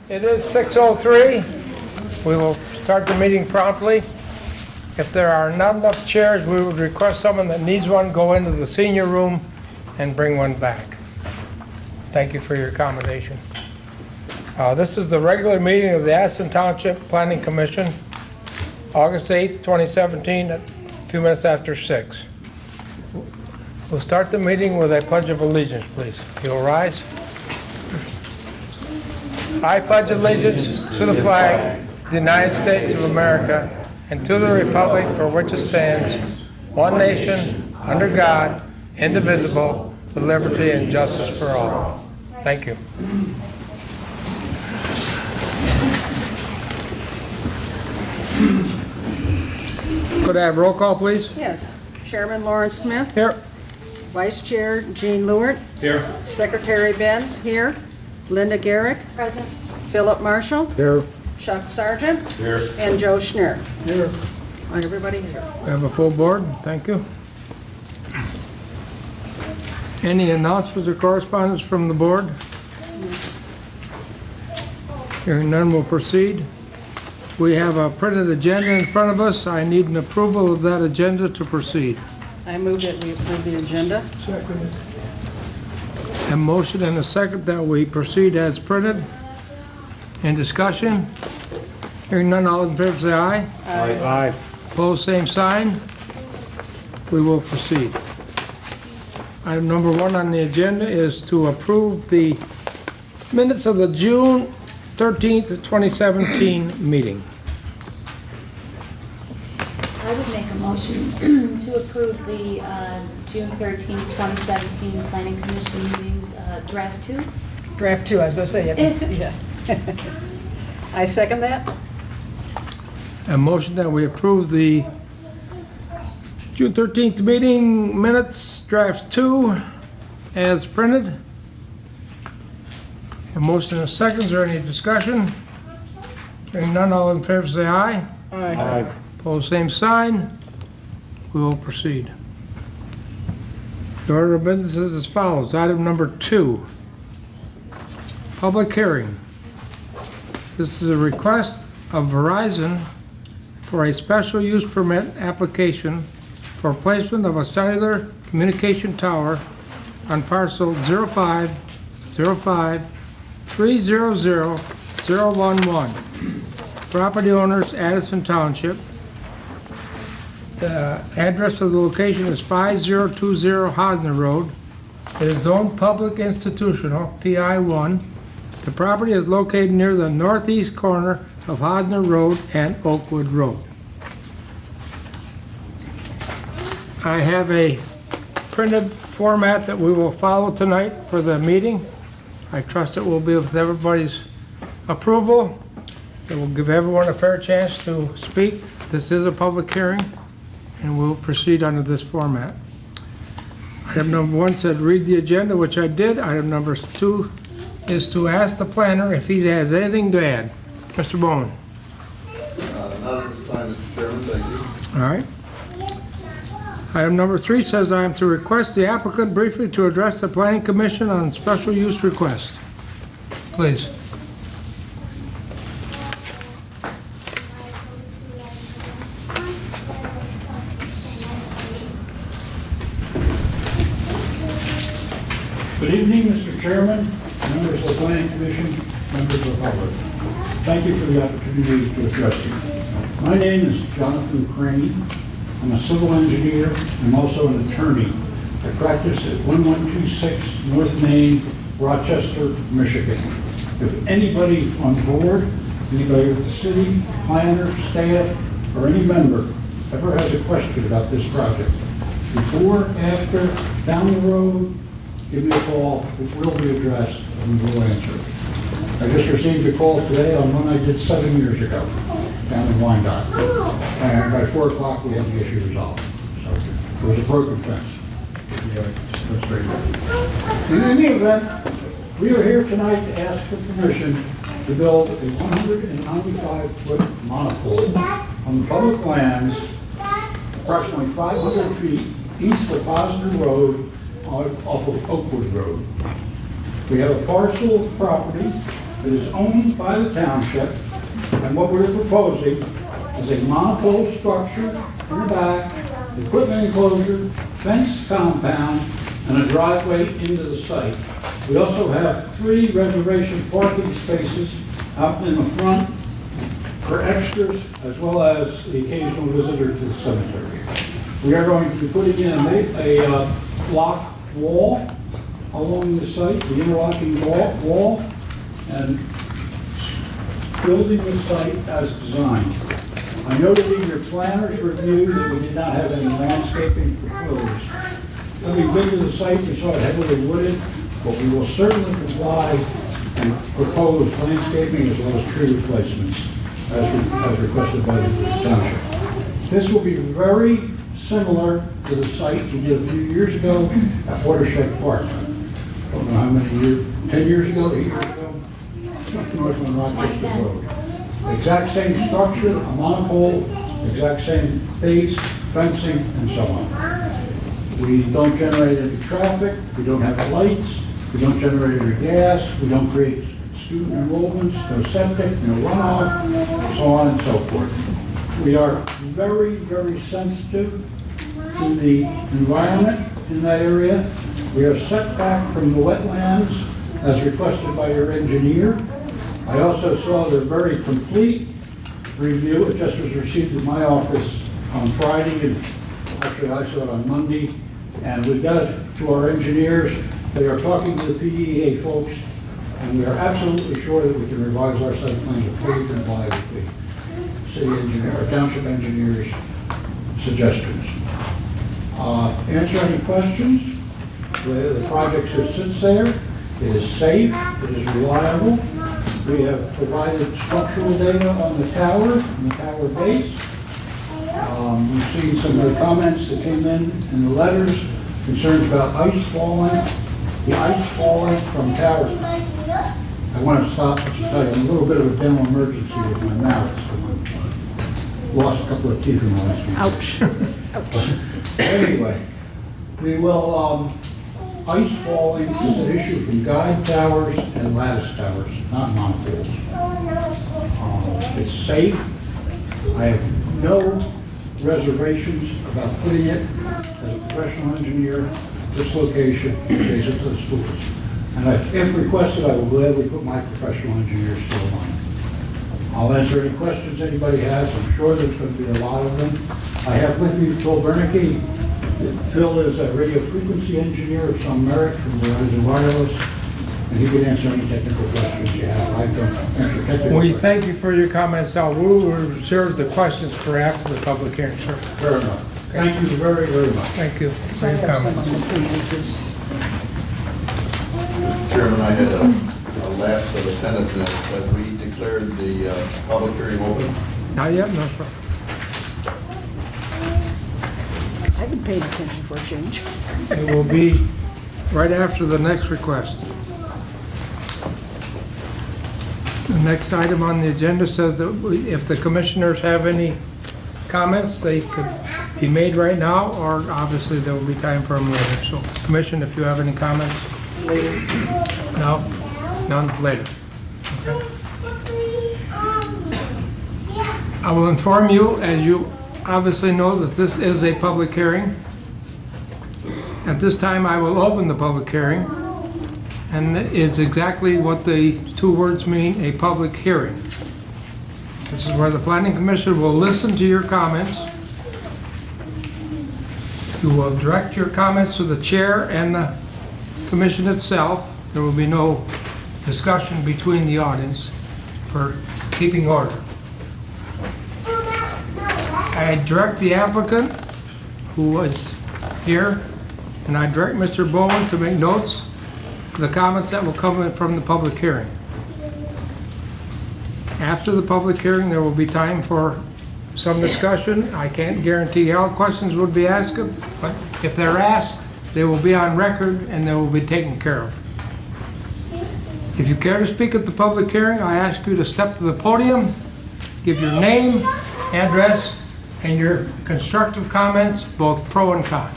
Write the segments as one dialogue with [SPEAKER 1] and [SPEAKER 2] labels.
[SPEAKER 1] It is 6:03. We will start the meeting promptly. If there are not enough chairs, we would request someone that needs one go into the senior room and bring one back. Thank you for your accommodation. This is the regular meeting of the Addison Township Planning Commission, August 8th, 2017, at a few minutes after 6. We'll start the meeting with a pledge of allegiance, please. You'll rise. I pledge allegiance to the flag of the United States of America and to the republic for which it stands, one nation, under God, indivisible, with liberty and justice for all. Thank you. Could I have roll call, please?
[SPEAKER 2] Yes. Chairman Lawrence Smith.
[SPEAKER 1] Here.
[SPEAKER 2] Vice Chair Jean Lewert.
[SPEAKER 1] Here.
[SPEAKER 2] Secretary Benz here. Linda Garrick.
[SPEAKER 3] Present.
[SPEAKER 2] Philip Marshall.
[SPEAKER 1] Here.
[SPEAKER 2] Chuck Sargent.
[SPEAKER 1] Here.
[SPEAKER 2] And Joe Schneer.
[SPEAKER 1] Here.
[SPEAKER 2] Everybody here.
[SPEAKER 1] We have a full board. Thank you. Any announcements or correspondence from the board? Hearing none, we'll proceed. We have a printed agenda in front of us. I need an approval of that agenda to proceed.
[SPEAKER 2] I move that we approve the agenda.
[SPEAKER 1] Second. A motion and a second that we proceed as printed. In discussion? Hearing none, all in favor say aye.
[SPEAKER 4] Aye.
[SPEAKER 1] Opposed, same sign. We will proceed. Item number 1 on the agenda is to approve the minutes of the June 13th, 2017 meeting.
[SPEAKER 3] I would make a motion to approve the June 13th, 2017 Planning Commission meetings, draft 2.
[SPEAKER 2] Draft 2, I was going to say. Yeah. I second that.
[SPEAKER 1] A motion that we approve the June 13th meeting minutes, draft 2, as printed. A motion and a second. Is there any discussion? Hearing none, all in favor say aye.
[SPEAKER 4] Aye.
[SPEAKER 1] Opposed, same sign. We will proceed. The order of business is as follows. Item number 2, public hearing. This is a request of Verizon for a special use permit application for placement of a cellular communication tower on parcel 0505300011. Property owners, Addison Township. The address of the location is 5020 Hosner Road. It is zoned public institutional, PI1. The property is located near the northeast corner of Hosner Road and Oakwood Road. I have a printed format that we will follow tonight for the meeting. I trust it will be with everybody's approval. It will give everyone a fair chance to speak. This is a public hearing, and we'll proceed under this format. Item number 1 said read the agenda, which I did. Item number 2 is to ask the planner if he has anything to add. Mr. Bowman.
[SPEAKER 5] Not at this time, Mr. Chairman, thank you.
[SPEAKER 1] All right. Item number 3 says I am to request the applicant briefly to address the Planning Commission on special use request. Please.
[SPEAKER 4] Good evening, Mr. Chairman, members of the Planning Commission, members of the public. Thank you for the opportunity to address you. My name is Jonathan Crane. I'm a civil engineer. I'm also an attorney. I practice at 1126 North Main, Rochester, Michigan. If anybody on board, anybody with the city, planner, staff, or any member ever has a question about this project, before, after, down the road, give me a call. It will be addressed and we will answer it. I just received a call today on one I did 7 years ago down in Wyandotte. And by 4 o'clock we had the issue resolved. So it was a broken fence. Yeah, that's very good. In any event, we are here tonight to ask for permission to build a 195-foot monopole on the public lands approximately 500 feet east of Hosner Road off of Oakwood Road. We have a parcel of property It is owned by the township, and what we're proposing is a monopole structure in the back, equipment enclosure, fenced compound, and a driveway into the site. We also have 3 reservation parking spaces out in the front for extras, as well as the occasional visitor to the cemetery. We are going to be putting in a block wall along the site, the interlocking wall, and building the site as designed. I noted in your planner's review that we did not have any landscaping proposed. When we visited the site, we saw it heavily wooded, but we will certainly comply and propose landscaping as well as tree replacements as requested by the township. This will be very similar to the site we did a few years ago at Watershed Park. I don't know how many years, 10 years ago, 8 years ago? Not too much on Rochester Road. Exact same structure, a monopole, exact same base, fencing, and so on. We don't generate any traffic, we don't have lights, we don't generate any gas, we don't create student enrollments, no septic, no runoff, so on and so forth. We are very, very sensitive to the environment in that area. We are set back from the wetlands as requested by your engineer. I also saw the very complete review. It just was received in my office on Friday, and actually I saw it on Monday. And we got it to our engineers. They are talking to the PEA folks, and we are absolutely sure that we can revise our site plan to fully comply with the city engineer, or township engineer's suggestions. Answer any questions? The project just sits there. It is safe. It is reliable. We have provided structural data on the tower and the tower base. We've seen some of the comments that came in the letters, concerns about ice falling, the ice falling from towers. I want to stop and tell you, I'm a little bit of a dental emergency with my mouth. So I lost a couple of teeth in the last week.
[SPEAKER 2] Ouch.
[SPEAKER 4] Anyway, we will, ice falling is an issue from guide towers and lattice towers, not monopoles. It's safe. I have no reservations about putting it as a professional engineer, this location, adjacent to the schools. And if requested, I will gladly put my professional engineers still on it. I'll answer any questions anybody has. I'm sure there's going to be a lot of them. I have with me Phil Bernicke. Phil is a radio frequency engineer of some merit from Verizon Wireless, and he can answer any technical questions you have. I don't answer technical
[SPEAKER 1] We
[SPEAKER 4] questions.
[SPEAKER 1] thank you for your comments. I will reserve the questions for after the public hearing, sir.
[SPEAKER 4] Fair enough. Thank you very, very much.
[SPEAKER 1] Thank you for
[SPEAKER 2] I
[SPEAKER 1] your
[SPEAKER 2] have some
[SPEAKER 1] comments.
[SPEAKER 2] freezes.
[SPEAKER 5] Chairman, I had a lapse of attentiveness that we declared the public hearing open.
[SPEAKER 1] Not yet, no, sir.
[SPEAKER 2] I haven't paid attention for a change.
[SPEAKER 1] It will be right after the next request. The next item on the agenda says that if the commissioners have any comments, they could be made right now, or obviously there will be time for them later. So, Commission, if you have any comments?
[SPEAKER 2] Later.
[SPEAKER 1] No? None? Later. Okay. I will inform you, as you obviously know, that this is a public hearing. At this time, I will open the public hearing, and it's exactly what the two words mean, a public hearing. This is where the Planning Commission will listen to your comments. You will direct your comments to the chair and the commission itself. There will be no discussion between the audience for keeping order. I direct the applicant, who was here, and I direct Mr. Bowman to make notes of the comments that will come from the public hearing. After the public hearing, there will be time for some discussion. I can't guarantee all questions will be asked, but if they're asked, they will be on record and they will be taken care of. If you care to speak at the public hearing, I ask you to step to the podium, give your name, address, and your constructive comments, both pro and con.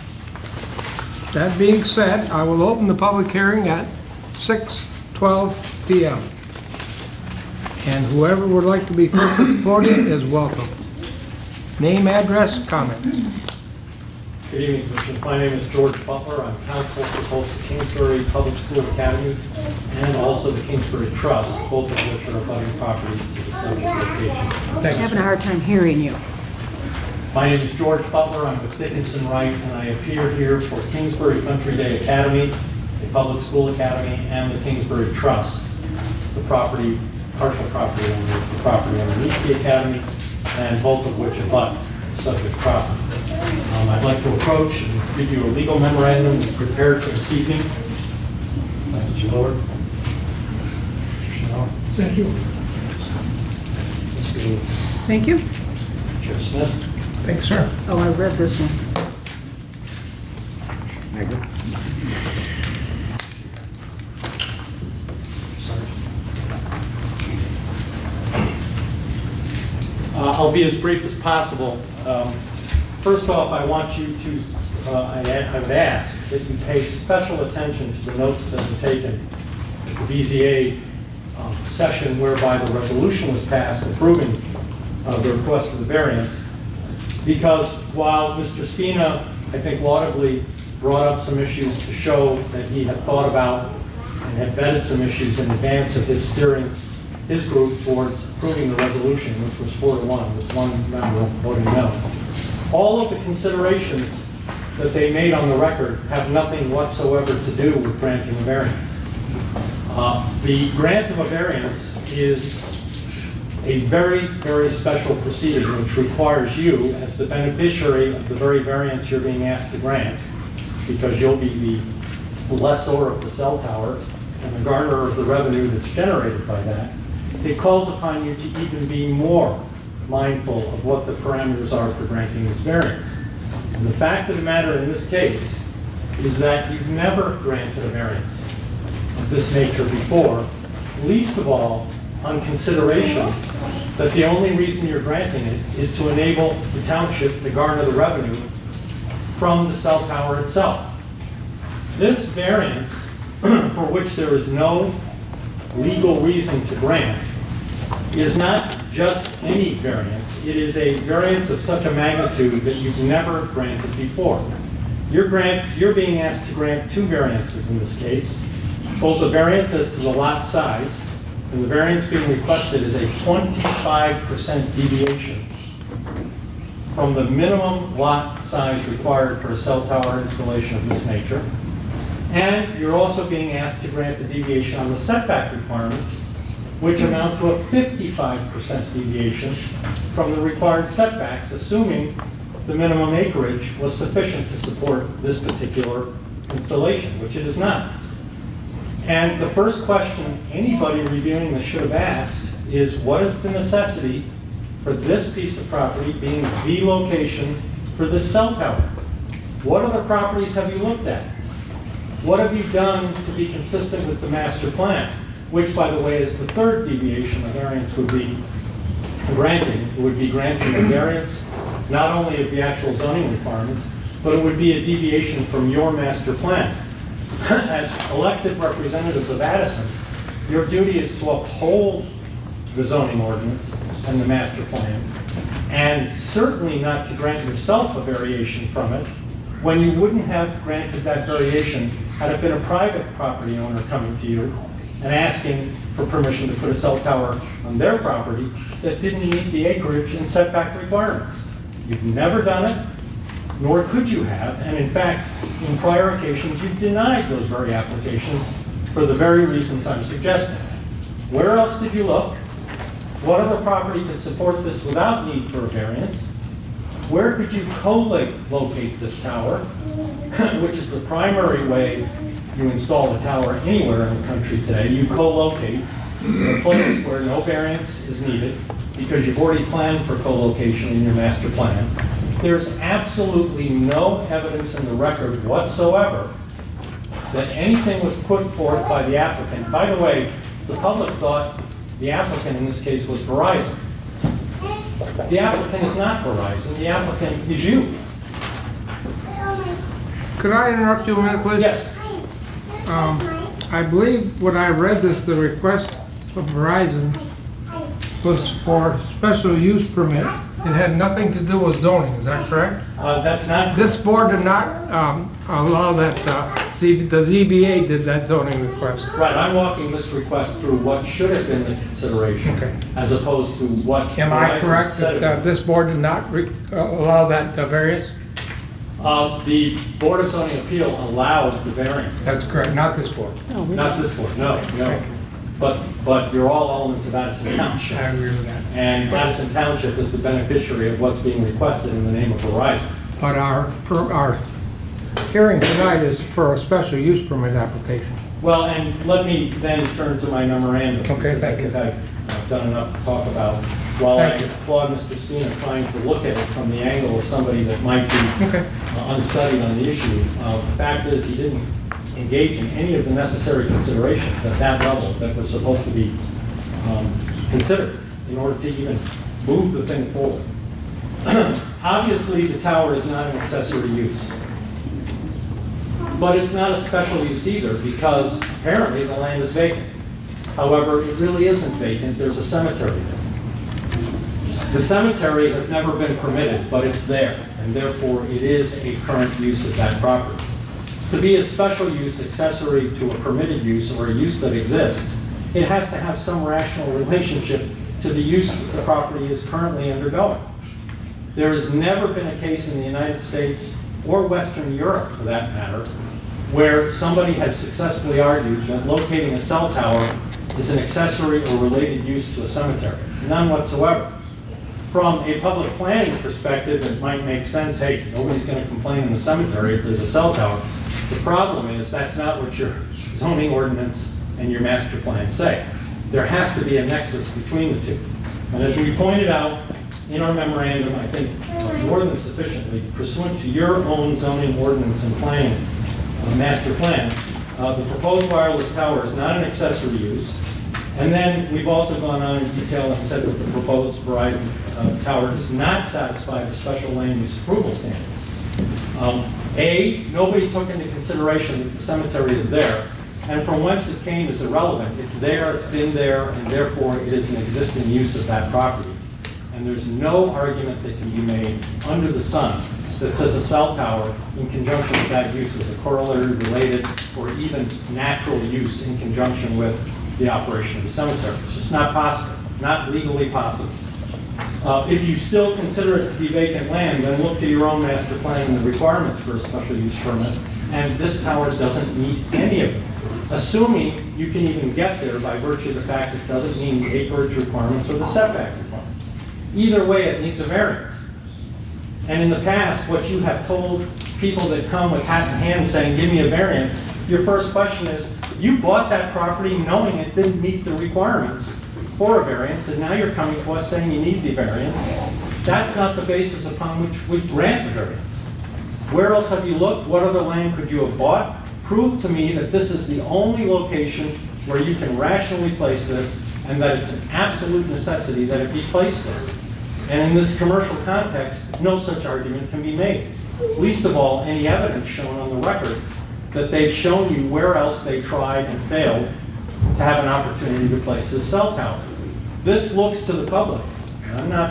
[SPEAKER 1] That being said, I will open the public hearing at 6:12 p.m. And whoever would like to be first at the podium is welcome. Name, address, comments.
[SPEAKER 6] Good evening, Commissioner. My name is George Butler. I'm counsel for both the Kingsbury Public School Academy and also the Kingsbury Trust, both of which are abutting properties to the subject location.
[SPEAKER 2] I'm having a hard time hearing you.
[SPEAKER 6] My name is George Butler. I'm with Dickinson Wright, and I appear here for Kingsbury Country Day Academy, a public school academy, and the Kingsbury Trust, the property, partial property owner of the property underneath the academy, and both of which abut the subject property. I'd like to approach and give you a legal memorandum we prepared for this evening. Thanks, Mr. Lord.
[SPEAKER 4] Thank you.
[SPEAKER 6] Ms. Gaines,
[SPEAKER 2] Thank you.
[SPEAKER 6] Chair Smith.
[SPEAKER 1] Thanks, sir.
[SPEAKER 2] Oh, I read this one.
[SPEAKER 6] I'll be as brief as possible. First off, I want you to, I would ask that you pay special attention to the notes that were taken at the BZA session whereby the resolution was passed approving the request for the variance. Because while Mr. Spina, I think laudably brought up some issues to show that he had thought about and had vetted some issues in advance of his steering his group towards approving the resolution, which was 4-1, with one member voting no. All of the considerations that they made on the record have nothing whatsoever to do with granting a variance. The grant of a variance is a very, very special proceeding which requires you, as the beneficiary of the very variance you're being asked to grant, because you'll be the lessor of the cell tower and the garnerer of the revenue that's generated by that, it calls upon you to even be more mindful of what the parameters are for granting this variance. And the fact of the matter in this case is that you've never granted a variance of this nature before, least of all on consideration that the only reason you're granting it is to enable the township to garner the revenue from the cell tower itself. This variance, for which there is no legal reason to grant, is not just any variance. It is a variance of such a magnitude that you've never granted before. You're being asked to grant two variances in this case, both a variance as to the lot size, and the variance being requested is a 25% deviation from the minimum lot size required for a cell tower installation of this nature. And you're also being asked to grant a deviation on the setback requirements, which amount to a 55% deviation from the required setbacks, assuming the minimum acreage was sufficient to support this particular installation, which it is not. And the first question anybody reviewing this should have asked is, what is the necessity for this piece of property being the location for this cell tower? What other properties have you looked at? What have you done to be consistent with the master plan? Which, by the way, is the third deviation a variance would be granting. It would be granting a variance not only of the actual zoning requirements, but it would be a deviation from your master plan. As elected representatives of Addison, your duty is to uphold the zoning ordinance and the master plan, and certainly not to grant yourself a variation from it when you wouldn't have granted that variation had it been a private property owner coming to you and asking for permission to put a cell tower on their property that didn't meet the acreage and setback requirements. You've never done it, nor could you have, and in fact, in prior occasions, you've denied those very applications for the very reasons I'm suggesting. Where else did you look? What other property could support this without need for a variance? Where could you co-locate this tower, which is the primary way you install a tower anywhere in the country today? You co-locate in a place where no variance is needed because you've already planned for co-location in your master plan. There's absolutely no evidence in the record whatsoever that anything was put forth by the applicant. By the way, the public thought the applicant in this case was Verizon. The applicant is not Verizon, the applicant is you.
[SPEAKER 1] Could I interrupt you a minute, please?
[SPEAKER 6] Yes.
[SPEAKER 1] I believe when I read this, the request of Verizon was for special use permit. It had nothing to do with zoning, is that correct?
[SPEAKER 6] That's not,
[SPEAKER 1] This board did not allow that, the ZBA did that zoning request.
[SPEAKER 6] right, I'm walking this request through what should have been the consideration,
[SPEAKER 1] Okay.
[SPEAKER 6] as opposed to what.
[SPEAKER 1] Am I
[SPEAKER 6] Verizon
[SPEAKER 1] correct
[SPEAKER 6] said it
[SPEAKER 1] that this board did not allow that variance?
[SPEAKER 6] The Board of Zoning Appeal allowed the variance.
[SPEAKER 1] That's correct, not this board.
[SPEAKER 6] Not this board, no. But you're all elements of Addison Township.
[SPEAKER 1] I agree with that.
[SPEAKER 6] And Addison Township is the beneficiary of what's being requested in the name of Verizon.
[SPEAKER 1] But our hearing tonight is for a special use permit application.
[SPEAKER 6] Well, and let me then turn to my memorandum.
[SPEAKER 1] Okay,
[SPEAKER 6] because
[SPEAKER 1] thank you.
[SPEAKER 6] I think I've done enough to talk about. While I
[SPEAKER 1] Thank you.
[SPEAKER 6] applaud Mr. Steiner trying to look at it from the angle of somebody that might be
[SPEAKER 1] Okay.
[SPEAKER 6] unstudied on the issue, the fact is he didn't engage in any of the necessary considerations at that level that was supposed to be considered in order to even move the thing forward. Obviously, the tower is not an accessory use. But it's not a special use either, because apparently the land is vacant. However, it really isn't vacant, there's a cemetery there. The cemetery has never been permitted, but it's there, and therefore it is a current use of that property. To be a special use accessory to a permitted use or a use that exists, it has to have some rational relationship to the use the property is currently undergoing. There has never been a case in the United States, or Western Europe for that matter, where somebody has successfully argued that locating a cell tower is an accessory or related use to a cemetery. None whatsoever. From a public planning perspective, it might make sense, hey, nobody's going to complain in the cemetery if there's a cell tower. The problem is that's not what your zoning ordinance and your master plan say. There has to be a nexus between the two. And as we pointed out in our memorandum, I think more than sufficiently, pursuant to your own zoning ordinance and planning master plan, the proposed wireless tower is not an accessory use. And then we've also gone on in detail and said that the proposed Verizon tower does not satisfy the special land use approval standards. Nobody took into consideration that the cemetery is there, and from whence it came is irrelevant. It's there, it's been there, and therefore it is an existing use of that property. And there's no argument that can be made under the sun that says a cell tower in conjunction with that use is a corollary, related, or even natural use in conjunction with the operation of the cemetery. It's just not possible, not legally possible. If you still consider it to be vacant land, then look to your own master plan and the requirements for a special use permit, and this tower doesn't meet any of them. Assuming you can even get there by virtue of the fact it doesn't meet the acreage requirements or the setback requirements. Either way, it needs a variance. And in the past, what you have told people that come with hat in hand saying, give me a variance, your first question is, you bought that property knowing it didn't meet the requirements for a variance, and now you're coming to us saying you need the variance. That's not the basis upon which we grant the variance. Where else have you looked? What other land could you have bought? Prove to me that this is the only location where you can rationally place this, and that it's an absolute necessity that it be placed there. And in this commercial context, no such argument can be made. Least of all, any evidence shown on the record that they've shown you where else they tried and failed to have an opportunity to place this cell tower. This looks to the public, and I'm not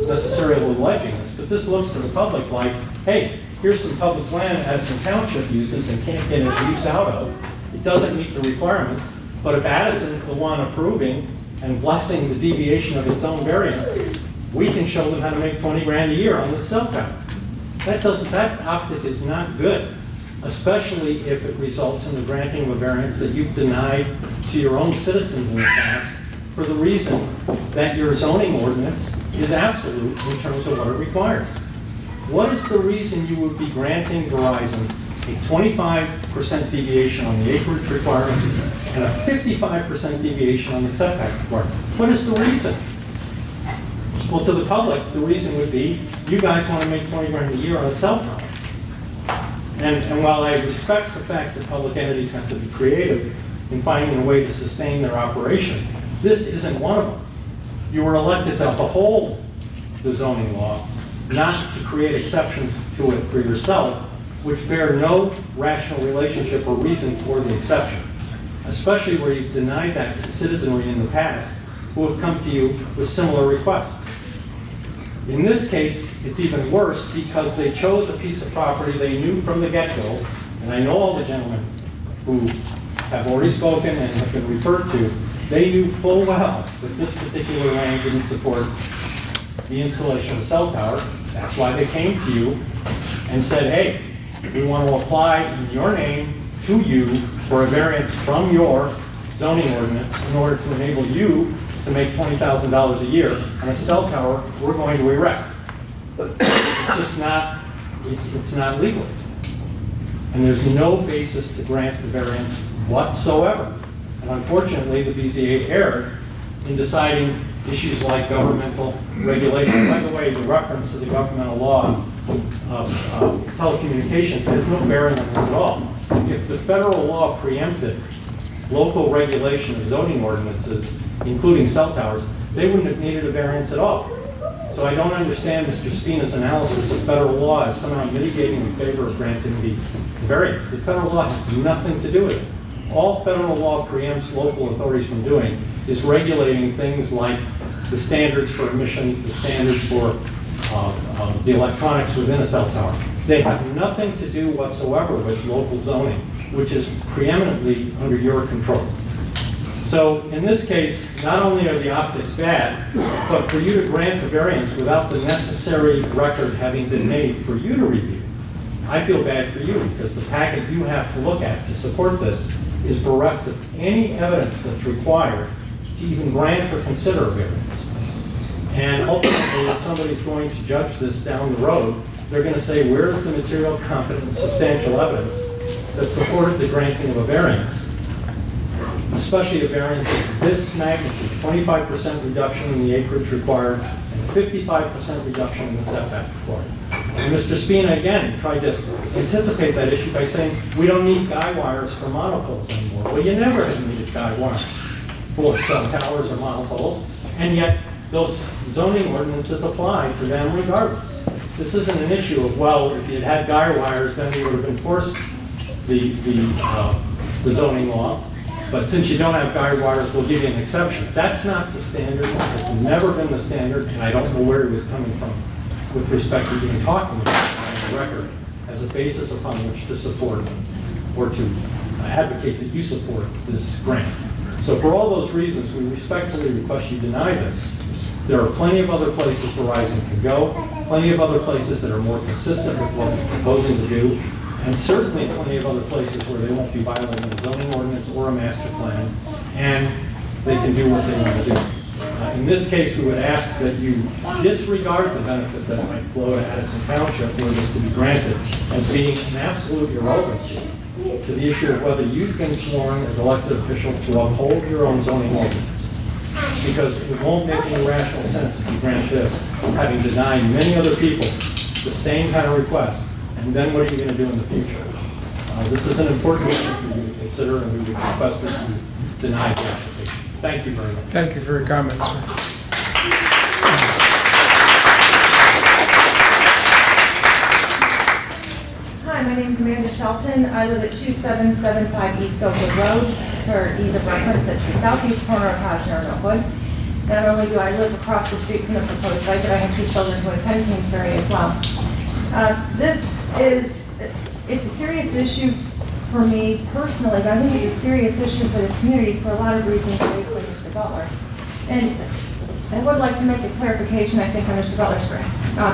[SPEAKER 6] necessarily alleging this, but this looks to the public like, hey, here's some public land Addison Township uses and can't get its use out of. It doesn't meet the requirements, but if Addison's the one approving and blessing the deviation of its own variance, we can show them how to make 20 grand a year on this cell tower. That optic is not good, especially if it results in the granting of a variance that you've denied to your own citizens in the past for the reason that your zoning ordinance is absolute in terms of what it requires. What is the reason you would be granting Verizon a 25% deviation on the acreage requirement and a 55% deviation on the setback requirement? What is the reason? Well, to the public, the reason would be you guys want to make 20 grand a year on a cell tower. And while I respect the fact that public entities have to be creative in finding a way to sustain their operation, this isn't one of them. You were elected to uphold the zoning law, not to create exceptions to it for yourself, which bear no rational relationship or reason for the exception, especially where you've denied that to citizenry in the past, who have come to you with similar requests. In this case, it's even worse because they chose a piece of property they knew from the get-go, and I know all the gentlemen who have already spoken and have been referred to, they knew full well that this particular land didn't support the installation of a cell tower. That's why they came to you and said, hey, we want to apply in your name to you for a variance from your zoning ordinance in order to enable you to make $20,000 a year on a cell tower we're going to erect. It's just not, it's not legal. And there's no basis to grant the variance whatsoever. And unfortunately, the BZA erred in deciding issues like governmental regulation. By the way, the reference to the governmental law of telecommunications has no bearing on this at all. If the federal law preempted local regulation of zoning ordinances, including cell towers, they wouldn't have needed a variance at all. So I don't understand Mr. Spina's analysis of federal law as somehow mitigating in favor of granting the variance. The federal law has nothing to do with it. All federal law preempts local authorities from doing is regulating things like the standards for emissions, the standards for the electronics within a cell tower. They have nothing to do whatsoever with local zoning, which is preeminently under your control. So in this case, not only are the optics bad, but for you to grant the variance without the necessary record having been made for you to review, I feel bad for you because the packet you have to look at to support this is bereft of any evidence that's required to even grant or consider a variance. And ultimately, if somebody's going to judge this down the road, they're going to say, where is the material, competent, and substantial evidence that supported the granting of a variance, especially a variance of this magnitude, 25% reduction in the acreage required and 55% reduction in the setback required. And Mr. Spina, again, tried to anticipate that issue by saying, we don't need guy wires for monopoles anymore. Well, you never have needed guy wires for cell towers or monopoles, and yet those zoning ordinances apply to them regardless. This isn't an issue of, well, if you had guy wires, then we would have enforced the zoning law. But since you don't have guy wires, we'll give you an exception. That's not the standard. It's never been the standard, and I don't know where it was coming from with respect to even talking about it on the record as a basis upon which to support or to advocate that you support this grant. So for all those reasons, we respectfully request you deny this. There are plenty of other places Verizon can go, plenty of other places that are more consistent with what we're proposing to do, and certainly plenty of other places where they won't be violating a zoning ordinance or a master plan, and they can do what they want to do. In this case, we would ask that you disregard the benefit that might flow to Addison Township were this to be granted as being an absolute irrelevancy to the issue of whether you've been sworn as elected officials to uphold your own zoning ordinance. Because it won't make any rational sense if you grant this, having denied many other people the same kind of request, and then what are you going to do in the future? This is an important issue for you to consider, and we would request that you deny the application. Thank you very much.
[SPEAKER 1] Thank you for your comments, sir.
[SPEAKER 7] Hi, my name is Amanda Shelton. I live at 2775 East Oakwood Road. For ease of reference, it's the southeast corner of Hosner and Oakwood. Not only do I live across the street from the proposed site, but I have 2 children who attend Kingsbury as well. It's a serious issue for me personally, but I think it's a serious issue for the community for a lot of reasons raised by Mr. Butler. And I would like to make a clarification, I think, on Mr. Butler's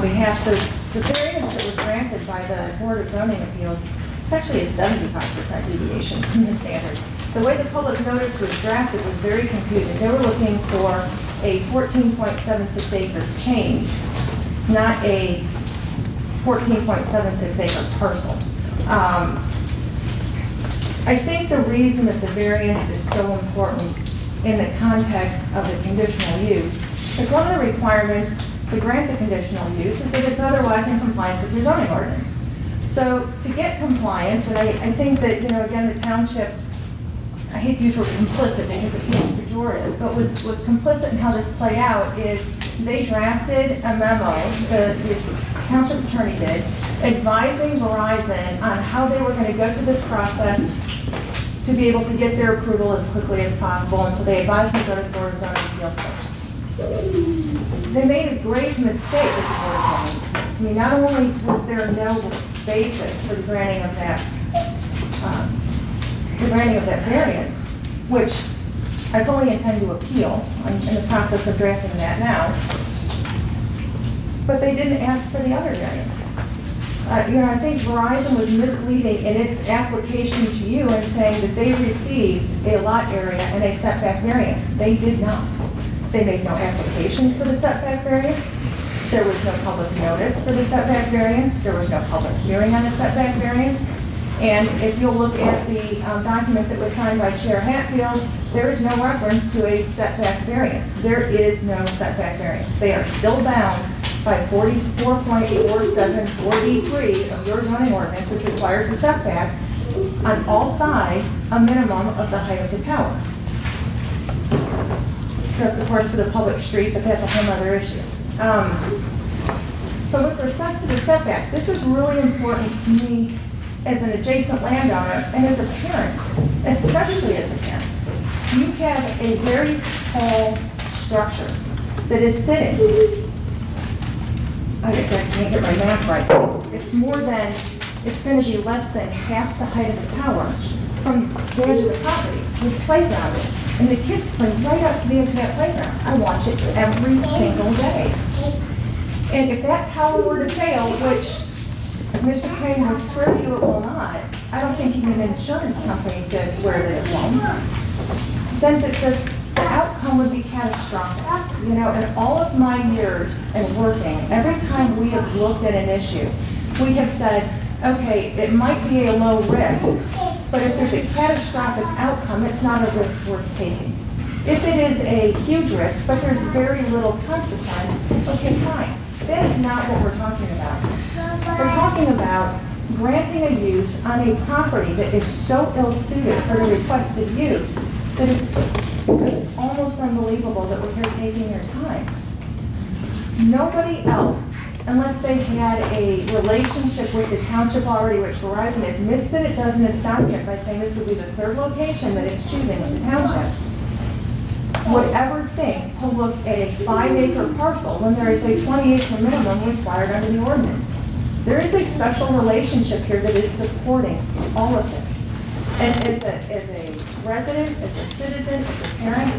[SPEAKER 7] behalf. The variance that was granted by the Board of Zoning Appeals is actually a 75% deviation from the standard. The way the public notice was drafted was very confusing. They were looking for a 14.76 acre change, not a 14.76 acre parcel. I think the reason that the variance is so important in the context of the conditional use is one of the requirements to grant the conditional use is that it's otherwise in compliance with your zoning ordinance. So to get compliance, and I think that, again, the township, I hate to use the word complicit because it feels pejorative, but was complicit in how this played out is they drafted a memo, the township attorney did, advising Verizon on how they were going to go through this process to be able to get their approval as quickly as possible, and so they advised me to go to the Board of Zoning Appeals first. They made a grave mistake with the Board of Zoning Appeals. I mean, not only was there no basis for the granting of that variance, which I fully intend to appeal. I'm in the process of drafting that now. But they didn't ask for the other variance. I think Verizon was misleading in its application to you and saying that they received a lot area and a setback variance. They did not. They made no application for the setback variance. There was no public notice for the setback variance. There was no public hearing on the setback variance. And if you'll look at the document that was signed by Chair Hatfield, there is no reference to a setback variance. There is no setback variance. They are still bound by 44.474D3 of your zoning ordinance, which requires a setback on all sides, a minimum of the height of the tower. Except, of course, for the public street, but that's a whole other issue. So with respect to the setback, this is really important to me as an adjacent landowner and as a parent, especially as a parent. You have a very tall structure that is sitting, I can't get my math right, it's going to be less than half the height of the tower from the edge of the property where the playground is. And the kids play right up to the edge of that playground. I watch it every single day. And if that tower were to fail, which Mr. Crane will swear to you it will not, I don't think even an insurance company to swear that it won't, then the outcome would be catastrophic. In all of my years in working, every time we have looked at an issue, we have said, okay, it might be a low risk, but if there's a catastrophic outcome, it's not a risk worth taking. If it is a huge risk, but there's very little consequence, okay, fine. That is not what we're talking about. We're talking about granting a use on a property that is so ill-suited for the requested use that it's almost unbelievable that we're here taking your time. Nobody else, unless they had a relationship with the township already, which Verizon admits that it does in its document by saying this would be the third location that it's choosing with the township, would ever think to look at a 5-acre parcel when there is a 20-acre minimum required under the ordinance. There is a special relationship here that is supporting all of this. And as a resident, as a citizen, as a parent,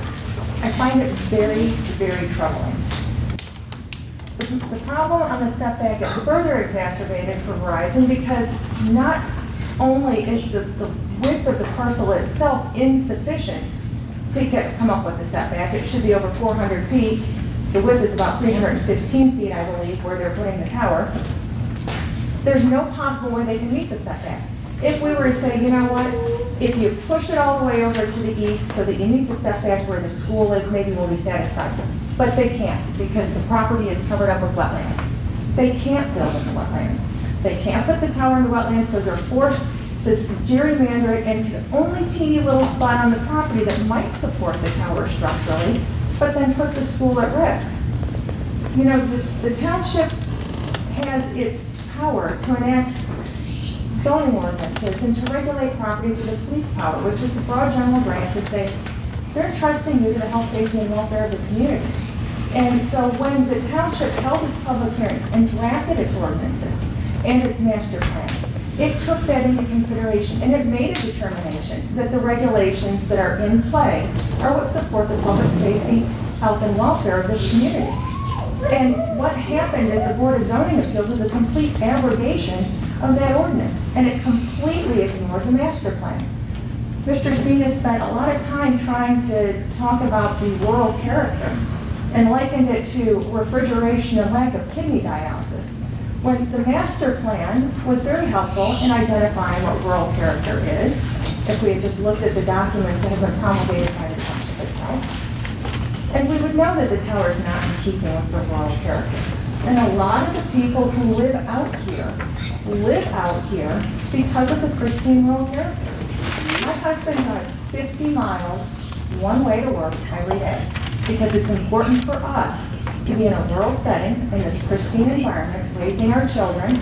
[SPEAKER 7] I find it very, very troubling. The problem on the setback is further exacerbated for Verizon because not only is the width of the parcel itself insufficient to come up with the setback, it should be over 400 feet. The width is about 315 feet, I believe, where they're putting the tower. There's no possible way they can meet the setback. If we were to say, you know what, if you push it all the way over to the east so that you meet the setback where the school is, maybe we'll be satisfied. But they can't because the property is covered up with wetlands. They can't build in the wetlands. They can't put the tower in the wetlands, so they're forced to gerrymander it into the only teeny little spot on the property that might support the tower structurally, but then put the school at risk. The township has its power to enact zoning ordinances and to regulate properties with a police power, which is a broad general grant to say they're trusting you to the health, safety, and welfare of the community. And so when the township held its public hearings and drafted its ordinances and its master plan, it took that into consideration and it made a determination that the regulations that are in play are what support the public safety, health, and welfare of this community. And what happened at the Board of Zoning Appeals was a complete abrogation of that ordinance, and it completely ignored the master plan. Mr. Speed has spent a lot of time trying to talk about the rural character and likened it to refrigeration and lack of kidney dialysis, when the master plan was very helpful in identifying what rural character is, if we had just looked at the documents that have been promulgated by the township itself. And we would know that the tower is not in keeping with the rural character. And a lot of the people who live out here because of the pristine rural character. My husband does 50 miles one way to work every day because it's important for us to be in a rural setting in this pristine environment, raising our children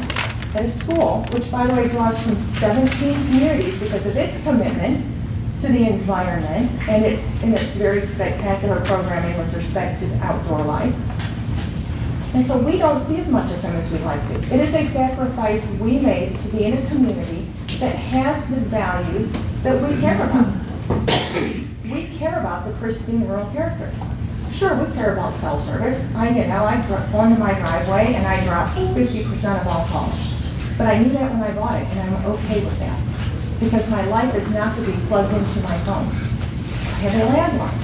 [SPEAKER 7] at a school, which by the way draws from 17 communities because of its commitment to the environment, and it's very spectacular programming with respect to outdoor life. And so we don't see as much of him as we'd like to. It is a sacrifice we made to be in a community that has the values that we care about. We care about the pristine rural character. Sure, we care about cell service. I pull into my driveway and I drop 50% of all calls. But I knew that when I bought it, and I'm okay with that. Because my life is not to be plugged into my phone. I have a landline.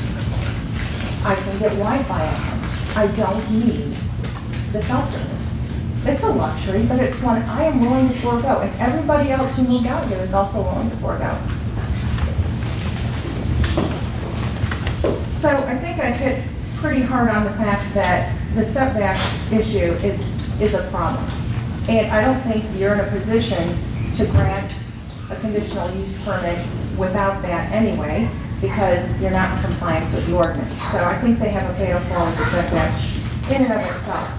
[SPEAKER 7] I can get Wi-Fi at home. I don't need the cell service. It's a luxury, but it's one I am willing to forego, and everybody else who moved out here is also willing to forego. So I think I hit pretty hard on the fact that the setback issue is a problem. And I don't think you're in a position to grant a conditional use permit without that anyway, because you're not in compliance with the ordinance. So I think they have a fatal flaw with the setback in and of itself.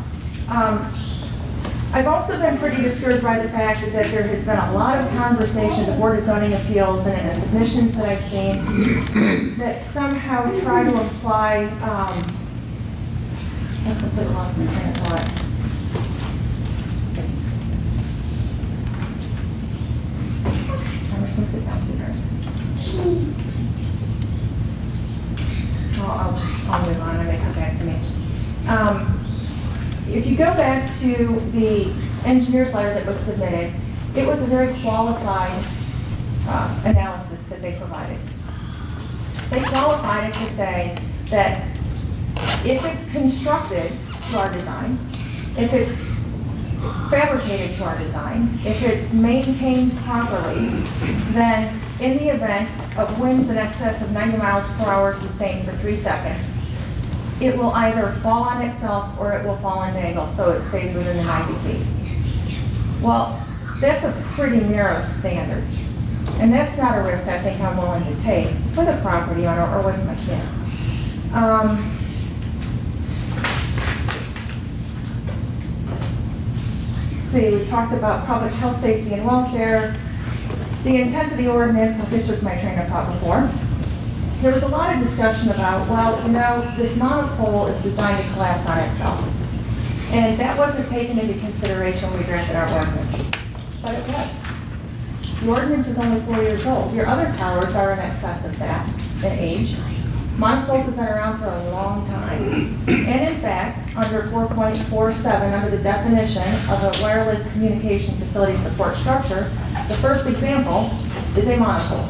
[SPEAKER 7] I've also been pretty disturbed by the fact that there has been a lot of conversation, the Board of Zoning Appeals and in the submissions that I've seen, that somehow try to imply, I completely lost my train of thought. Emerson, sit down, sweetheart. I'll move on and they come back to me. If you go back to the engineer's letter that was submitted, it was a very qualified analysis that they provided. They qualified it to say that if it's constructed to our design, if it's fabricated to our design, if it's maintained properly, then in the event of winds in excess of 90 miles per hour sustained for 3 seconds, it will either fall on itself or it will fall in angle, so it stays within the 90 feet. Well, that's a pretty narrow standard. And that's not a risk I think I'm willing to take with a property owner or with my kid. See, we talked about public health, safety, and welfare. The intent of the ordinance, this was my train of thought before. There was a lot of discussion about, well, this monopole is designed to collapse on itself. And that wasn't taken into consideration when we drafted our ordinance. But it was. The ordinance is only 4 years old. Your other towers are in excess of that in age. Monopoles have been around for a long time. And in fact, under 4.47, under the definition of a wireless communication facility support structure, the first example is a monopole.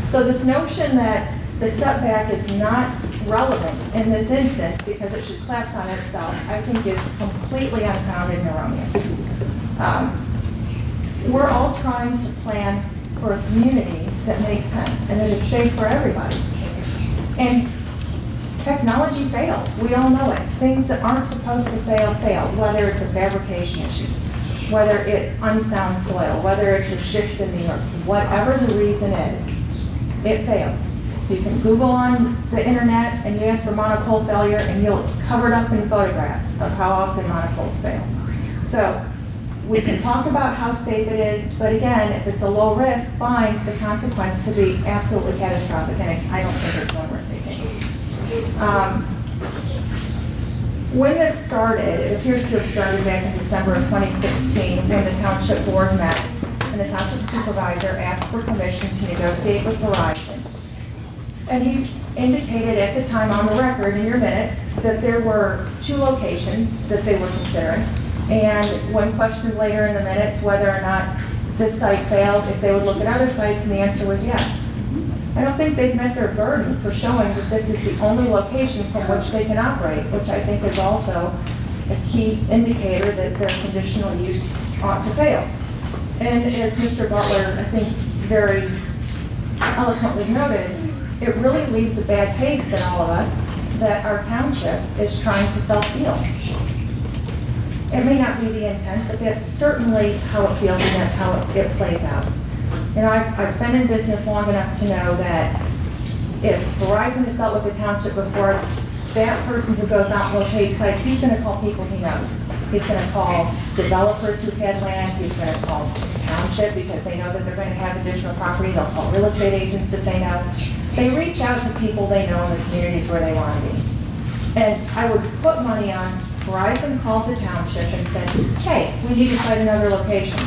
[SPEAKER 7] So this notion that the setback is not relevant in this instance because it should collapse on itself, I think is completely unfounded and erroneous. We're all trying to plan for a community that makes sense and that is safe for everybody. And technology fails. We all know it. Things that aren't supposed to fail, fail. Whether it's a fabrication issue, whether it's unsound soil, whether it's a shift in the earth, whatever the reason is, it fails. You can Google on the internet and you ask for monopole failure and you'll cover it up in photographs of how often monopoles fail. So we can talk about how safe it is, but again, if it's a low risk, fine, the consequence could be absolutely catastrophic, and I don't think it's one worth taking. When this started, it appears to have started back in December of 2016 when the Township Board met and the Township Supervisor asked for permission to negotiate with Verizon. And he indicated at the time on the record in your minutes that there were 2 locations that they were considering. And when questioned later in the minutes whether or not this site failed, if they would look at other sites, and the answer was yes. I don't think they've met their burden for showing that this is the only location from which they can operate, which I think is also a key indicator that their conditional use ought to fail. And as Mr. Butler, I think, very eloquently noted, it really leaves a bad taste in all of us that our township is trying to self-heal. It may not be the intent, but that's certainly how it feels and that's how it plays out. I've been in business long enough to know that if Verizon has dealt with the township before, that person who goes out and locates sites, he's going to call people he knows. He's going to call developers who've had land, he's going to call township because they know that they're going to have additional property. They'll call real estate agents that they know. They reach out to people they know in the communities where they want to be. And I would put money on, Verizon called the township and said, hey, we need to find another location.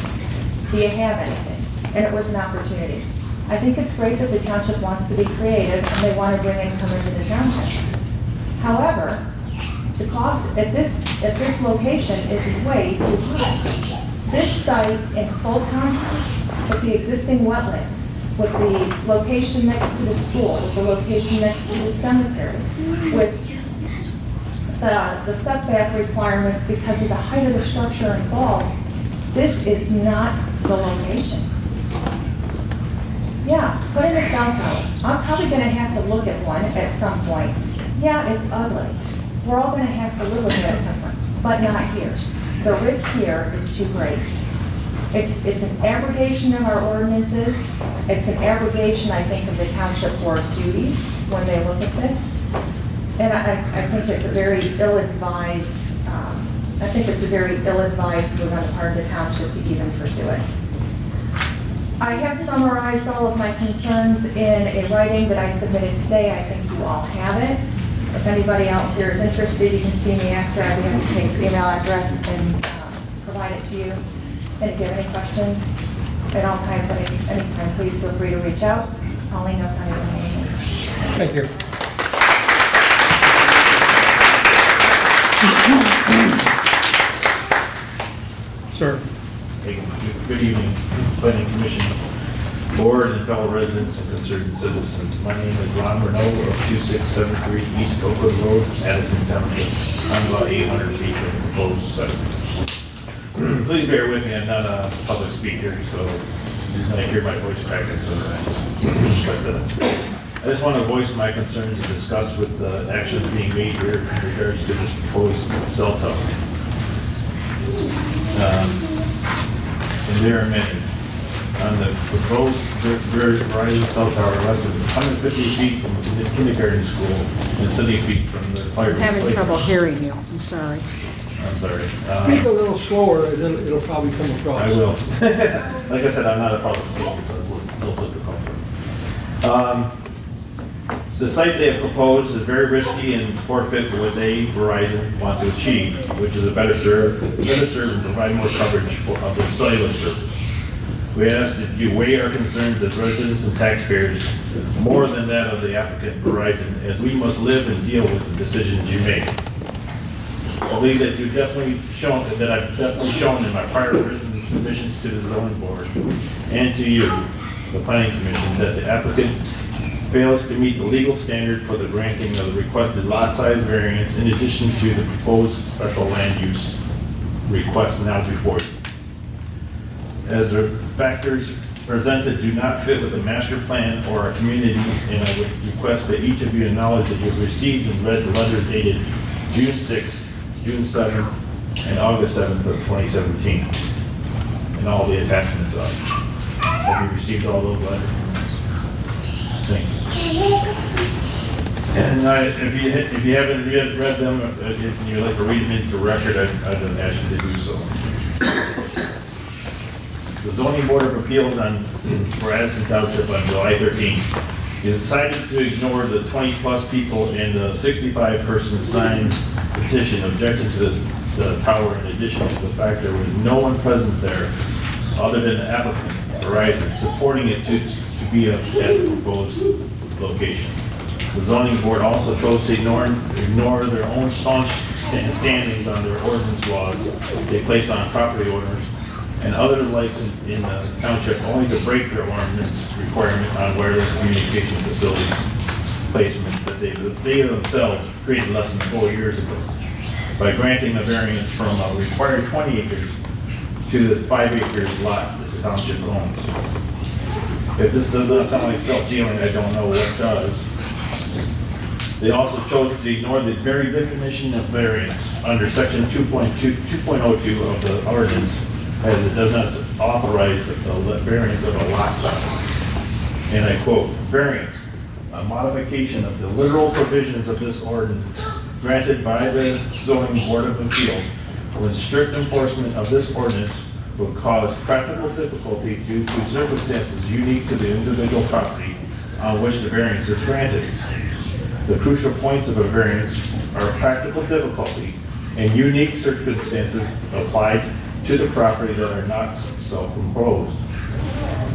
[SPEAKER 7] Do you have anything? And it was an opportunity. I think it's great that the township wants to be creative and they want to bring income into the township. However, the cost at this location is way too high. This site in full conflict with the existing wetlands, with the location next to the school, with the location next to the cemetery, with the setback requirements because of the height of the structure involved, this is not the location. Yeah, put in a cell tower. I'm probably gonna have to look at one at some point. Yeah, it's ugly. We're all gonna have to live with it at some point, but not here. The risk here is too great. It's an abrogation of our ordinances. It's an abrogation, I think, of the township board duties when they look at this. And I think it's a very ill-advised, move on the part of the township to even pursue it. I have summarized all of my concerns in a writing that I submitted today. I think you all have it. If anybody else here is interested, you can see me after. I'll be able to take your email address and provide it to you. And if you have any questions at all times, anytime, please feel free to reach out. Pauline knows how to get me.
[SPEAKER 1] Thank you. Sir.
[SPEAKER 8] Good evening, Planning Commission, Board, and fellow residents and concerned citizens. My name is Ron Renault of 2673 East Oakwood Road, Addison Township. I'm about 800 feet from the proposed site. Please bear with me, I'm not a public speaker, so when I hear my voice cracking sometimes. I just want to voice my concerns and discuss with the actions being made here in regards to this proposed cell tower. And there are many. On the proposed Verizon cell tower, less than 150 feet from the kindergarten school and 70 feet from the fire.
[SPEAKER 2] I'm having trouble hearing you, I'm sorry.
[SPEAKER 8] I'm sorry.
[SPEAKER 9] Speak a little slower, and then it'll probably come across.
[SPEAKER 8] I will. Like I said, I'm not a public speaker, so it's a little difficult. The site they have proposed is very risky and forfeit for what they, Verizon, want to achieve, which is a better serve and provide more coverage of their cellular service. We ask that you weigh our concerns as residents and taxpayers more than that of the applicant Verizon, as we must live and deal with the decisions you make. I believe that I've definitely shown in my prior written submissions to the zoning board and to you, the planning commission, that the applicant fails to meet the legal standard for the granting of the requested lot size variance in addition to the proposed special land use request now before you. As the factors presented do not fit with the master plan or our community, and I would request that each of you acknowledge that you've received and read the letters dated June 6th, June 7th, and August 7th of 2017, and all the attachments of. Have you received all those letters? Thank you. And if you haven't read them, if you'd like to read them into the record, I'd ask you to do so. The Zoning Board of Appeals for Addison Township on July 13th decided to ignore the 20-plus people and the 65-person signed petition objecting to the tower, in addition to the fact there was no one present there other than the applicant, Verizon, supporting it to be at the proposed location. The zoning board also chose to ignore their own staunch standings on their ordinance laws they place on property owners and other likes in the township, only to break their ordinance requirement on wireless communication facility placement that they themselves created less than 4 years ago by granting a variance from a required 20 acres to the 5 acres lot that the township owns. If this does not sound like self-dealing, I don't know what does. They also chose to ignore the very definition of variance under section 2.02 of the ordinance, as it does not authorize the variance of a lot size. And I quote, variance, a modification of the literal provisions of this ordinance granted by the zoning board of appeals when strict enforcement of this ordinance would cause practical difficulty due to circumstances unique to the individual property on which the variance is granted. The crucial points of a variance are practical difficulty and unique circumstances applied to the property that are not self-imposed.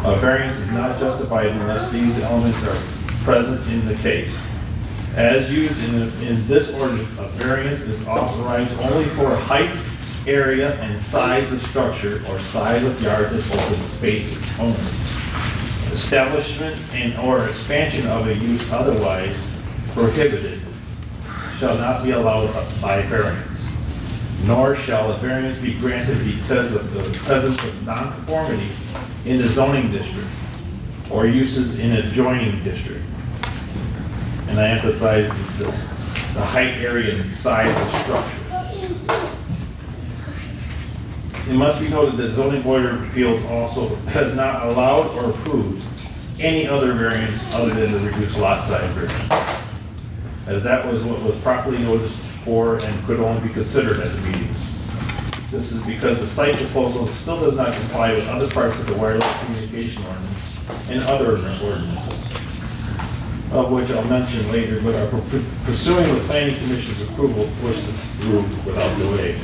[SPEAKER 8] A variance is not justified unless these elements are present in the case. As used in this ordinance, a variance is authorized only for height, area, and size of structure or size of yards of open space only. Establishment and/or expansion of a use otherwise prohibited shall not be allowed by variance, nor shall a variance be granted because of the presence of nonconformities in the zoning district or uses in adjoining district. And I emphasize this, the height, area, and size of structure. It must be noted that zoning board of appeals also has not allowed or approved any other variance other than the reduced lot size variance, as that was what was properly noticed for and could only be considered at the meetings. This is because the site proposal still does not comply with other parts of the wireless communication ordinance and other ordinances, of which I'll mention later, but are pursuing the planning commission's approval to push this through without delay.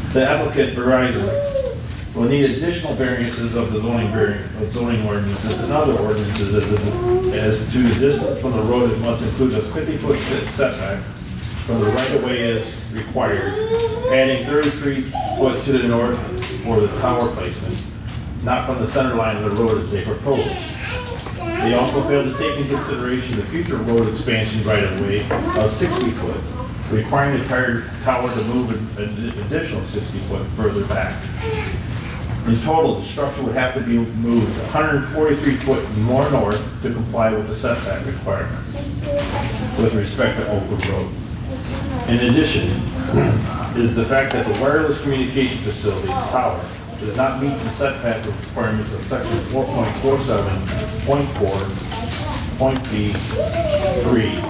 [SPEAKER 8] The applicant, Verizon, will need additional variances of the zoning ordinances and other ordinances as to the distance from the road. It must include a 50-foot setback from the right-of-way as required, adding 33 foot to the north for the tower placement, not from the center line of the road as they proposed. They also failed to take into consideration the future road expansion right-of-way of 60 foot, requiring the tower to move an additional 60 foot further back. In total, the structure would have to be moved 143 foot more north to comply with the setback requirements with respect to Oakwood Road. In addition, is the fact that the wireless communication facility, tower, does not meet the setback requirements of section 4.47.4.B3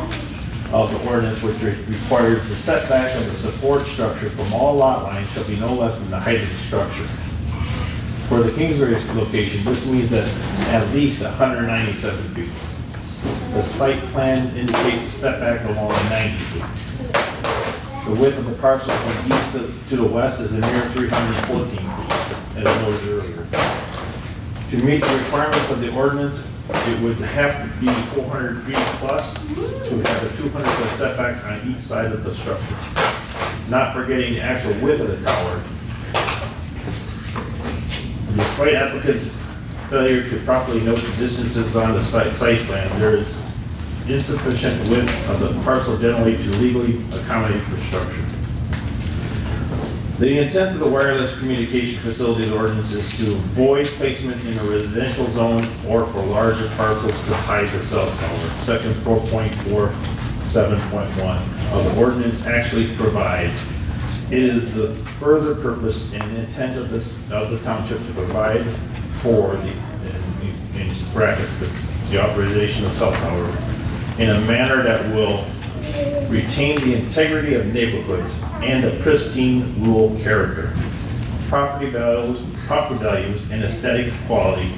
[SPEAKER 8] of the ordinance, which requires the setback of the support structure from all lot lines shall be no less than the height of the structure. For the Kingsbury location, this means that at least 197 feet. The site plan indicates a setback of only 90 feet. The width of the parcel from east to the west is a mere 314 feet, as noted earlier. To meet the requirements of the ordinance, it would have to be 400 feet plus to have a 200-foot setback on each side of the structure, not forgetting the actual width of the tower. Despite applicants' failure to properly note the distances on the site plan, there is insufficient width of the parcel generally to legally accommodate the structure. The intent of the wireless communication facilities ordinance is to avoid placement in a residential zone or for larger parcels to hide the cell tower. Section 4.47.1 of the ordinance actually provides, it is the further purpose and intent of the township to provide for the, in brackets, the authorization of cell tower in a manner that will retain the integrity of neighborhoods and a pristine rural character, property values, and aesthetic quality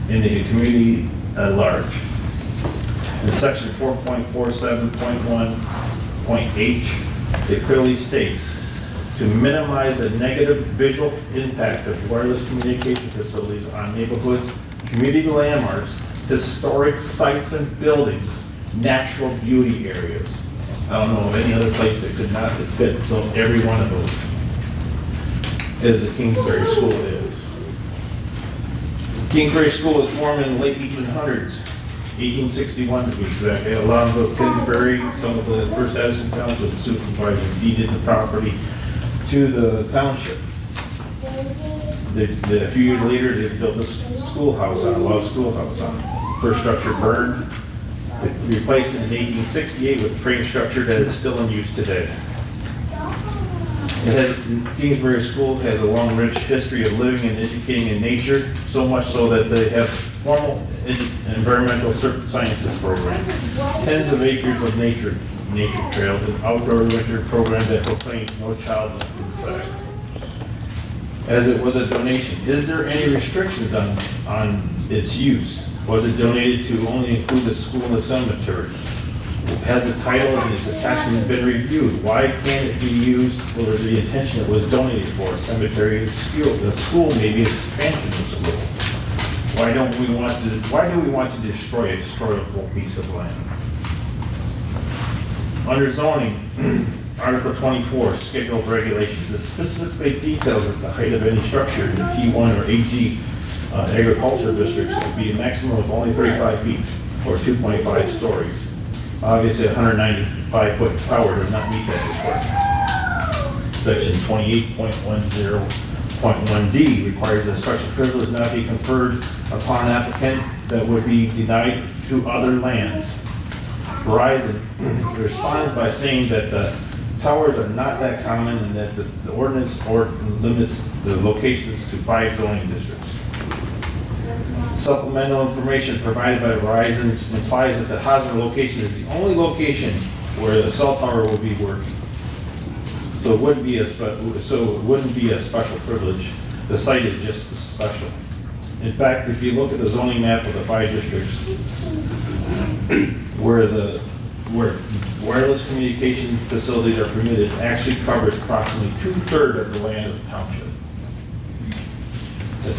[SPEAKER 8] in the community at large. In section 4.47.1.h, it clearly states, to minimize the negative visual impact of wireless communication facilities on neighborhoods, community landmarks, historic sites and buildings, natural beauty areas. I don't know of any other place that could not fit every one of those, as the Kingsbury School is. Kingsbury School was formed in the late 1800s, 1861 to be exact. Alonzo Kingsbury, some of the first Addison Township supervisors, deeded the property to the township. A few years later, they built a schoolhouse on it, a Love Schoolhouse on it. First structure burned. It replaced in 1868 with a frame structure that is still in use today. Kingsbury School has a long, rich history of living and educating in nature, so much so that they have formal environmental sciences programs, tens of acres of nature trails, and outdoor winter program that proclaims no child left inside. as it was a donation. Is there any restrictions on its use? Was it donated to only include the school and the cemetery? Has the title and its attachment been reviewed? Why can't it be used for the intention it was donated for, a cemetery and school? The school may be expansion of the school. Why do we want to destroy a historical piece of land? Under zoning, Article 24, schedule of regulations, this specifically details that the height of any structure in T1 or AG agricultural districts would be a maximum of only 35 feet or 2.5 stories. Obviously, a 195-foot tower does not meet that requirement. Section 28.10.1D requires that special privilege not be conferred upon an applicant that would be denied to other lands. Verizon responds by saying that the towers are not that common and that the ordinance limits the locations to 5 zoning districts. Supplemental information provided by Verizon implies that the Hosmer location is the only location where the cell tower will be working. So it wouldn't be a special privilege. The site is just special. In fact, if you look at the zoning map of the 5 districts, where wireless communication facilities are permitted, actually covers approximately 2/3 of the land of the township. The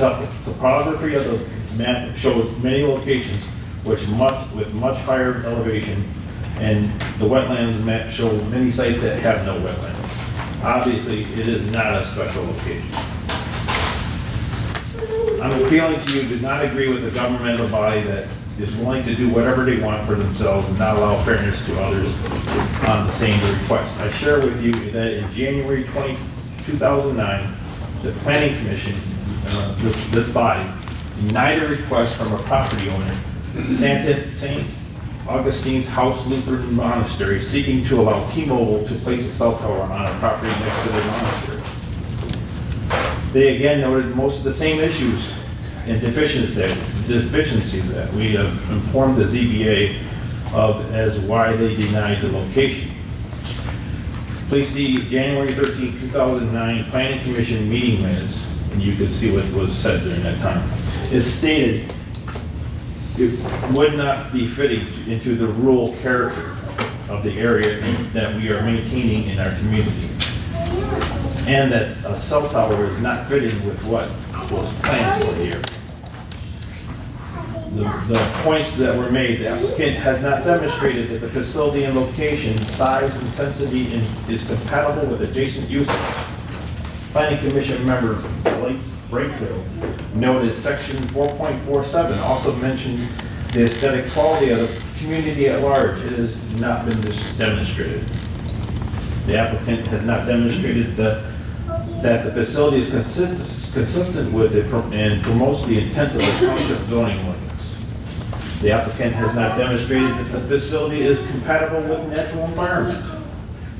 [SPEAKER 8] topography of the map shows many locations with much higher elevation, and the wetlands map shows many sites that have no wetlands. Obviously, it is not a special location. I'm appealing to you to not agree with the governmental body that is willing to do whatever they want for themselves and not allow fairness to others on the same request. I share with you that in January 2009, the Planning Commission, this body, denied a request from a property owner, St. Augustine's House Lutheran Monastery, seeking to allow T-Mobile to place a cell tower on a property next to the monastery. They again noted most of the same issues and deficiencies that we have informed the ZBA of as why they denied the location. Please see January 13, 2009 Planning Commission meeting minutes, and you can see what was said during that time. It stated it would not be fitting into the rural character of the area that we are maintaining in our community, and that a cell tower is not fitting with what was planned for here. The points that were made, the applicant has not demonstrated that the facility and location, size, intensity is compatible with adjacent uses. Planning Commission member Blake Brakefield noted section 4.47 also mentioned the aesthetic quality of the community at large. It has not been demonstrated. The applicant has not demonstrated that the facility is consistent with it and promotes the intent of the township zoning ordinance. The applicant has not demonstrated that the facility is compatible with natural environment.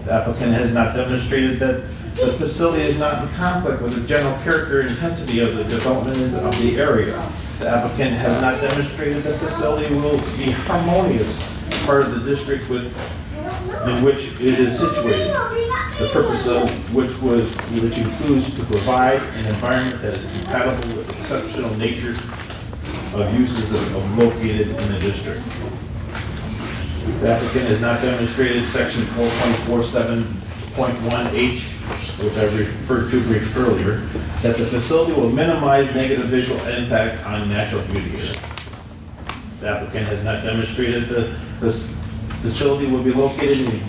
[SPEAKER 8] The applicant has not demonstrated that the facility is not in conflict with the general character and intensity of the development of the area. The applicant has not demonstrated that the facility will be harmonious part of the district in which it is situated. The purpose of which includes to provide an environment that is compatible with the exceptional nature of uses located in the district. The applicant has not demonstrated section 4.47.1H, which I referred to briefly earlier, that the facility will minimize negative visual impact on natural beauty. The applicant has not demonstrated that this facility will be located and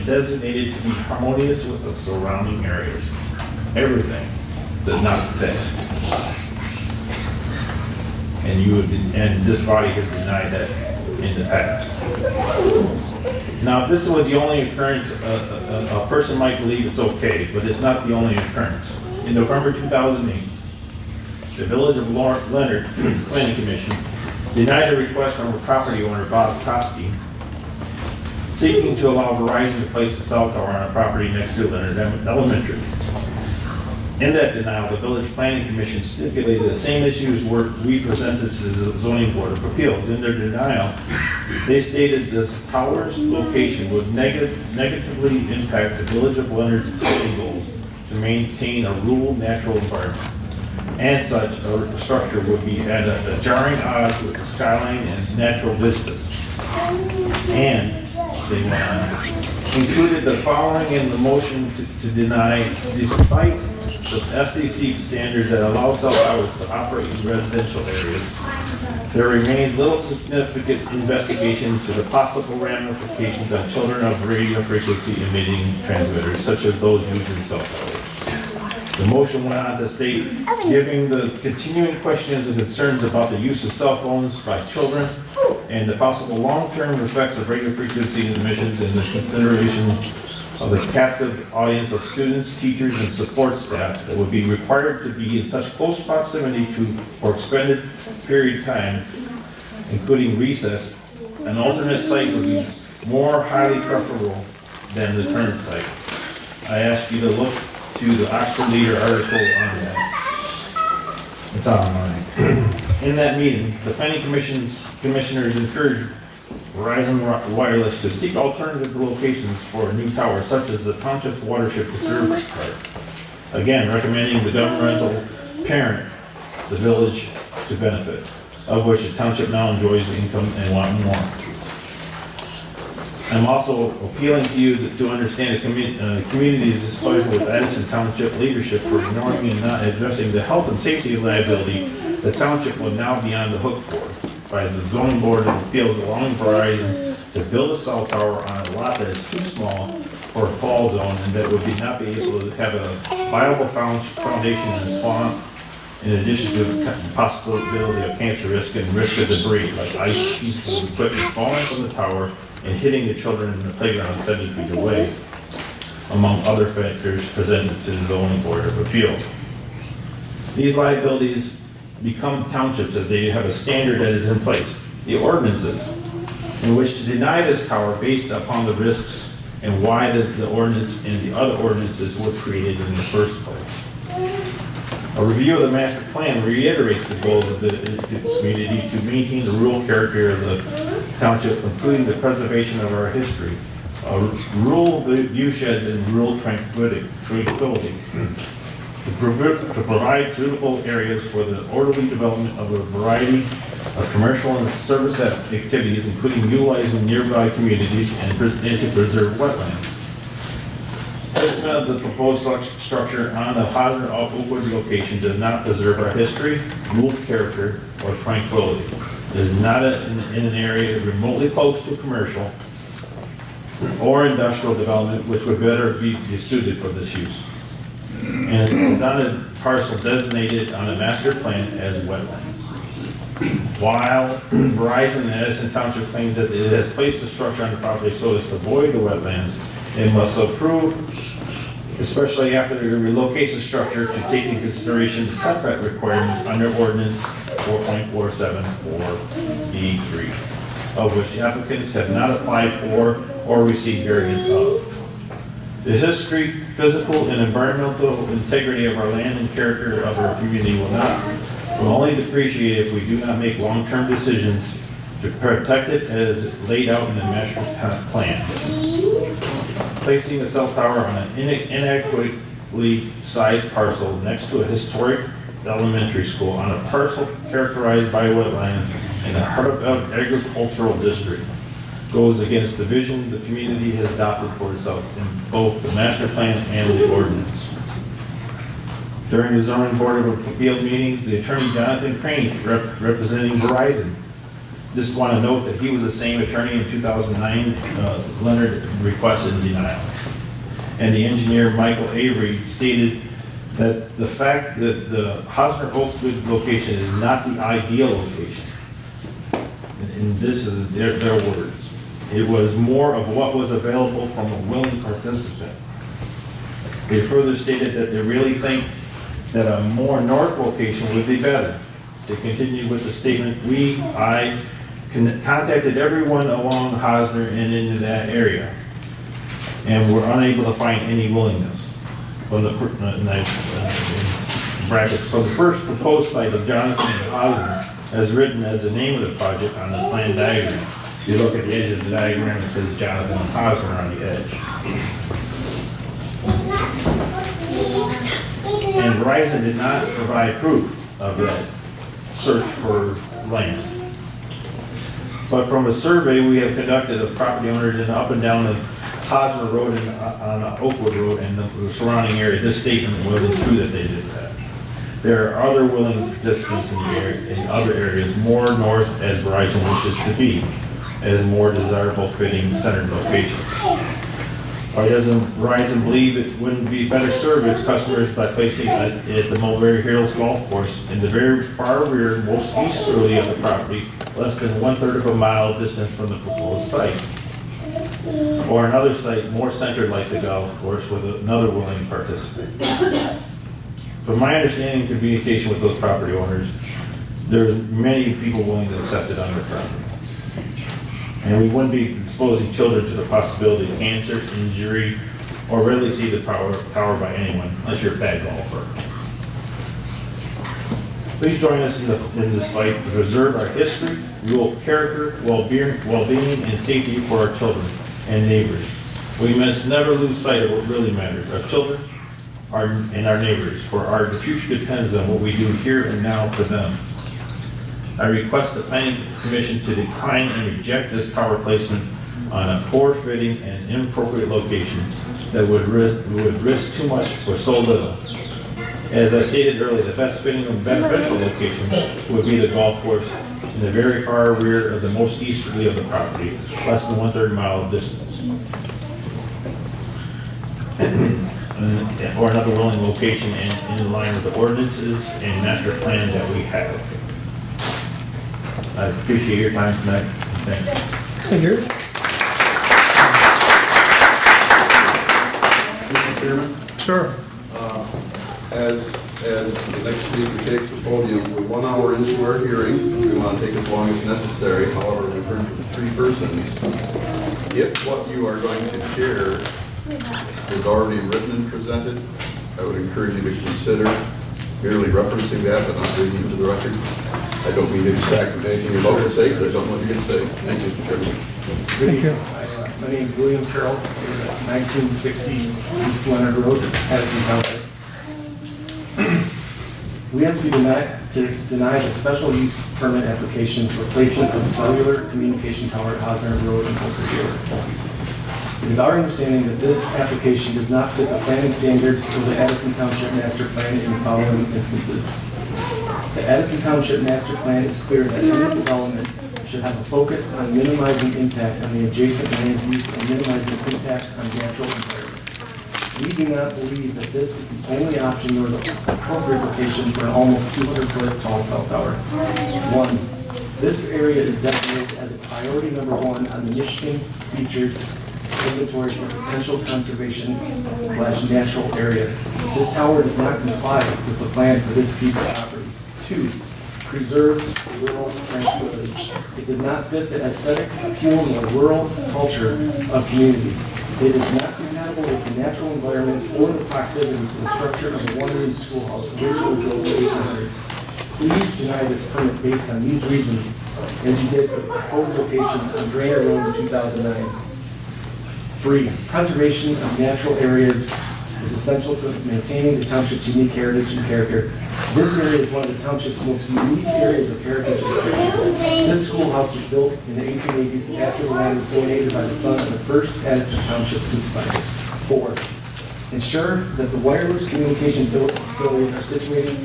[SPEAKER 8] designated to be harmonious with the surrounding areas. Everything does not fit. And this body has denied that in the past. Now, if this was the only occurrence, a person might believe it's okay, but it's not the only occurrence. In November 2008, the Village of Leonard Planning Commission denied a request from a property owner, Bob Koski, seeking to allow Verizon to place a cell tower on a property next to Leonard Elementary. In that denial, the Village Planning Commission stipulated the same issues we presented to the Zoning Board of Appeals. In their denial, they stated this tower's location would negatively impact the Village of Leonard's planning goals to to maintain a rural natural environment. And such a structure would be at a jarring odds with the skyline and natural vistas. And they went on, included the following in the motion to deny, despite the FCC standards that allow cell towers to operate in residential areas, there remains little significant investigation into the possible ramifications on children of radio frequency emitting transmitters, such as those used in cell towers. The motion went on to state, giving the continuing questions and concerns about the use of cell phones by children and the possible long-term effects of radio frequency emissions and the consideration of the captive audience of students, teachers, and support staff that would be required to be in such close proximity to for expended period of time, including recess, an alternate site would be more highly preferable than the current site. I ask you to look to the Oxford Leader article on that. It's online. In that meeting, the planning commissioners encouraged Verizon Wireless to seek alternative locations for a new tower, such as the Township's watershed to serve part. Again, recommending the governmental parent, the village, to benefit, of which the Township now enjoys the income and want more. I'm also appealing to you to understand the community's displeasure with Addison Township leadership for ignoring and not addressing the health and safety liability the Township will now be on the hook for by the zoning board of appeals allowing Verizon to build a cell tower on a lot that is too small for a fall zone and that would not be able to have a viable foundation in a swamp, in addition to the possibility of cancer risk and risk of debris like ice, pieces of equipment falling from the tower and hitting the children in the playground 70 feet away, among other factors presented to the zoning board of appeals. These liabilities become townships as they have a standard that is in place, the ordinances, in which to deny this tower based upon the risks and why the ordinance and the other ordinances were created in the first place. A review of the master plan reiterates the goals of the community to maintain the rural character of the township, including the preservation of our history, rural view sheds and rural tranquility, to provide suitable areas for the orderly development of a variety of commercial and service activities, including utilizing nearby communities and to preserve wetlands. Placement of the proposed structure on the Hosner Oakwood location does not preserve our history, rural character, or tranquility. It is not in an area remotely close to commercial or industrial development, which would better be suited for this use. And it is on a parcel designated on a master plan as wetlands. While Verizon and Addison Township claims that it has placed the structure on the property so as to avoid the wetlands, it must approve, especially after it relocates the structure, to take into consideration the setback requirements under ordinance 4.47 or B3, of which the applicants have not applied for or received variance of. The history, physical, and environmental integrity of our land and character of our community will only depreciate if we do not make long-term decisions to protect it as laid out in the master plan. Placing a cell tower on an inadequately sized parcel next to a historic elementary school on a parcel characterized by wetlands in the heart of agricultural district goes against the vision the community has adopted for itself in both the master plan and the ordinance. During the zoning board of appeals meetings, the attorney Jonathan Crane, representing Verizon, just want to note that he was the same attorney in 2009. Leonard requested denial. And the engineer Michael Avery stated that the fact that the Hosner Oakwood location is not the ideal location, and this is their words, it was more of what was available from a willing participant. They further stated that they really think that a more north location would be better. They continued with the statement, I contacted everyone along Hosner and into that area, and were unable to find any willingness from the brackets from the first proposed site of Jonathan and Hosner, as written as the name of the project on the plan diagram. If you look at the edge of the diagram, it says Jonathan and Hosner on the edge. Verizon did not provide proof of that search for land. But from a survey we have conducted of property owners in up and down the Hosmer Road and on Oakwood Road and the surrounding area, this statement wasn't true that they did that. There are other willing participants in the area, in other areas more north as Verizon wishes to be, as more desirable fitting centered locations. Or doesn't Verizon believe it wouldn't be better serve its customers by placing it at the Mulberry Hills Golf Course in the very far rear, most easterly of the property, less than 1/3 of a mile distance from the proposed site? Or another site more centered like the golf course with another willing participant? From my understanding and communication with those property owners, there's many people willing to accept it on their property. And we wouldn't be exposing children to the possibility of cancer, injury, or rarely see the power by anyone, unless you're a bad golfer. Please join us in this fight to preserve our history, rural character, well-being, and safety for our children and neighbors. We must never lose sight of what really matters, our children and our neighbors, for our future depends on what we do here and now for them. I request the Planning Commission to decline and reject this tower placement on a poor fitting and inappropriate location that would risk too much for so little. As I stated earlier, the best fitting and beneficial location would be the golf course in the very far rear of the most easterly of the property, less than 1/3 mile distance. Or another willing location in line with the ordinances and master plan that we have. I appreciate your time tonight. Thanks.
[SPEAKER 1] Thank you.
[SPEAKER 5] Mr. Chairman,
[SPEAKER 1] Sure.
[SPEAKER 5] as the next speaker takes the podium, we're 1 hour into our hearing. We want to take as long as necessary. However, we've heard from 3 persons. If what you are going to share is already written and presented, I would encourage you to consider merely referencing that but not reading into the record. I don't mean to distract with anything you're about to say, because I don't know what you're going to say. Thank you, Mr. Chairman.
[SPEAKER 1] Thank you.
[SPEAKER 10] My name is William Carroll, 1960 East Leonard Road, Addison Township. We ask you tonight to deny the special use permit application for placement of cellular communication tower at Hosner Road in Bunker Hill. It is our understanding that this application does not fit the planning standards for the Addison Township Master Plan in the following instances. The Addison Township Master Plan is clear that any development should have a focus on minimizing impact on the adjacent land use and minimizing impact on natural environment. We do not believe that this is the only option or the appropriate location for an almost 200-foot tall cell tower. 1, this area is designated as a priority number 1 on the Michigan features inventory for potential conservation/natural areas. This tower does not comply with the plan for this piece of property. 2, preserve rural tranquility. It does not fit the aesthetic appeal nor rural culture of community. It is not compatible with the natural environment or the proximity to the structure of the one-room schoolhouse originally built in the 1800s. Please deny this permit based on these reasons, as you did for the proposed location on Drainer Road in 2009. 3, preservation of natural areas is essential to maintaining the township's unique heritage and character. This area is one of the township's most unique areas of heritage and character. This schoolhouse was built in the 1880s after the land was donated by the son of the first Addison Township supervisor. 4, ensure that the wireless communication facilities are situated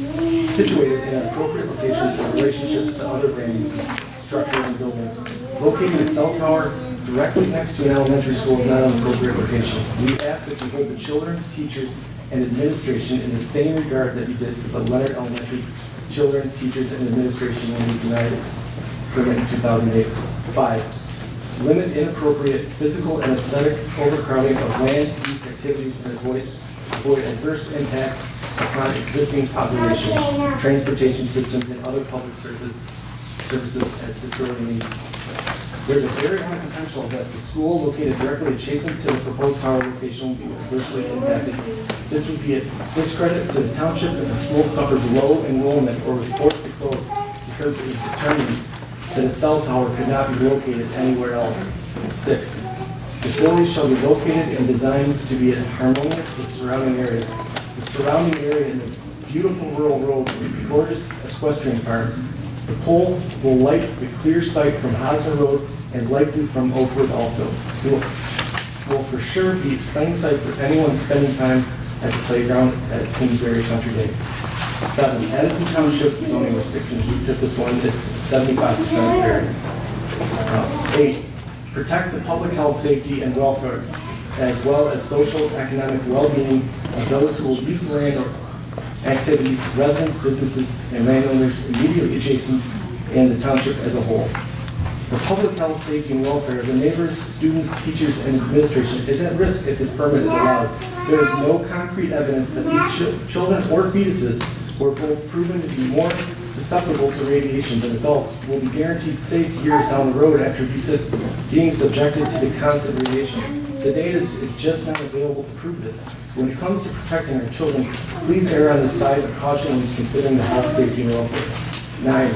[SPEAKER 10] in appropriate locations in relationships to other land uses, structures, and buildings. Locating a cell tower directly next to an elementary school is not an appropriate location. We ask that you hold the children, teachers, and administration in the same regard that you did for the Leonard Elementary children, teachers, and administration when we denied permit in 2008. 5, limit inappropriate physical and aesthetic overcrowding of land use activities and avoid adverse impact upon existing population, transportation systems, and other public services as facility needs. There's a very high potential that the school located directly adjacent to the proposed tower location will be adversely impacted. This would be a discredit to the township if the school suffers low enrollment or was forced to close because it is determined that a cell tower could not be located anywhere else. 6, facilities shall be located and designed to be harmonious with surrounding areas. The surrounding area in the beautiful rural roads with gorgeous equestrian farms. The pole will light the clear sight from Hosner Road and likely from Oakwood also. It will for sure be plain sight for anyone spending time at the playground at Kingsbury Country Day. 7, Addison Township zoning restrictions. We took this one, it's 75% variance. 8, protect the public health, safety, and welfare, as well as social, economic well-being of those who will use the land or activities, residents, businesses, and landowners immediately adjacent and the township as a whole. The public health, safety, and welfare of the neighbors, students, teachers, and administration is at risk if this permit is allowed. There is no concrete evidence that these children or fetuses were both proven to be more susceptible to radiation than adults will be guaranteed safe years down the road after being subjected to the constant radiation. The data is just not available to prove this. When it comes to protecting our children, please err on the side of caution when considering the health, safety, and welfare. 9,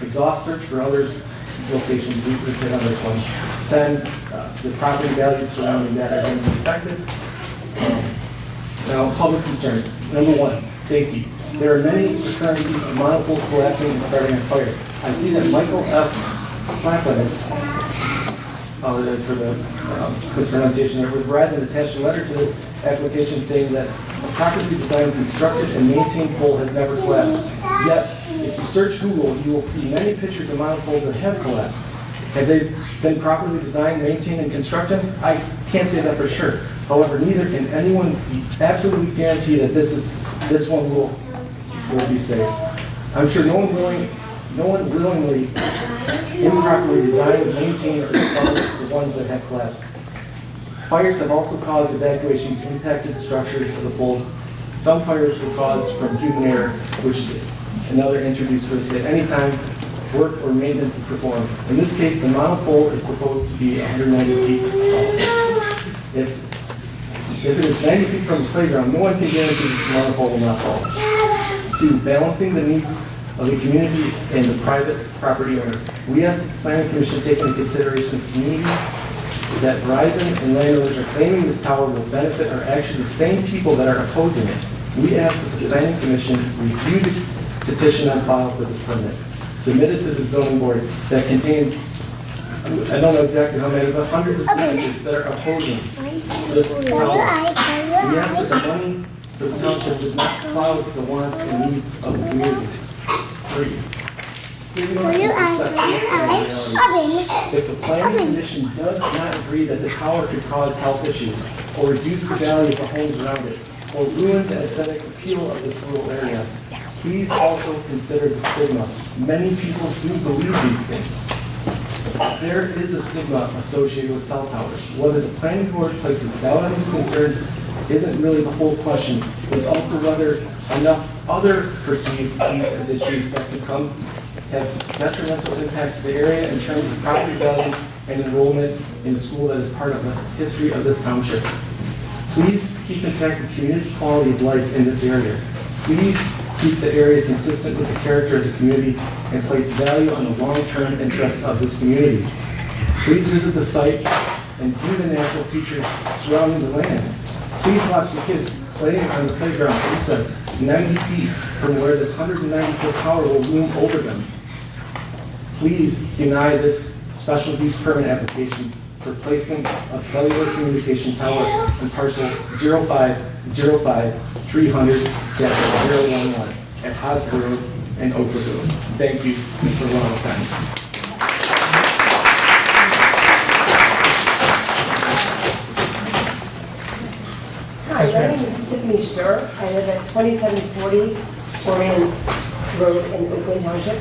[SPEAKER 10] exhaust search for others locations. We hit on this one. 10, the property values surrounding that are going to be affected. Now, public concerns. Number 1, safety. There are many occurrences of monopoles collapsing and starting a fire. I see that Michael F. Clapton is, apologize for the mispronunciation there, with Verizon attached a letter to this application saying that a properly designed, constructed, and maintained pole has never collapsed. Yet, if you search Google, you will see many pictures of monopoles that have collapsed. Have they been properly designed, maintained, and constructed? I can't say that for sure. However, neither can anyone absolutely guarantee that this one will be safe. I'm sure no one willingly improperly designed, maintained, or installed the ones that have collapsed. Fires have also caused evacuations, impacted the structures of the poles. Some fires were caused from human error, which is another introduced risk at any time work or maintenance is performed. In this case, the monopole is proposed to be 190 feet tall. If it is 90 feet from the playground, no one can guarantee this monopole will not fall. 2, balancing the needs of the community and the private property owner. We ask the Planning Commission take into consideration the community that Verizon and landowners are claiming this tower will benefit are actually the same people that are opposing it. We ask that the Planning Commission review the petition on file for this permit, submitted to the zoning board that contains, I don't know exactly how many, but hundreds of signatures that are opposing this tower. We ask that the money for the township does not cloud the wants and needs of the community. 3, stigma and perception of reality. If the Planning Commission does not agree that the tower could cause health issues, or reduce the value of the homes around it, or ruin the aesthetic appeal of this rural area, please also consider the stigma. Many people do believe these things. There is a stigma associated with cell towers. Whether the planning board places doubt on these concerns isn't really the whole question. It's also whether enough other perceive these as issues that could have detrimental impact to the area in terms of property value and enrollment in a school that is part of the history of this township. Please keep intact the community quality of life in this area. Please keep the area consistent with the character of the community and place value on the long-term interests of this community. Please visit the site and view the natural features surrounding the land. Please watch the kids playing on the playground at recess 90 feet from where this 190-foot tower will loom over them. Please deny this special use permit application for placement of cellular communication tower on parcel 0505-300-011 at Hosner Road and Oakwood Road. Thank you for a long time.
[SPEAKER 11] Hi, my name is Tiffany Sturr. I live at 2740 Orion Road in Oakland Township.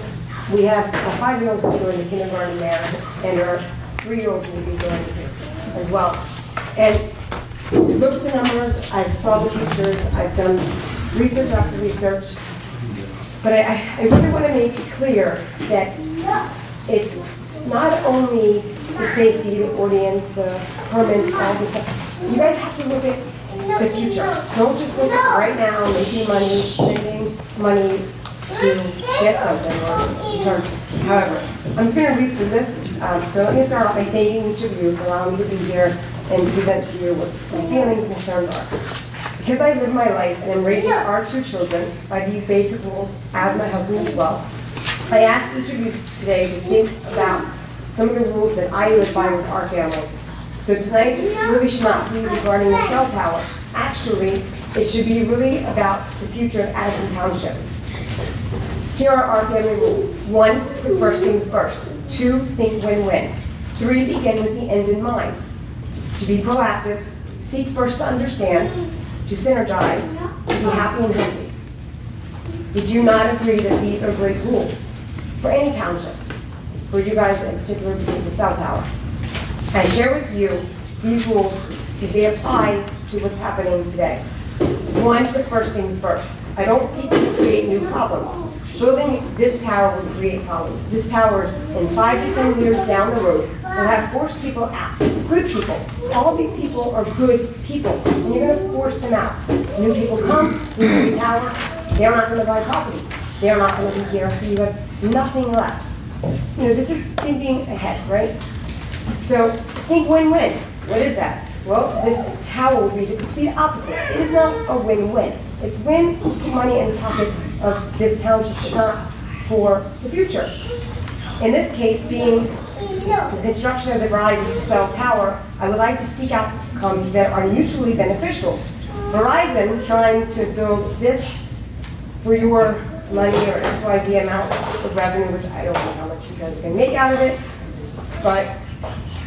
[SPEAKER 11] We have a 5-year-old who's going to kindergarten there, and our 3-year-old will be going here as well. And we looked at the numbers, I saw the pictures, I've done research after research, but I really want to make it clear that it's not only the safety, the ordinance, the permits, all this stuff. You guys have to look at the future. Don't just look at right now, making money, spending money to get something or in terms. However, I'm just going to read through this. So let me start off by thanking each of you for allowing me to be here and present to you what my feelings and concerns are. Because I live my life and am raising our 2 children by these basic rules, as my husband as well, I ask each of you today to think about some of the rules that I live by with our family. So tonight really should not be regarding the cell tower. Actually, it should be really about the future of Addison Township. Here are our family rules. 1, put first things first. 2, think win-win. 3, begin with the end in mind. To be proactive, seek first to understand, to synergize, to be happy and healthy. Did you not agree that these are great rules for any township, for you guys in particular with the cell tower? I share with you these rules because they apply to what's happening today. 1, put first things first. I don't seek to create new problems. Building this tower will create problems. This tower is in 5 to 10 years down the road will have forced people out. Good people. All these people are good people, and you're going to force them out. New people come, we see the tower, they're not going to buy property. They're not going to be here, so you have nothing left. You know, this is thinking ahead, right? So think win-win. What is that? Well, this tower would be the complete opposite. It is not a win-win. It's win, put money in the pocket of this township, but not for the future. In this case, being the construction of the Verizon cell tower, I would like to seek outcomes that are mutually beneficial. Verizon trying to build this for your money or XYZ amount of revenue, which I don't know how much you guys can make out of it, but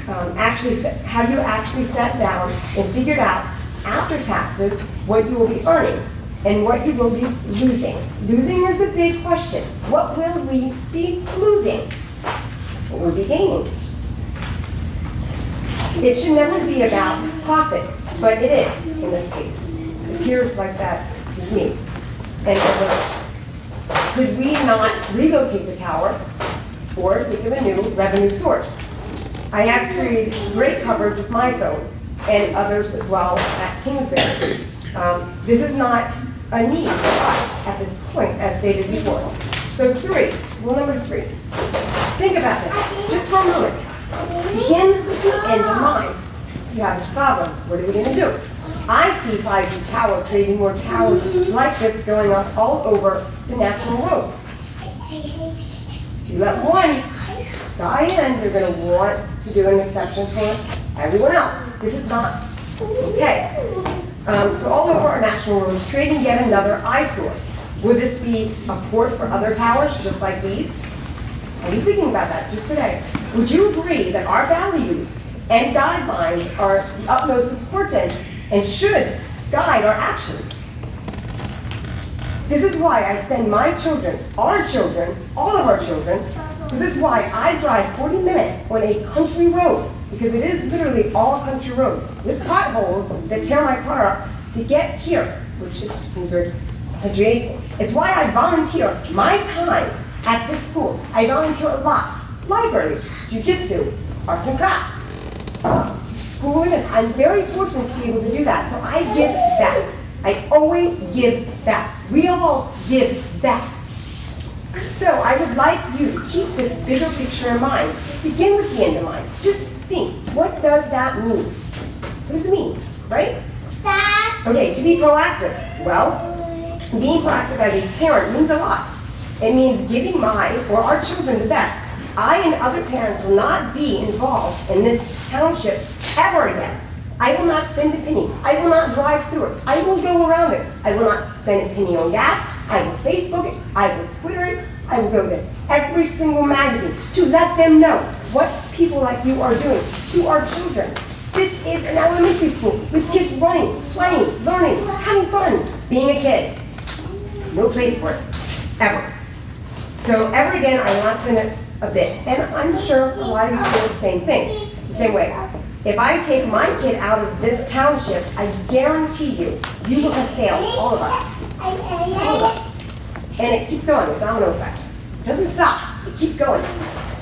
[SPEAKER 11] have you actually sat down and figured out after taxes what you will be earning and what you will be losing? Losing is the big question. What will we be losing? What will we be gaining? It should never be about profit, but it is in this case. It appears like that with me. And could we not relocate the tower or think of a new revenue source? I have created great coverage with my phone and others as well at Kingsbury. This is not a need for us at this point, as stated before. So 3, rule number 3. Think about this just for a moment. Begin with the end in mind. You have this problem. What are we going to do? I see 5G tower creating more towers like this going up all over the national road. If you let one guy in, you're going to want to do an exception for everyone else. This is not okay. So all over our national roads, creating yet another eyesore. Would this be a port for other towers just like these? I was thinking about that just today. Would you agree that our values and guidelines are the utmost important and should guide our actions? This is why I send my children, our children, all of our children. This is why I drive 40 minutes on a country road, because it is literally all country road with potholes that tear my car up to get here, which is Kingsbury adjacent. It's why I volunteer my time at this school. I volunteer a lot. Library, jiu-jitsu, arts and crafts, school events. I'm very fortunate to be able to do that, so I give back. I always give back. We all give back. So I would like you to keep this bigger picture in mind. Begin with the end in mind. Just think, what does that mean? What does it mean, right? Okay, to be proactive. Well, being proactive as a parent means a lot. It means giving my or our children the best. I and other parents will not be involved in this township ever again. I will not spend a penny. I will not drive through it. I will go around it. I will not spend a penny on gas. I will Facebook it. I will Twitter it. I will go to every single magazine to let them know what people like you are doing to our children. This is an elementary school with kids running, playing, learning, having fun, being a kid. No place for it, ever. So ever again, I will not spend a bit. And I'm sure a lot of you feel the same thing, the same way. If I take my kid out of this township, I guarantee you, you will have failed, all of us. All of us. And it keeps going, the domino effect. It doesn't stop, it keeps going.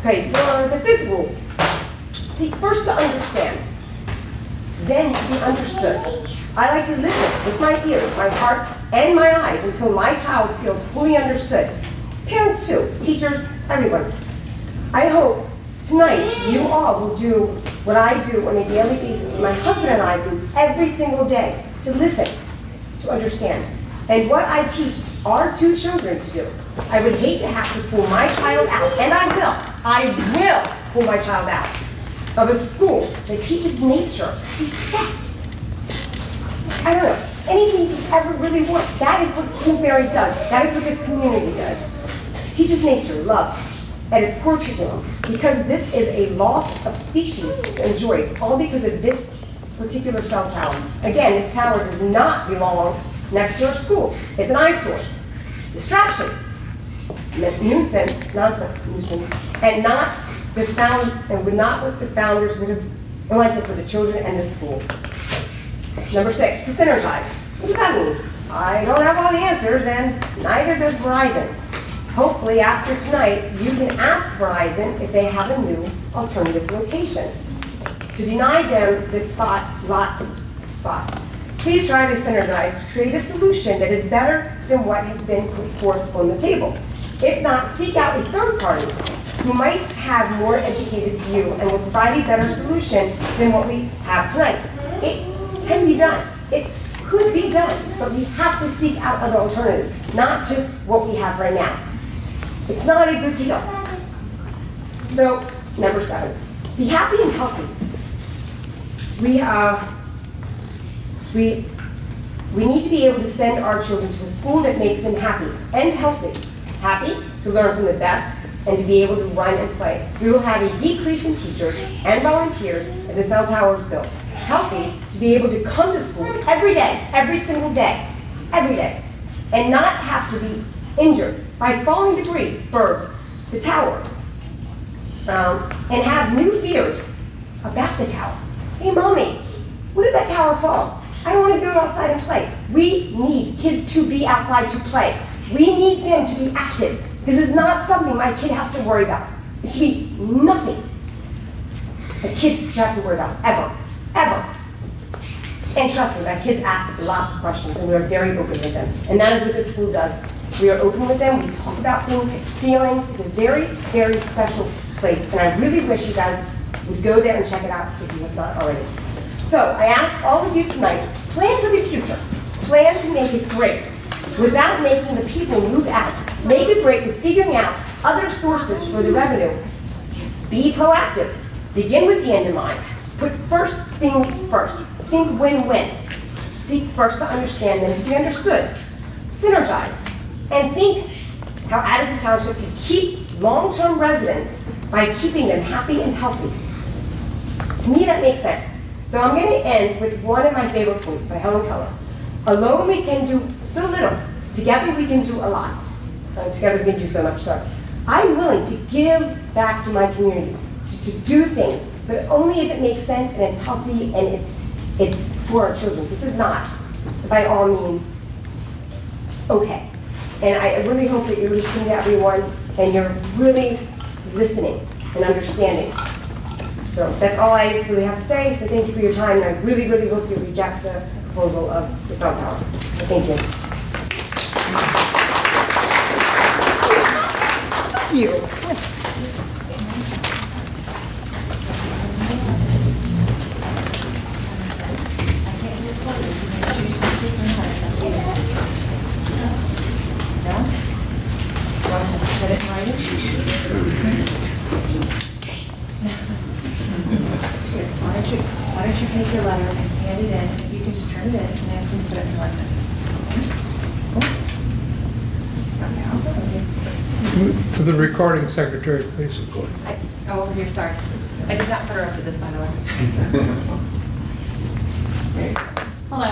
[SPEAKER 11] Okay, for the 5th rule. See, first to understand, then to be understood. I like to listen with my ears, my heart, and my eyes until my child feels fully understood. Parents too, teachers, everyone. I hope tonight you all will do what I do on a daily basis, what my husband and I do every single day, to listen. to understand. And what I teach our two children to do. I would hate to have to pull my child out, and I will pull my child out of a school that teaches nature, respect. I don't know, anything you could ever really want. That is what Kingsbury does. That is what this community does. Teaches nature, love, at its core curriculum, because this is a loss of species enjoyed, all because of this particular cell tower. Again, this tower does not belong next to our school. It's an eyesore, distraction, nuisance, and not what the founders would have wanted for the children and the school. Number 6, to synergize. What does that mean? I don't have all the answers, and neither does Verizon. Hopefully, after tonight, you can ask Verizon if they have a new alternative location. To deny them this spot. Please try to synergize to create a solution that is better than what has been put forth on the table. If not, seek out a third party who might have more educated view and will provide a better solution than what we have tonight. It can be done. It could be done, but we have to seek out other alternatives, not just what we have right now. It's not a good deal. So, number 7, be happy and healthy. We need to be able to send our children to a school that makes them happy and healthy. Happy to learn from the best and to be able to run and play. We will have a decrease in teachers and volunteers if the cell tower is built. Healthy to be able to come to school every day, every single day, every day, and not have to be injured by falling debris, birds, the tower, and have new fears about the tower. Hey, Mommy, what if that tower falls? I don't want to go outside and play. We need kids to be outside to play. We need them to be active. This is not something my kid has to worry about. It should be nothing a kid should have to worry about, ever, ever. And trust me, my kids ask lots of questions, and we are very open with them. And that is what this school does. We are open with them, we talk about things, feelings. It's a very, very special place, and I really wish you guys would go there and check it out if you have not already. So I ask all of you tonight, plan for the future. Plan to make it great without making the people move out. Make it great with figuring out other sources for the revenue. Be proactive. Begin with the end in mind. Put first things first. Think win-win. Seek first to understand, then to be understood. Synergize. And think how Addison Township can keep long-term residents by keeping them happy and healthy. To me, that makes sense. So I'm going to end with one of my favorite quotes by Helen Keller. Alone we can do so little. Together we can do a lot. Together we can do so much. So I'm willing to give back to my community, to do things, but only if it makes sense and it's healthy and it's for our children. This is not, by all means, okay. And I really hope that you're listening to everyone and you're really listening and understanding. So that's all I really have to say. So thank you for your time, and I really, really hope you reject the proposal of the cell tower. Thank you.
[SPEAKER 2] Thank you.
[SPEAKER 7] Why don't you take your letter and hand it in? You can just turn it in and ask him to put it in writing.
[SPEAKER 1] To the recording secretary, please.
[SPEAKER 7] Oh, over here, sorry. I did not put her up to this, by the way.
[SPEAKER 3] Hello,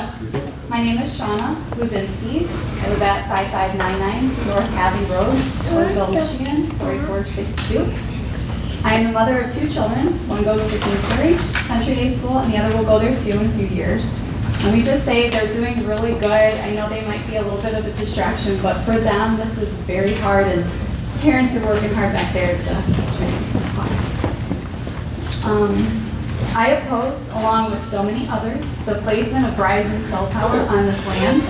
[SPEAKER 3] my name is Shauna Lubinsky. I live at 5599 North Abbey Road, Oroville, Michigan, 48462. I am the mother of 2 children. One goes to Kingsbury Country Day School, and the other will go there too in a few years. Let me just say they're doing really good. I know they might be a little bit of a distraction, but for them, this is very hard, and parents are working hard back there to try to keep them calm. I oppose, along with so many others, the placement of Verizon cell tower on this land.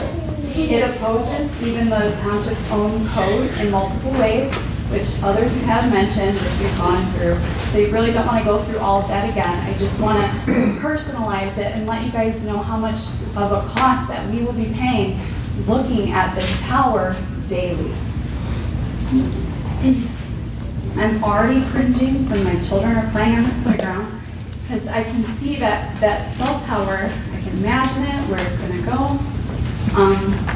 [SPEAKER 3] It opposes even the township's own code in multiple ways. which others have mentioned, which we've gone through. So you really don't want to go through all of that again. I just want to personalize it and let you guys know how much of a cost that we will be paying looking at this tower daily. I'm already cringing when my children are playing on this playground because I can see that cell tower. I can imagine it, where it's going to go.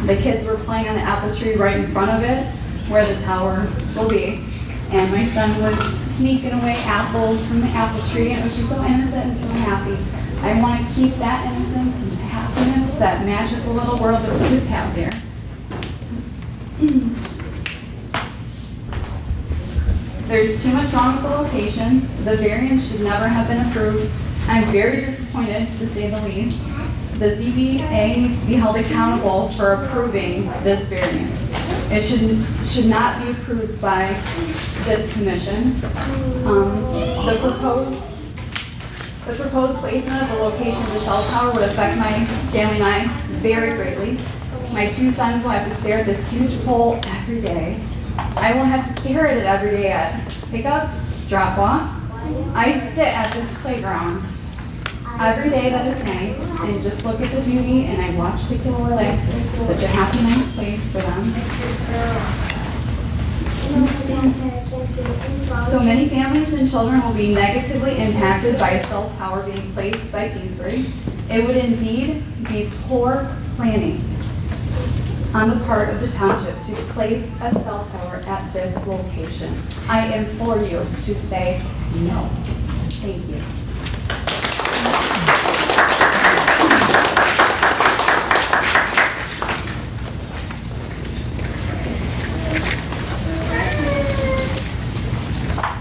[SPEAKER 3] The kids were playing on the apple tree right in front of it, where the tower will be. And my son was sneaking away apples from the apple tree, and it was just so innocent and so happy. I want to keep that innocence and happiness, that magical little world that the kids have there. There's too much wrong with the location. The variance should never have been approved. I'm very disappointed, to say the least. The ZBA needs to be held accountable for approving this variance. It should not be approved by this commission. The proposed placement of the location of the cell tower would affect my family and I very greatly. My two sons will have to stare at this huge pole every day. I will have to stare at it every day at pickup, drop off. I sit at this playground every day that it's nice and just look at the beauty, and I watch the kids play. Such a happy, nice place for them. So many families and children will be negatively impacted by a cell tower being placed by Kingsbury. It would indeed be poor planning on the part of the township to place a cell tower at this location. I implore you to say no. Thank you.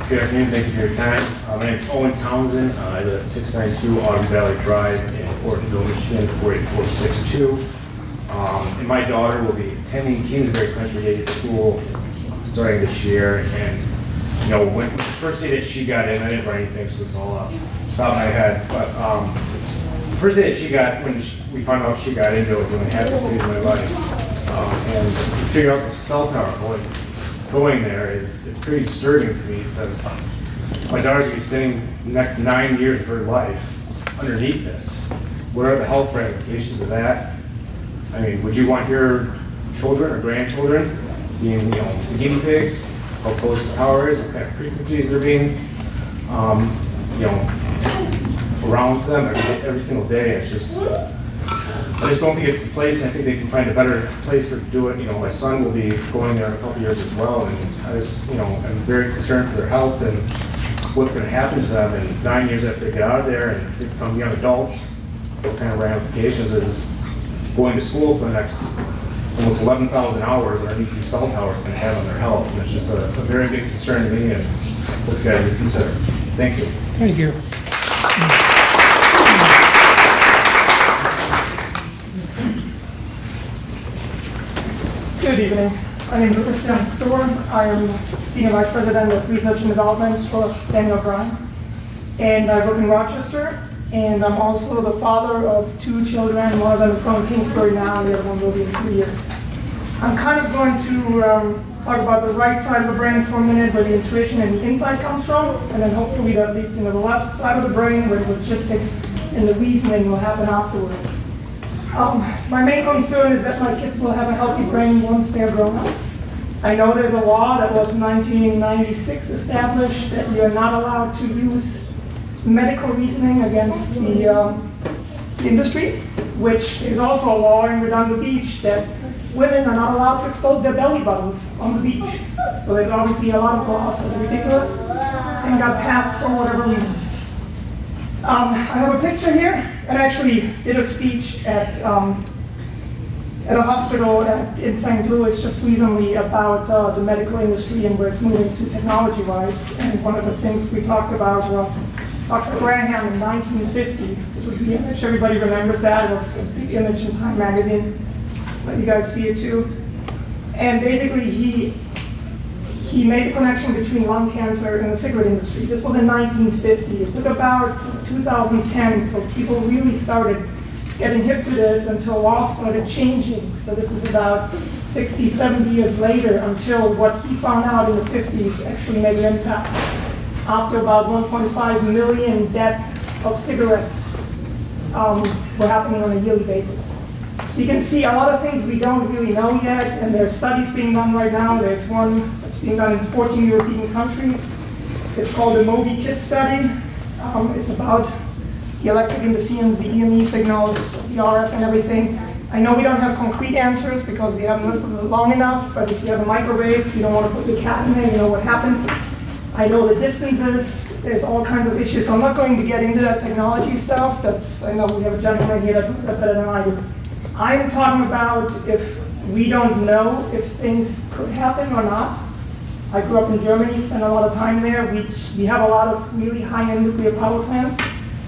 [SPEAKER 10] Good afternoon, thank you for your time. My name is Owen Townsend. I live at 692 Auburn Valley Drive in Ortonville, Michigan, 48462. And my daughter will be attending Kingsbury Country Day School starting this year. And, you know, when the first day that she got in, I didn't write anything, so this is all off the top of my head. But the first day that she got, when we found out she got into it, when the happiest days of my life. And to figure out the cell tower going there is pretty disturbing to me, because my daughter's going to be spending the next 9 years of her life underneath this. What are the health ramifications of that? I mean, would you want your children or grandchildren being, you know, the guinea pigs? How close the tower is? What kind of frequencies are being, you know, around to them every single day? It's just, I just don't think it's the place. I think they can find a better place to do it. You know, my son will be going there in a couple of years as well, and I just, you know, I'm very concerned for their health and what's going to happen to them in 9 years after they get out of there and they become young adults. What kind of ramifications is going to school for the next almost 11,000 hours underneath these cell towers going to have on their health? And it's just a very big concern to me, and what you guys would consider. Thank you.
[SPEAKER 1] Thank you.
[SPEAKER 12] Good evening. My name is Christian Stewart. I am Senior Vice President of Research and Development for Daniel Bryan. And I work in Rochester. And I'm also the father of 2 children. One of them is going to Kingsbury now, and the other one will be in 2 years. I'm kind of going to talk about the right side of the brain for a minute, where the intuition and the insight comes from. And then hopefully that leads into the left side of the brain, where the logistic and the reasoning will happen afterwards. My main concern is that my kids will have a healthy brain once they're grown up. I know there's a law that was 1996 established that we are not allowed to use medical reasoning against the industry, which is also a law in Redondo Beach that women are not allowed to expose their belly buttons on the beach. So there's obviously a lot of laws that are ridiculous and got passed for whatever reason. I have a picture here. I actually did a speech at a hospital in St. Louis just recently about the medical industry and where it's moving to technology-wise. And one of the things we talked about was Dr. Graham in 1950. This was the image. Everybody remembers that. It was a big image in Time magazine. Let you guys see it too. And basically, he made the connection between lung cancer and the cigarette industry. This was in 1950. It took about 2010 until people really started getting hip to this until law started changing. So this is about 60, 70 years later until what he found out in the 50s actually made an impact. After about 1.5 million deaths of cigarettes were happening on a yearly basis. So you can see a lot of things we don't really know yet, and there's studies being done right now. There's one that's being done in 14 European countries. It's called the Moby Kit study. It's about the electric interference, the EME signals, the RF and everything. I know we don't have concrete answers because we haven't lived with it long enough, but if you have a microwave, you don't want to put your cat in there, you know what happens. I know the distances, there's all kinds of issues, so I'm not going to get into that technology stuff. I know we have a gentleman here that knows that better than I do. I'm talking about if we don't know if things could happen or not. I grew up in Germany, spent a lot of time there. We have a lot of really high-end nuclear power plants,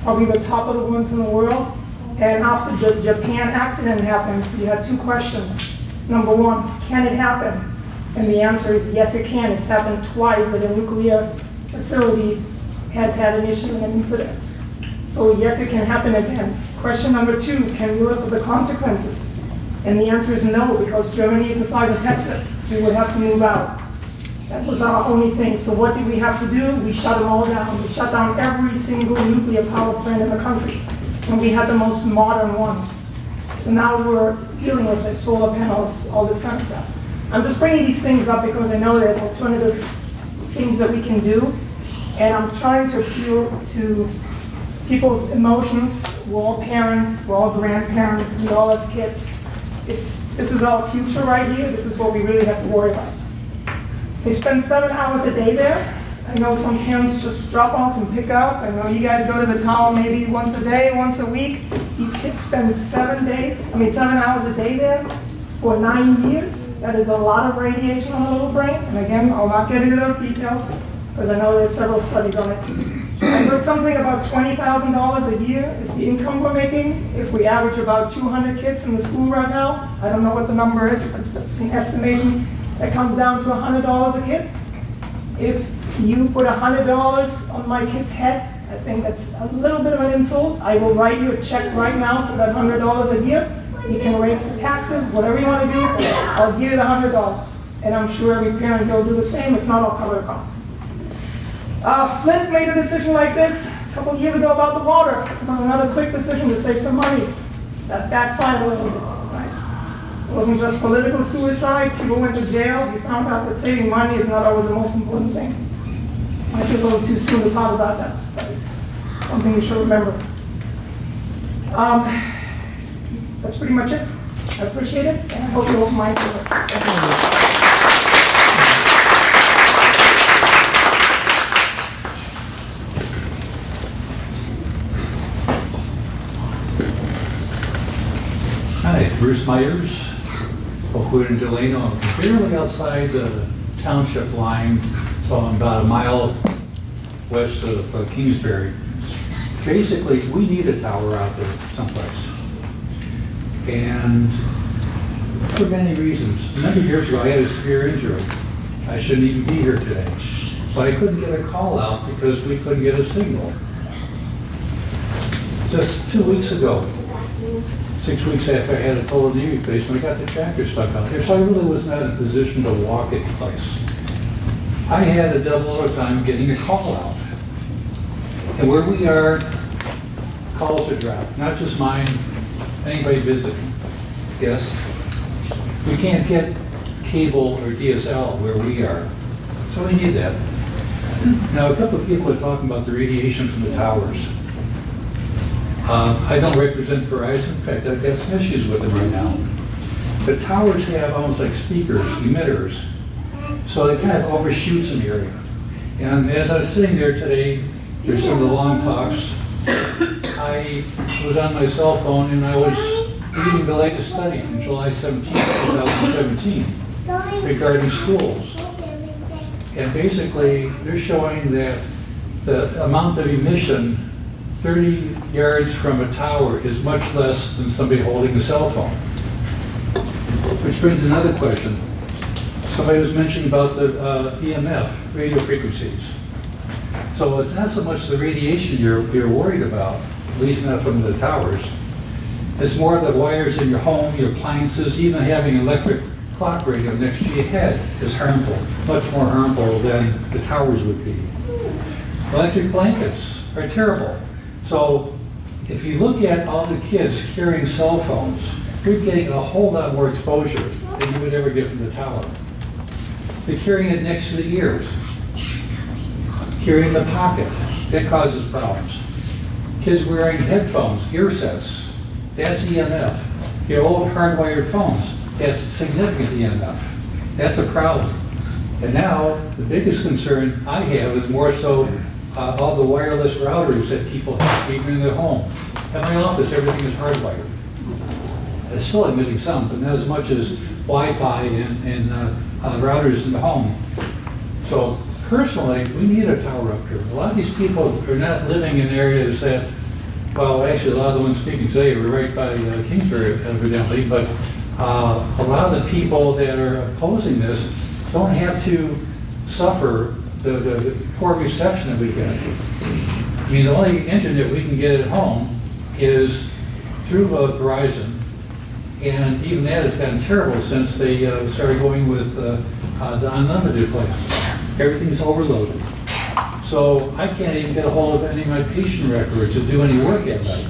[SPEAKER 12] probably the top of the ones in the world. And after the Japan accident happened, we had two questions. Number one, can it happen? And the answer is yes, it can. It's happened twice that a nuclear facility has had an issue and an incident. So yes, it can happen again. Question number two, can we live with the consequences? And the answer is no, because Germany is the size of Texas. We would have to move out. That was our only thing. So what did we have to do? We shut them all down. We shut down every single nuclear power plant in the country. And we had the most modern ones. So now we're dealing with it, solar panels, all this kind of stuff. I'm just bringing these things up because I know there's alternative things that we can do. And I'm trying to appeal to people's emotions. We're all parents, we're all grandparents, we all have kids. This is our future right here. This is what we really have to worry about. They spend 7 hours a day there. I know some parents just drop off and pick up. I know you guys go to the tower maybe once a day, once a week. These kids spend 7 hours a day there for 9 years. That is a lot of radiation on the little brain. And again, I'll not get into those details because I know there's several studies on it. I heard something about $20,000 a year is the income we're making. If we average about 200 kids in the school right now, I don't know what the number is, but that's an estimation. That comes down to $100 a kid. If you put $100 on my kid's head, I think that's a little bit of an insult. I will write you a check right now for that $100 a year. You can raise the taxes, whatever you want to do. I'll give you the $100. And I'm sure every parent will do the same. If not, I'll cover the cost. Flint made a decision like this a couple of years ago about the water. It was another quick decision to save some money. That backfired a little bit. Right? It wasn't just political suicide. People went to jail. We found out that saving money is not always the most important thing. Might be a little too soon to talk about that, but it's something you should remember. That's pretty much it. I appreciate it, and I hope you won't mind.
[SPEAKER 13] Hi, Bruce Myers, Oakwood and Delano. I'm barely outside the township line, so I'm about a mile west of Kingsbury. Basically, we need a tower out there someplace. And for many reasons. A number of years ago, I had a severe injury. I shouldn't even be here today. But I couldn't get a call out because we couldn't get a signal. Just 2 weeks ago, 6 weeks after I had a total knee replacement, I got the tractor stuck out there, so I really was not in a position to walk any place. I had a double over time getting a call out. And where we are, calls are dropped, not just mine, anybody visiting. Yes? We can't get cable or DSL where we are, so we need that. Now, a couple of people are talking about the radiation from the towers. I don't represent Verizon. In fact, I've got some issues with them right now. The towers have almost like speakers, emitters, so they kind of overshoot some area. And as I was sitting there today, there's some of the long talks. I was on my cell phone and I was reading the latest study from July 17, 2017 regarding schools. And basically, they're showing that the amount of emission 30 yards from a tower is much less than somebody holding a cell phone. Which brings another question. Somebody was mentioning about the EMF, radio frequencies. So it's not so much the radiation you're worried about, at least not from the towers. It's more the wires in your home, your appliances, even having an electric clock radio next to your head is harmful, much more harmful than the towers would be. Electric blankets are terrible. So if you look at all the kids carrying cell phones, you're getting a whole lot more exposure than you would ever get from the tower. They're carrying it next to the ears, carrying in the pocket. That causes problems. Kids wearing headphones, ear sets, that's EMF. Your old hardwired phones, that's significant EMF. That's a problem. And now, the biggest concern I have is more so all the wireless routers that people have, even in their home. At my office, everything is hardwired. It's still emitting some, but not as much as Wi-Fi and routers in the home. So personally, we need a tower up here. A lot of these people are not living in areas that, well, actually, a lot of the ones speaking today were right by Kingsbury, evidently, but a lot of the people that are opposing this don't have to suffer the poor reception that we get. I mean, the only internet we can get at home is through Verizon, and even that has gotten terrible since they started going with the unlimited plan. Everything's overloaded. So I can't even get a hold of any of my patient records to do any work at night.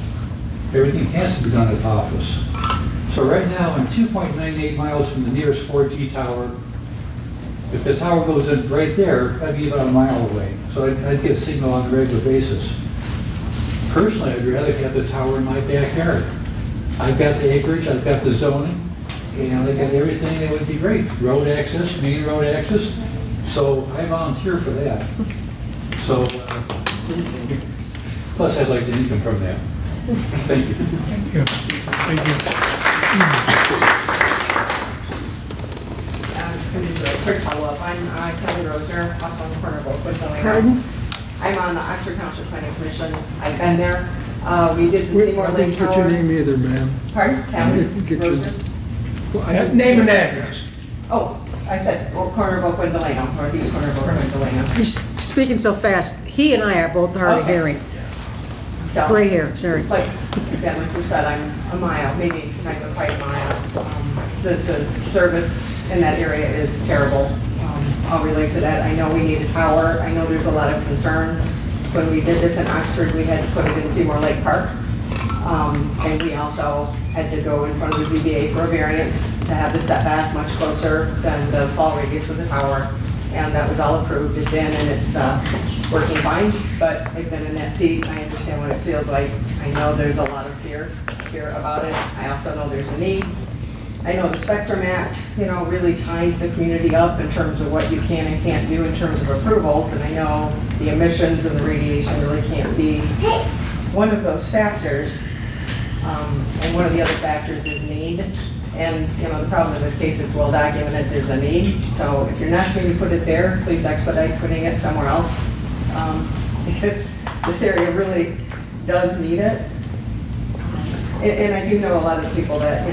[SPEAKER 13] Everything has to be done at the office. So right now, I'm 2.98 miles from the nearest 4G tower. If the tower goes in right there, I'd be about a mile away. So I'd get signal on a regular basis. Personally, I'd rather have the tower in my backyard. I've got the acreage, I've got the zoning, and I've got everything that would be great. Road access, main road access. So I volunteer for that. So, plus I'd like the income from that. Thank you.
[SPEAKER 1] Thank you. Thank you.
[SPEAKER 14] Going to do a quick follow-up. I'm Kelly Roser, also on the corner of Oakwood.
[SPEAKER 11] Pardon?
[SPEAKER 14] I'm on the Oxford Township Planning Commission. I've been there. We did the Seymour
[SPEAKER 9] I
[SPEAKER 14] Lake
[SPEAKER 9] didn't get your
[SPEAKER 14] Tower.
[SPEAKER 9] name either, ma'am.
[SPEAKER 14] Pardon?
[SPEAKER 9] I
[SPEAKER 14] Kelly
[SPEAKER 9] didn't get your
[SPEAKER 14] Roser.
[SPEAKER 9] Well, I didn't-
[SPEAKER 1] Name and address.
[SPEAKER 14] Oh, I said corner of Oakwood and Delano, northeast corner of Oakwood and Delano.
[SPEAKER 2] He's speaking so fast. He and I are both hard of
[SPEAKER 14] Okay.
[SPEAKER 2] hearing.
[SPEAKER 14] So,
[SPEAKER 2] Gray hair, sorry.
[SPEAKER 14] Like you said, I'm a mile, maybe not quite a mile. The service in that area is terrible. I'll relate to that. I know we need a tower. I know there's a lot of concern. When we did this in Oxford, we had to put it in Seymour Lake Park. And we also had to go in front of the ZBA for a variance to have the setback much closer than the fall radius of the tower. And that was all approved. It's in and it's working fine, but I've been in that seat. I understand what it feels like. I know there's a lot of fear about it. I also know there's a need. I know the Spectrum Act, really ties the community up in terms of what you can and can't do in terms of approvals. And I know the emissions and the radiation really can't be one of those factors. And one of the other factors is need. And, the problem in this case is well documented, there's a need. So if you're not going to put it there, please expedite putting it somewhere else. Because this area really does need it. And I do know a lot of people that,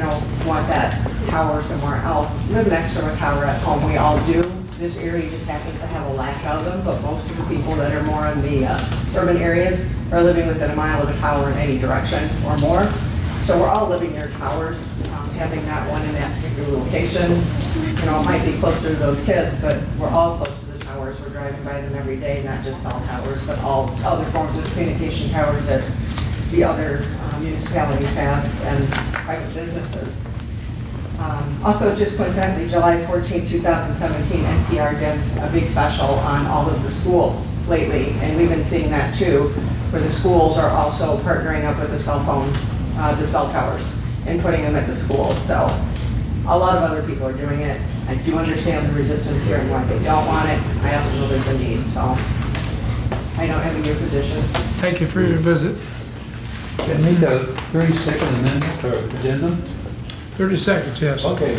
[SPEAKER 14] want that tower somewhere else. Live next to a tower at home, we all do. This area just happens to have a lack of them, but most of the people that are more in the urban areas are living within a mile of a tower in any direction or more. So we're all living near towers. Having that one in that particular location, it might be closer to those kids, but we're all close to the towers. We're driving by them every day, not just cell towers, but all other forms of communication towers that the other municipalities have and private businesses. Also, just coincidentally, July 14, 2017, NPR did a big special on all of the schools lately, and we've been seeing that too, where the schools are also partnering up with the cell towers and putting them at the schools. So a lot of other people are doing it. I do understand the resistance here and why they don't want it. I also know there's a need, so I don't have a new position.
[SPEAKER 1] Thank you for your visit.
[SPEAKER 13] Can I make a 30-second amendment or addendum?
[SPEAKER 1] 30 seconds, yes.
[SPEAKER 13] Okay.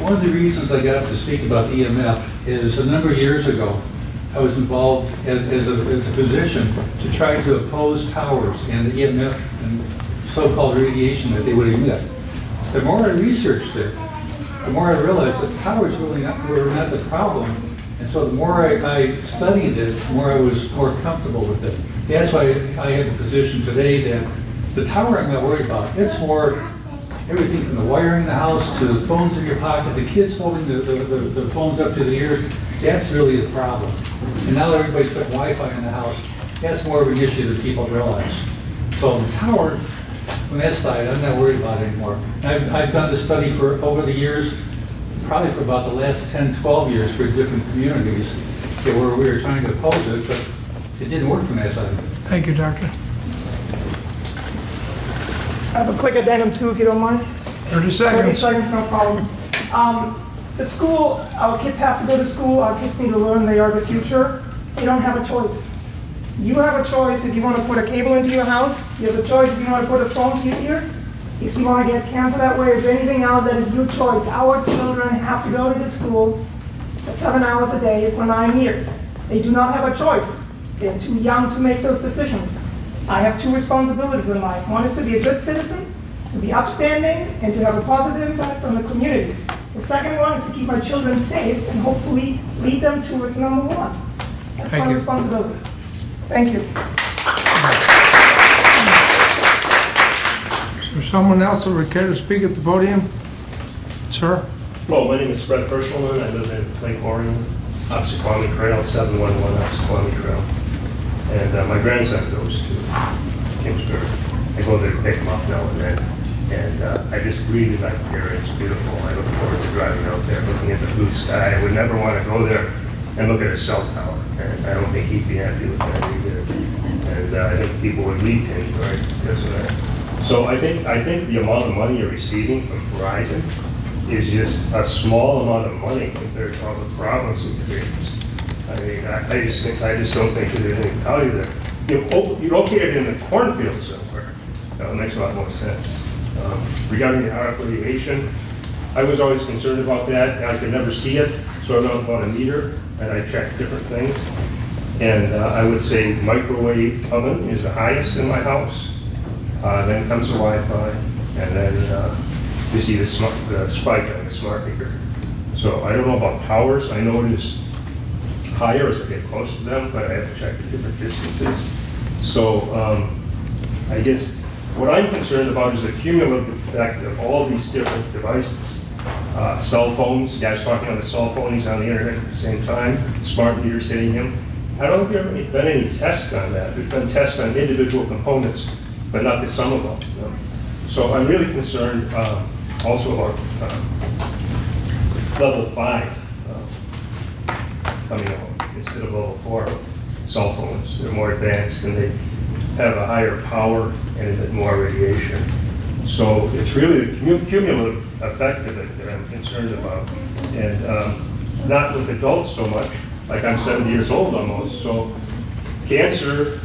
[SPEAKER 13] One of the reasons I got up to speak about EMF is a number of years ago, I was involved as a physician to try to oppose towers and the EMF and so-called radiation that they would emit. The more I researched it, the more I realized that towers really were not the problem. And so the more I studied it, the more I was more comfortable with it. That's why I have a position today that The tower I'm not worried about. It's more everything from the wiring in the house to the phones in your pocket, the kids holding the phones up to the ears. That's really the problem. And now that everybody's putting Wi-Fi in the house, that's more of an issue than people realize. So the tower, on that side, I'm not worried about it anymore. I've done this study for over the years, probably for about the last 10, 12 years for different communities where we were trying to oppose it, but it didn't work from that side.
[SPEAKER 1] Thank you, Doctor.
[SPEAKER 12] I have a quick addendum too, if you don't mind.
[SPEAKER 1] 30 seconds.
[SPEAKER 12] 30 seconds, no problem. The school, our kids have to go to school, our kids need to learn, they are the future. They don't have a choice. You have a choice if you want to put a cable into your house. You have a choice if you want to put a phone to your ear. If you want to get cancer that way or do anything else, that is your choice. Our children have to go to this school for 7 hours a day for 9 years. They do not have a choice. They're too young to make those decisions. I have 2 responsibilities in life. One is to be a good citizen, to be upstanding, and to have a positive impact on the community. The second one is to keep my children safe and hopefully lead them towards number 1. That's
[SPEAKER 1] Thank
[SPEAKER 12] my
[SPEAKER 1] you.
[SPEAKER 12] responsibility. Thank you.
[SPEAKER 1] Is there someone else who would care to speak at the podium? Sir?
[SPEAKER 15] Hello, my name is Fred Hirschelman. I live in Lake Orion, opposite Kwame Trail, 711 opposite Kwame Trail. And my grandson goes to Kingsbury. I go there to pick him up now and then. And I just really like the area. It's beautiful. I look forward to driving out there, looking at the blue sky. I would never want to go there and look at a cell tower. And I don't think he'd be happy with that either. And I think people would leave Kingsbury because of that. So I think the amount of money you're receiving from Verizon is just a small amount of money compared to all the problems it creates. I mean, I just don't think there's anything to tell you there. You're located in the cornfield somewhere. That makes a lot more sense. Regarding the RF radiation, I was always concerned about that. I could never see it, so I learned about a meter, and I checked different things. And I would say microwave oven is the highest in my house. Then comes the Wi-Fi, and then you see the spike on the smart meter. So I don't know about towers. I know it is higher as I get close to them, but I have to check the different distances. So I guess what I'm concerned about is the cumulative effect of all these different devices. Cell phones, guys talking on the cell phone, he's on the internet at the same time, smart meters hitting him. I don't think there have been any tests on that. There's been tests on individual components, but not the sum of them. You know? So I'm really concerned also about level 5 coming out instead of level 4 cell phones. They're more advanced and they have a higher power and a bit more radiation. So it's really the cumulative effect of it that I'm concerned about. And not with adults so much, like I'm 70 years old almost, so cancer,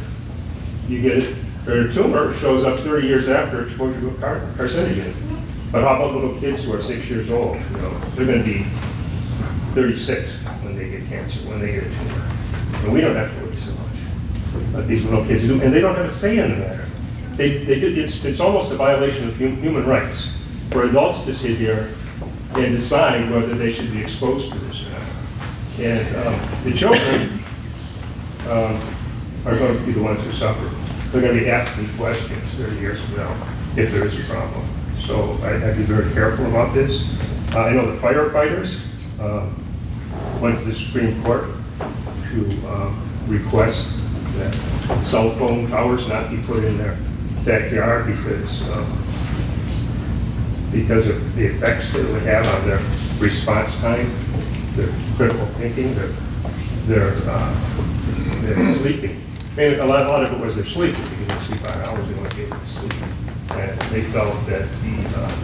[SPEAKER 15] you get it, or a tumor shows up 30 years after exposure to a carcinogen. But how about little kids who are 6 years old? You know, they're going to be 36 when they get cancer, when they get a tumor. And we don't have to worry so much. But these little kids do, and they don't have a say in the matter. It's almost a violation of human rights for adults to sit here and decide whether they should be exposed to this or not. And the children are going to be the ones who suffer. They're going to be asking questions 30 years from now if there is a problem. So I'd be very careful about this. I know the firefighters went to the Supreme Court to request that cell phone towers not be put in their backyard because of the effects that it would have on their response time, their critical thinking, their sleeping. And a lot of it was their sleeping, because they sleep 5 hours, they want to be able to sleep. And they felt that the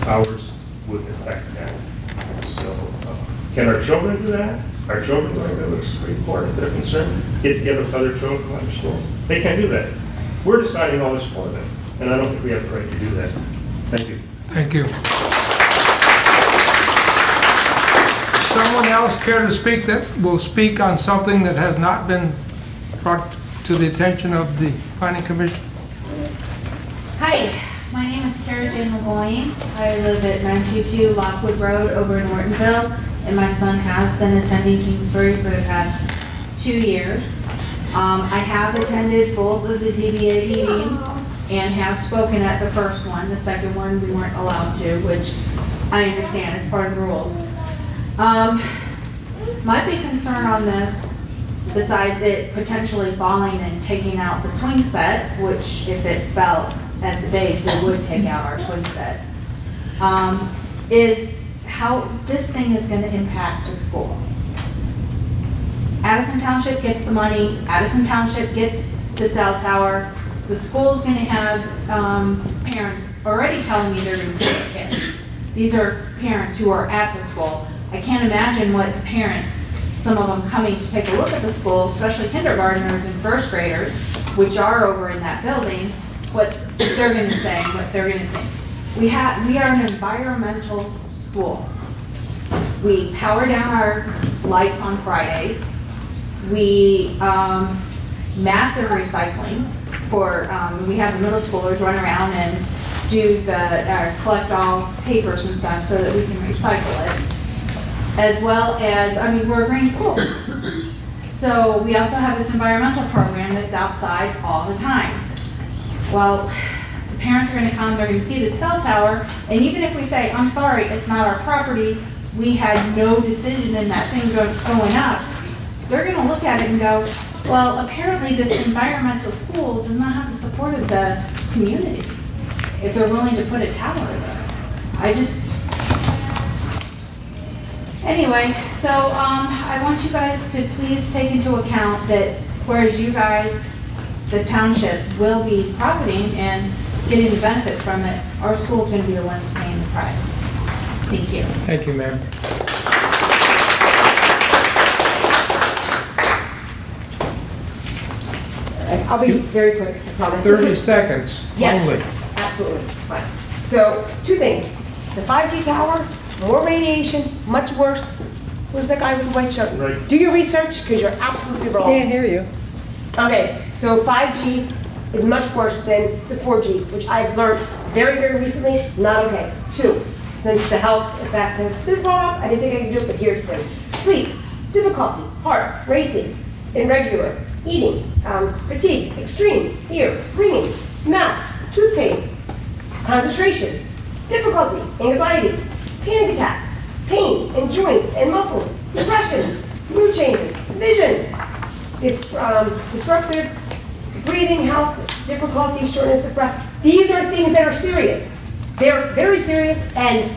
[SPEAKER 15] towers would affect that. So can our children do that? Our children going to go to the Supreme Court if they're concerned? Get together with other children from other schools? They can't do that. We're deciding all this for them, and I don't think we have the right to do that. Thank you.
[SPEAKER 1] Thank you. Someone else care to speak that will speak on something that has not been brought to the attention of the Planning Commission?
[SPEAKER 3] Hi, my name is Kara Jane LeBoyne. I live at 922 Lockwood Road over in Ortonville, and my son has been attending Kingsbury for the past 2 years. I have attended both of the ZBA meetings.
[SPEAKER 7] and have spoken at the first one. The second one, we weren't allowed to, which I understand, it's part of the rules. My big concern on this, besides it potentially falling and taking out the swing set, which if it fell at the base, it would take out our swing set, is how this thing is going to impact the school. Addison Township gets the money, Addison Township gets the cell tower. The school's going to have parents already telling me they're going to put their kids. These are parents who are at the school. I can't imagine what parents, some of them coming to take a look at the school, especially kindergartners and first graders, which are over in that building, what they're going to say, what they're going to think. We are an environmental school. We power down our lights on Fridays. We massive recycling for, we have the middle schoolers run around and do collect all papers and stuff so that we can recycle it. As well as, we're a green school. So we also have this environmental program that's outside all the time. Well, the parents are going to come, they're going to see the cell tower, and even if we say, I'm sorry, it's not our property, we had no decision in that thing going up, they're going to look at it and go, well, apparently this environmental school does not have the support of the community if they're willing to put a tower there. Anyway, so I want you guys to please take into account that whereas you guys, the township, will be profiting and getting the benefits from it, our school's going to be the ones paying the price. Thank you.
[SPEAKER 1] Thank you, ma'am.
[SPEAKER 11] I'll be very quick, I promise.
[SPEAKER 1] 30 seconds
[SPEAKER 11] Yes,
[SPEAKER 1] only.
[SPEAKER 11] absolutely. Fine. So, two things. The 5G tower, more radiation, much worse. Where's that guy with the white shirt?
[SPEAKER 15] Right.
[SPEAKER 11] Do your research, because you're absolutely wrong.
[SPEAKER 2] Can't hear you.
[SPEAKER 11] Okay, so 5G is much worse than the 4G, which I've learned very, very recently, not okay. 2, since the health effect has been brought up, I didn't think I could do it, but here's the thing. Sleep, difficulty, heart, racing, irregular, eating, fatigue, extreme, ears, ringing, mouth, tooth pain, concentration, difficulty, anxiety, panic attacks, pain in joints and muscles, depressions, mood changes, vision, disrupted breathing, health difficulty, shortness of breath. These are things that are serious. They're very serious, and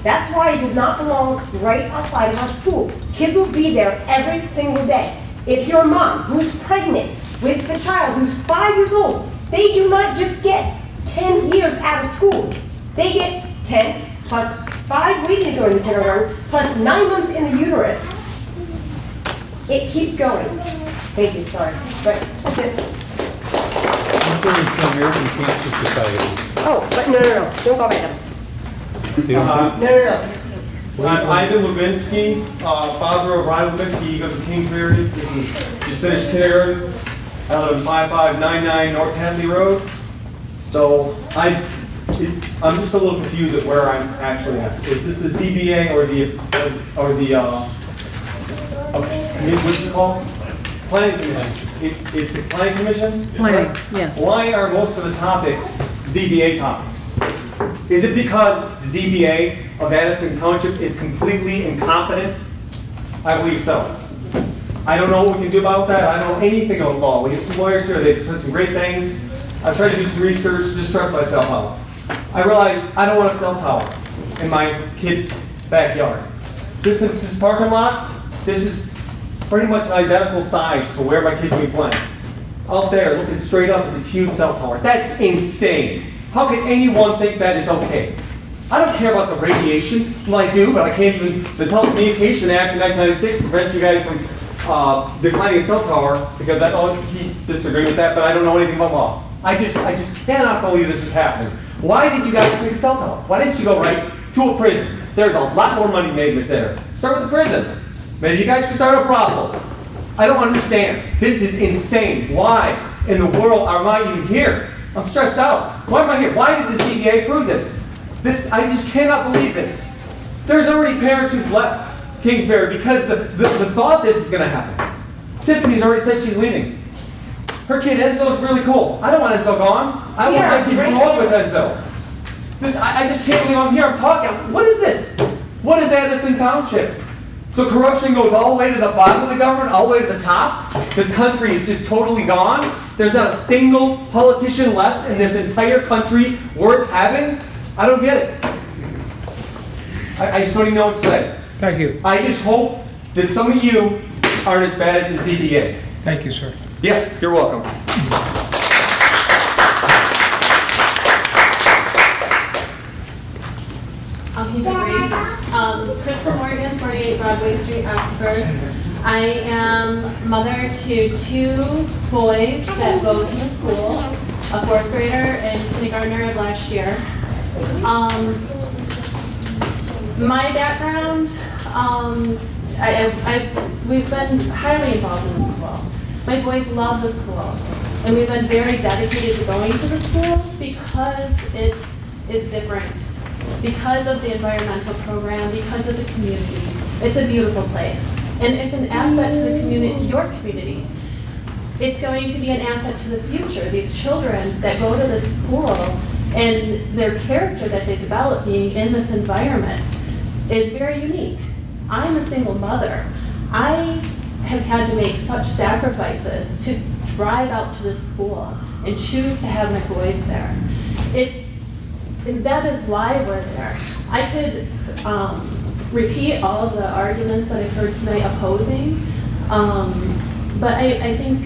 [SPEAKER 11] that's why it does not belong right outside of our school. Kids will be there every single day. If you're a mom who's pregnant with a child who's 5 years old, they do not just get 10 years out of school. They get 10 plus 5 waiting during the kindergarten, plus 9 months in the uterus. It keeps going. Thank you, sorry. But that's it.
[SPEAKER 13] I'm going to American Cancer Society.
[SPEAKER 11] Oh, but no, don't go random. No.
[SPEAKER 6] I'm Ivan Levinsky, father of Ryan Levinsky. He goes to Kingsbury. Just finished kindergarten. I live at 5599 North Hadley Road. So I'm just a little confused at where I'm actually at. Is this the ZBA or the what's it called? Planning Commission. It's the Planning Commission?
[SPEAKER 2] Planning, yes.
[SPEAKER 6] Why are most of the topics ZBA topics? Is it because the ZBA of Addison Township is completely incompetent? I believe so. I don't know what we can do about that. I don't know anything about law. We have some lawyers here. They've done some great things. I've tried to do some research, just trust myself out. I realized I don't want a cell tower in my kid's backyard. This parking lot, this is pretty much an identical size to where my kids will be playing. Out there, looking straight up at this huge cell tower. That's insane. How can anyone think that is okay? I don't care about the radiation. Well, I do, but I can't even. The Telecommunication Act in 1996 prevents you guys from declining a cell tower because he disagreed with that, but I don't know anything about law. I just cannot believe this is happening. Why did you guys pick a cell tower? Why didn't you go right to a prison? There's a lot more money made with there. Start with the prison. Maybe you guys could start a brothel. I don't understand. This is insane. Why in the world am I even here? I'm stressed out. Why am I here? Why did the CBA approve this? I just cannot believe this. There's already parents who've left Kingsbury because the thought this is going to happen. Tiffany's already said she's leaving.
[SPEAKER 10] Her kid Enzo is really cool. I don't want Enzo gone. I want my kid to grow up with Enzo. I just can't believe I'm here. I'm talking. What is this? What is Addison Township? So corruption goes all the way to the bottom of the government, all the way to the top? This country is just totally gone? There's not a single politician left in this entire country worth having? I don't get it. I just don't even know what to say.
[SPEAKER 1] Thank you.
[SPEAKER 10] I just hope that some of you aren't as bad as the ZDA.
[SPEAKER 1] Thank you, sir.
[SPEAKER 10] Yes, you're welcome.
[SPEAKER 16] I'll keep it brief. Crystal Morgan, 48 Broadway Street, Oxford. I am mother to 2 boys that go to the school, a 4th grader and kindergartner of last year. My background, we've been highly involved in the school. My boys love the school, and we've been very dedicated to going to the school because it is different, because of the environmental program, because of the community. It's a beautiful place, and it's an asset to the community, your community. It's going to be an asset to the future. These children that go to this school and their character that they develop being in this environment is very unique. I'm a single mother. I have had to make such sacrifices to drive out to this school and choose to have my boys there. And that is why we're there. I could repeat all of the arguments that I've heard tonight opposing, but I think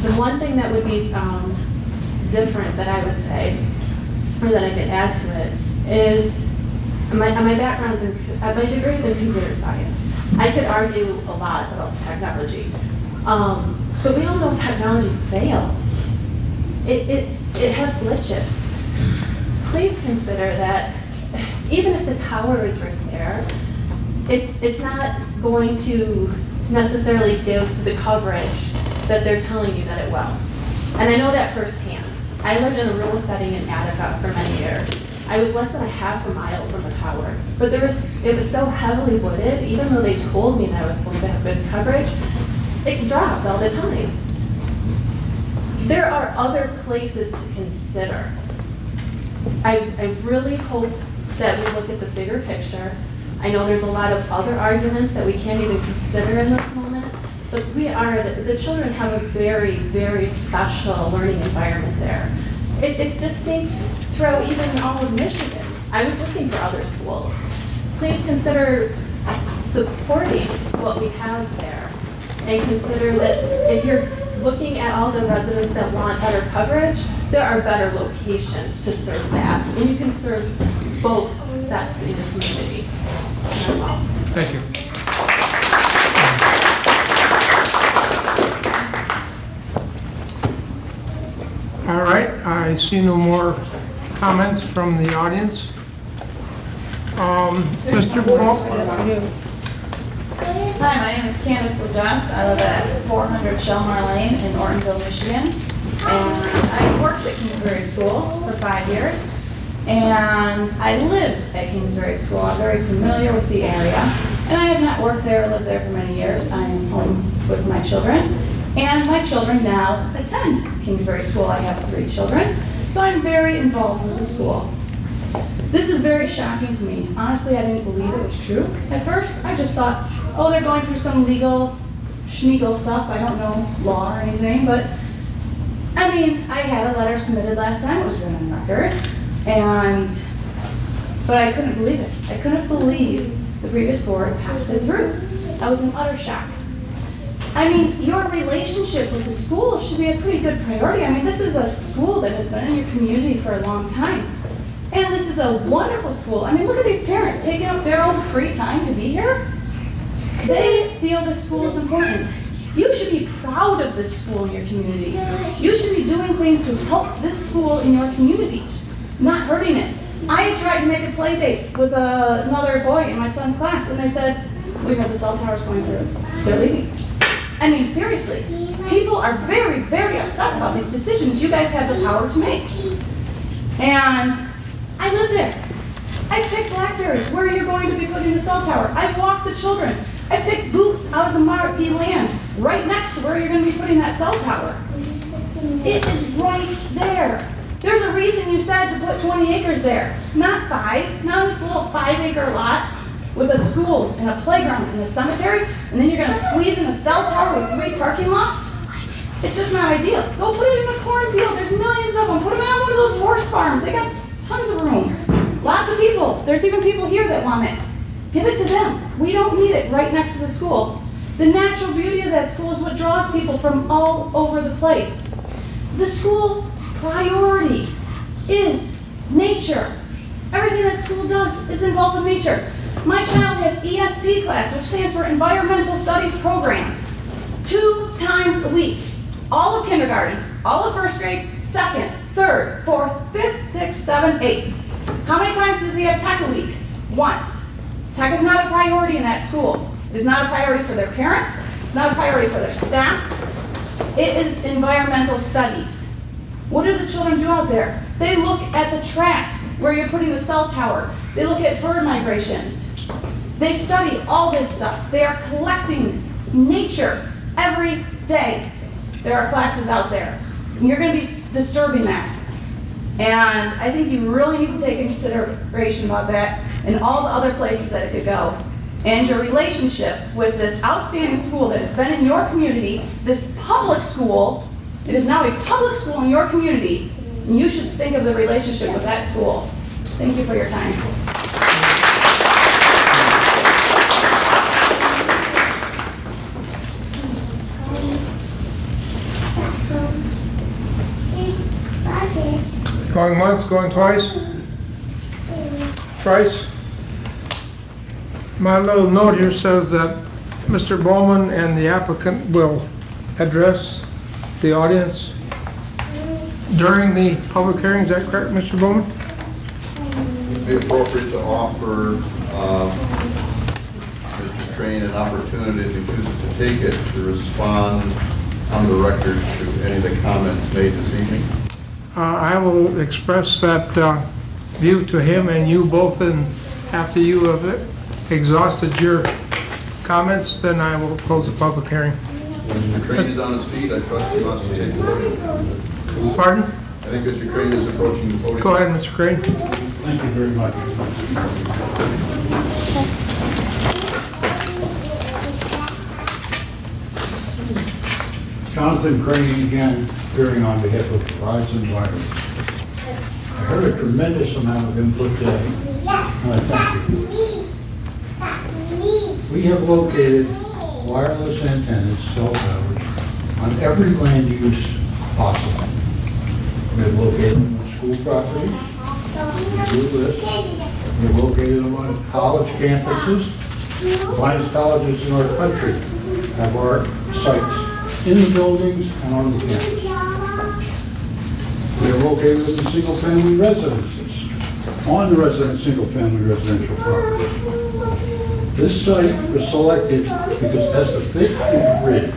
[SPEAKER 16] the one thing that would be different that I would say, or that I could add to it, is my background's my degree is in computer science. I could argue a lot about technology, but we all know technology fails. It has glitches. Please consider that even if the tower is right there, it's not going to necessarily give the coverage that they're telling you that it will. And I know that firsthand. I lived in a rural setting in Attica for many years. I was less than a half a mile from the tower, but it was so heavily wooded, even though they told me that I was supposed to have good coverage, it dropped all the time. There are other places to consider. I really hope that we look at the bigger picture. I know there's a lot of other arguments that we can't even consider in this moment, but the children have a very, very special learning environment there. It's distinct throughout even all of Michigan. I was looking for other schools. Please consider supporting what we have there, and consider that if you're looking at all the residents that want better coverage, there are better locations to serve that. And you can serve both sets in the community. And that's all.
[SPEAKER 1] Thank you. All right, I see no more comments from the audience. Mr. Paul?
[SPEAKER 17] Hi, my name is Candace LaJust. I live at 400 Shelmar Lane in Ortonville, Michigan. And I worked at Kingsbury School for 5 years. And I lived at Kingsbury School. I'm very familiar with the area. And I have not worked there or lived there for many years. I am home with my children. And my children now attend Kingsbury School. I have 3 children. So I'm very involved with the school. This is very shocking to me. Honestly, I didn't believe it was true at first. I just thought, oh, they're going through some legal schmeagle stuff. I don't know law or anything, but I mean, I had a letter submitted last time. It was written on record, but I couldn't believe it. I couldn't believe the previous board passed it through. I was in utter shock. I mean, your relationship with the school should be a pretty good priority. I mean, this is a school that has been in your community for a long time. And this is a wonderful school. I mean, look at these parents taking up their own free time to be here. They feel this school is important. You should be proud of this school in your community. You should be doing things to help this school in your community, not hurting it. I tried to make a play date with another boy in my son's class, and they said, we heard the cell tower's going through. They're leaving. I mean, seriously, people are very, very upset about these decisions you guys have the power to make. And I live there. I picked blackberries where you're going to be putting the cell tower. I've walked the children. I picked booths out of the marquee land right next to where you're gonna be putting that cell tower. It is right there. There's a reason you said to put 20 acres there, not 5, not this little 5-acre lot with a school and a playground and a cemetery, and then you're gonna squeeze in a cell tower with 3 parking lots? It's just not ideal. Go put it in a cornfield. There's millions of them. Put them on one of those horse farms. They got tons of room. Lots of people. There's even people here that want it. Give it to them. We don't need it right next to the school. The natural beauty of that school is what draws people from all over the place. The school's priority is nature. Everything that school does is involved with nature. My child has ESP class, which stands for Environmental Studies Program, 2 times a week. All of kindergarten, all of first grade, 2nd, 3rd, 4th, 5th, 6th, 7th, 8th. How many times does he have tech a week? Once. Tech is not a priority in that school. It is not a priority for their parents. It's not a priority for their staff. It is environmental studies. What do the children do out there? They look at the tracks where you're putting the cell tower. They look at bird migrations. They study all this stuff. They are collecting nature every day. There are classes out there. And you're going to be disturbing that. And I think you really need to take into consideration about that and all the other places that it could go. And your relationship with this outstanding school that has been in your community, this public school. It is now a public school in your community. And you should think of the relationship with that school. Thank you for your time.
[SPEAKER 1] Going once, going twice? Twice? My little note here says that Mr. Bowman and the applicant will address the audience during the public hearing. Is that correct, Mr. Bowman?
[SPEAKER 5] It would be appropriate to offer Mr. Crane an opportunity, if he chooses to take it, to respond on the record to any of the comments made this evening.
[SPEAKER 1] I will express that view to him and you both, and after you have exhausted your comments, then I will close the public hearing.
[SPEAKER 5] Mr. Crane is on his feet. I trust he wants to take the podium.
[SPEAKER 1] Pardon?
[SPEAKER 5] I think Mr. Crane is approaching the podium.
[SPEAKER 1] Go ahead, Mr. Crane.
[SPEAKER 4] Thank you very much. Jonathan Crane again, appearing on behalf of Addison. I heard a tremendous amount of input today, and I thank you. We have located wireless antennas, cell towers, on every land use possible. We have located them on school properties. We do this. We have located them on college campuses. The finest colleges in our country have our sites in the buildings and on the campus. We are located in single-family residences, on the single-family residential property. This site was selected because it has a bit of grid.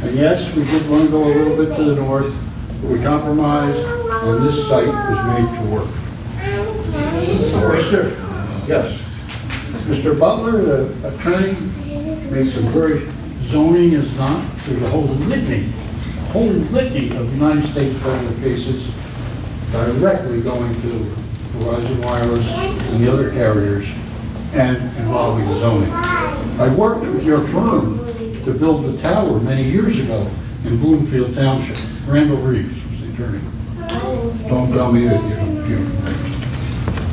[SPEAKER 4] And yes, we did want to go a little bit to the north, but we compromised, and this site was made to work. Mr. Butler, the attorney, made some very zoning is not. There's a whole litany of United States federal cases directly going to Verizon Wireless and the other carriers and involving zoning. I worked with your firm to build the tower many years ago in Bloomfield Township. Randall Reeves was the attorney. Don't tell me that you don't.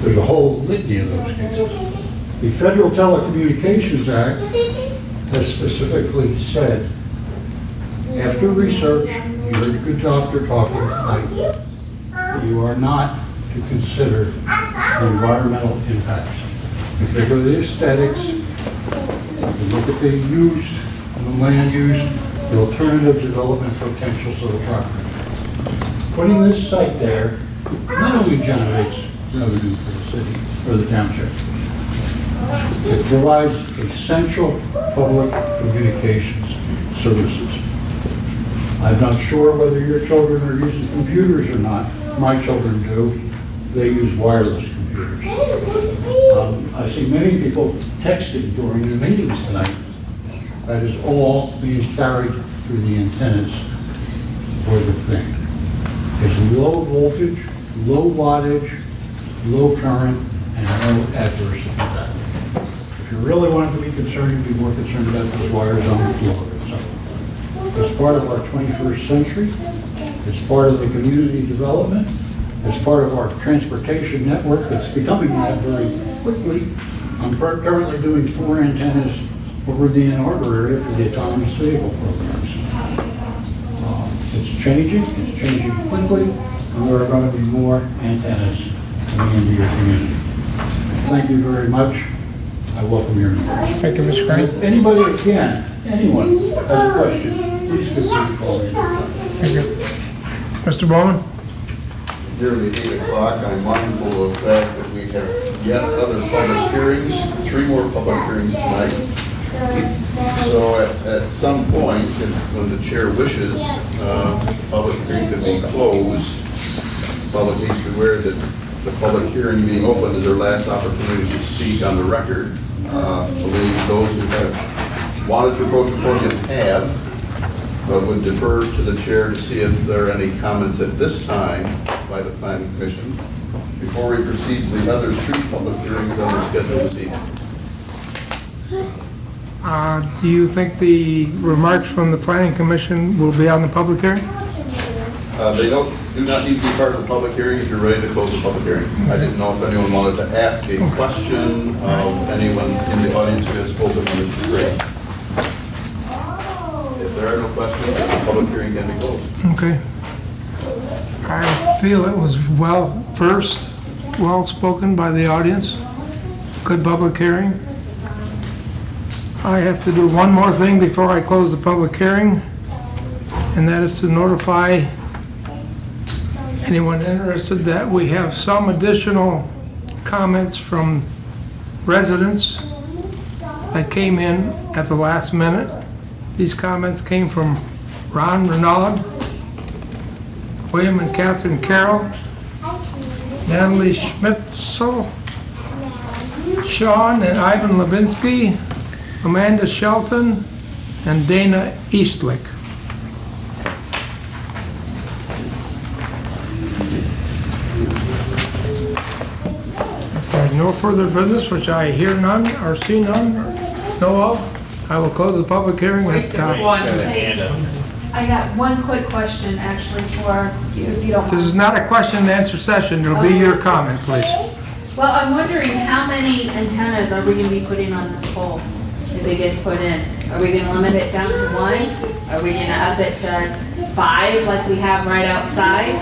[SPEAKER 4] There's a whole litany of those cases. The Federal Telecommunications Act has specifically said, after research, you heard a good doctor talking tonight, you are not to consider the environmental impacts. You figure the aesthetics, you look at the use, and the land use, the alternative development potentials of the property. Putting this site there not only generates revenue for the city or the township, it provides essential public communications services. I'm not sure whether your children are using computers or not. My children do. They use wireless computers. I see many people texting during the meetings tonight. that is all being carried through the antennas for the thing. It's low voltage, low wattage, low current, and no adverse impact. If you really wanted to be concerned, you'd be more concerned about those wires on the floor. So it's part of our 21st century. It's part of the community development. It's part of our transportation network that's becoming that very quickly. I'm currently doing 4 antennas over the Ann Arbor area for the autonomous vehicle programs. It's changing quickly, and there are going to be more antennas coming into your community. Thank you very much. I welcome your input.
[SPEAKER 1] Thank you, Mr. Crane.
[SPEAKER 4] If anybody again, anyone has a question, please feel free to call me.
[SPEAKER 1] Thank you. Mr. Bowman?
[SPEAKER 5] Nearly 8 o'clock, I'm mindful of the fact that we have yet other public hearings, 3 more public hearings tonight. So at some point, when the chair wishes, public hearing could be closed. Public needs to be aware that the public hearing being open is their last opportunity to speak on the record. I believe those who have wanted to approach the podium have, but would defer to the chair to see if there are any comments at this time by the Planning Commission before we proceed to the other 2 public hearings on the schedule this evening.
[SPEAKER 1] Do you think the remarks from the Planning Commission will be on the public hearing?
[SPEAKER 5] They do not need to be part of the public hearing if you're ready to close the public hearing. I didn't know if anyone wanted to ask a question of anyone in the audience who has spoken on Mr. Gray. If there are no questions, then the public hearing can be closed.
[SPEAKER 1] Okay. I feel it was well spoken by the audience. Good public hearing. I have to do one more thing before I close the public hearing, and that is to notify anyone interested that we have some additional comments from residents that came in at the last minute. These comments came from Ron Renaud, William and Catherine Carroll, Natalie Schmitzel, Sean and Ivan Levinsky, Amanda Shelton, and Dana Eastlick. If there's no further business, which I hear none or see none or know of, I will close the public hearing at
[SPEAKER 17] I got one quick question, actually, for you, if you don't mind.
[SPEAKER 1] This is not a question and answer session. It'll be your comment, please.
[SPEAKER 17] Well, I'm wondering how many antennas are we going to be putting on this pole if it gets put in? Are we going to limit it down to 1? Are we going to up it to 5 like we have right outside?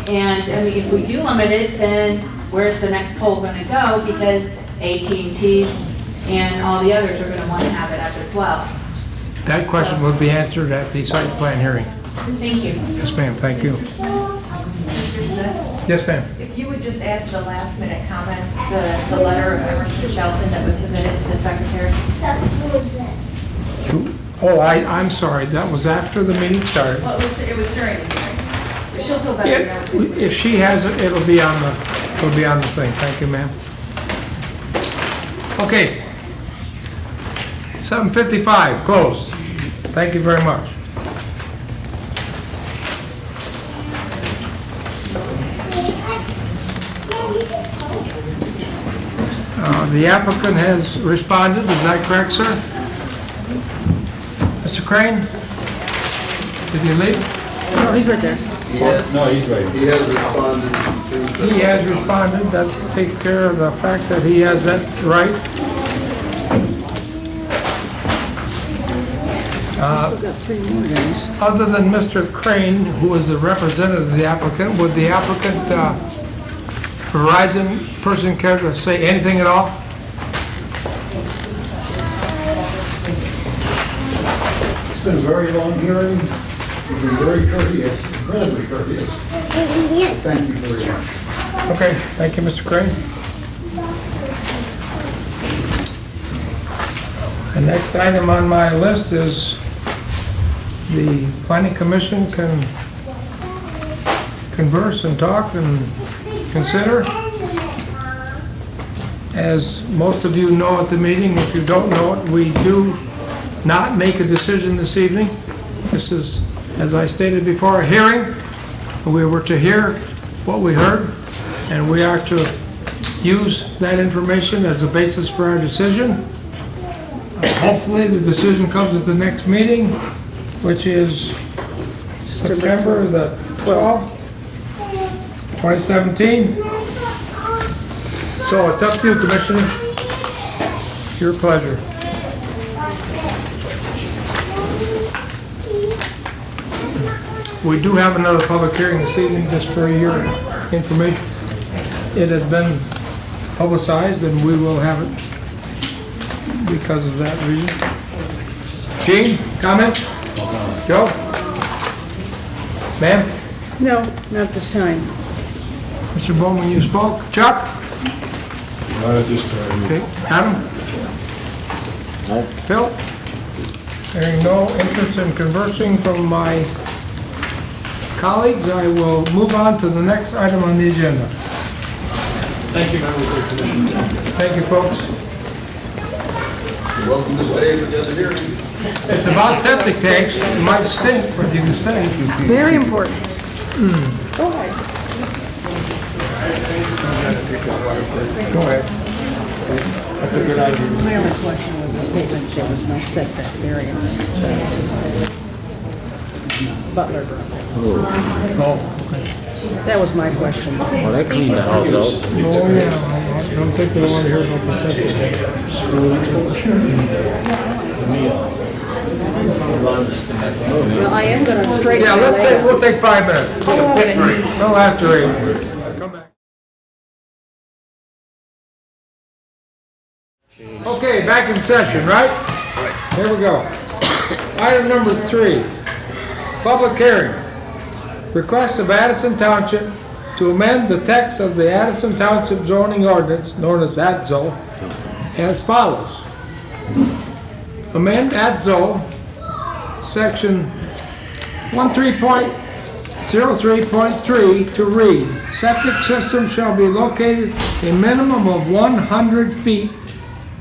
[SPEAKER 17] And I mean, if we do limit it, then where's the next pole going to go? Because AT&T and all the others are going to want to have it up as well.
[SPEAKER 1] That question will be answered at the site plan hearing.
[SPEAKER 17] Thank you.
[SPEAKER 1] Yes, ma'am. Thank you.
[SPEAKER 7] Mr. Smith?
[SPEAKER 1] Yes, ma'am.
[SPEAKER 7] If you would just add to the last minute comments, the letter of Emerson Shelton that was submitted to the secretary.
[SPEAKER 1] Oh, I'm sorry. That was after the meeting started.
[SPEAKER 7] Well, it was during the hearing. But she'll feel better now.
[SPEAKER 1] If she has it, it'll be on the thing. Thank you, ma'am. Okay. 7:55, closed. Thank you very much. The applicant has responded, is that correct, sir? Mr. Crane? Did you leave?
[SPEAKER 2] No, he's right there.
[SPEAKER 4] He's right.
[SPEAKER 5] He has responded.
[SPEAKER 1] He has responded, that takes care of the fact that he has that right.
[SPEAKER 2] Still got 3 more guys.
[SPEAKER 1] Other than Mr. Crane, who is the representative of the applicant, would the applicant, Verizon person care to say anything at all?
[SPEAKER 4] It's been a very long hearing. You've been very courteous, incredibly courteous. Thank you very much.
[SPEAKER 1] Okay, thank you, Mr. Crane. The next item on my list is the Planning Commission can converse and talk and consider As most of you know at the meeting, if you don't know it, we do not make a decision this evening. This is, as I stated before, a hearing. We were to hear what we heard, and we are to use that information as a basis for our decision. Hopefully, the decision comes at the next meeting, which is September the 12th, 2017. So it's up to you, Commissioner. Your pleasure. We do have another public hearing this evening, just for your information. It has been publicized, and we will have it because of that reason. Gene, comment? Joe? Ma'am?
[SPEAKER 2] No, not this time.
[SPEAKER 1] Mr. Bowman, you spoke. Chuck?
[SPEAKER 15] Not at this time.
[SPEAKER 1] Okay. Adam? Phil? Hearing no interest in conversing from my colleagues, I will move on to the next item on the agenda.
[SPEAKER 6] Thank you, members of the commission.
[SPEAKER 1] Thank you, folks.
[SPEAKER 5] You're welcome to stay for the other hearing.
[SPEAKER 1] It's about septic tanks. It might stink, but you can stay.
[SPEAKER 2] Very important. Go ahead.
[SPEAKER 1] Go ahead. That's a good idea.
[SPEAKER 2] My only question was the statement, there was no setback variance. Butler.
[SPEAKER 1] Oh,
[SPEAKER 2] That was my question.
[SPEAKER 18] Well, that cleaned the house out.
[SPEAKER 1] oh, yeah. I don't think they want to hear about the septic tank.
[SPEAKER 2] Well, I am gonna straighten
[SPEAKER 1] Yeah,
[SPEAKER 2] that out.
[SPEAKER 1] we'll take 5 minutes. No, after 8. Come back. Okay, back in session, right? Here we go. Item number 3, public hearing. Request of Addison Township to amend the text of the Addison Township zoning ordinance, known as ADZO, as follows. Amend ADZO, section 13.03.3 to read, septic system shall be located a minimum of 100 feet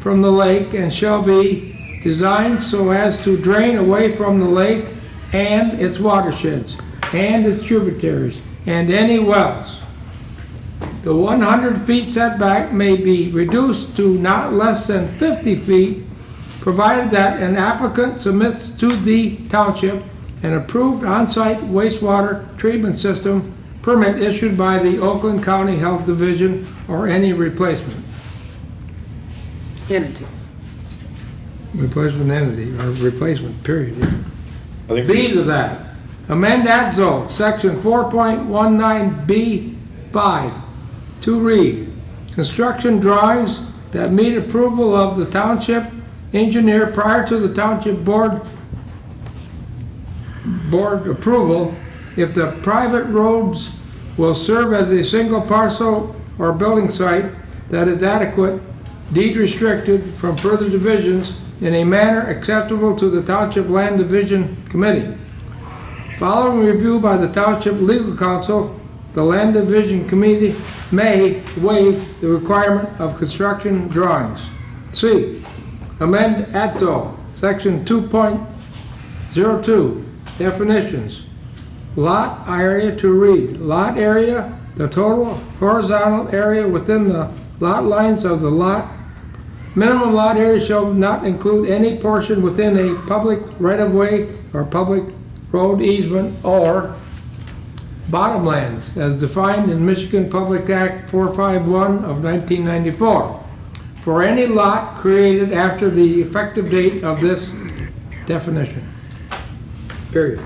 [SPEAKER 1] from the lake and shall be designed so as to drain away from the lake and its watersheds and its tributaries and any wells. The 100 feet setback may be reduced to not less than 50 feet, provided that an applicant submits to the township an approved on-site wastewater treatment system permit issued by the Oakland County Health Division or any replacement.
[SPEAKER 2] Entity.
[SPEAKER 1] Replacement entity, or replacement, period. B to that. Amend ADZO, section 4.19B5, to read, construction drawings that meet approval of the township engineer prior to the township board approval, if the private roads will serve as a single parcel or building site that is adequate, deed restricted from further divisions in a manner acceptable to the Township Land Division Committee. Following review by the Township Legal Counsel, the Land Division Committee may waive the requirement of construction drawings. C. Amend ADZO, section 2.02, definitions. Lot area to read, lot area, the total horizontal area within the lot lines of the lot. Minimum lot area shall not include any portion within a public right-of-way or public road easement or bottomlands as defined in Michigan Public Act 451 of 1994 for any lot created after the effective date of this definition. Period.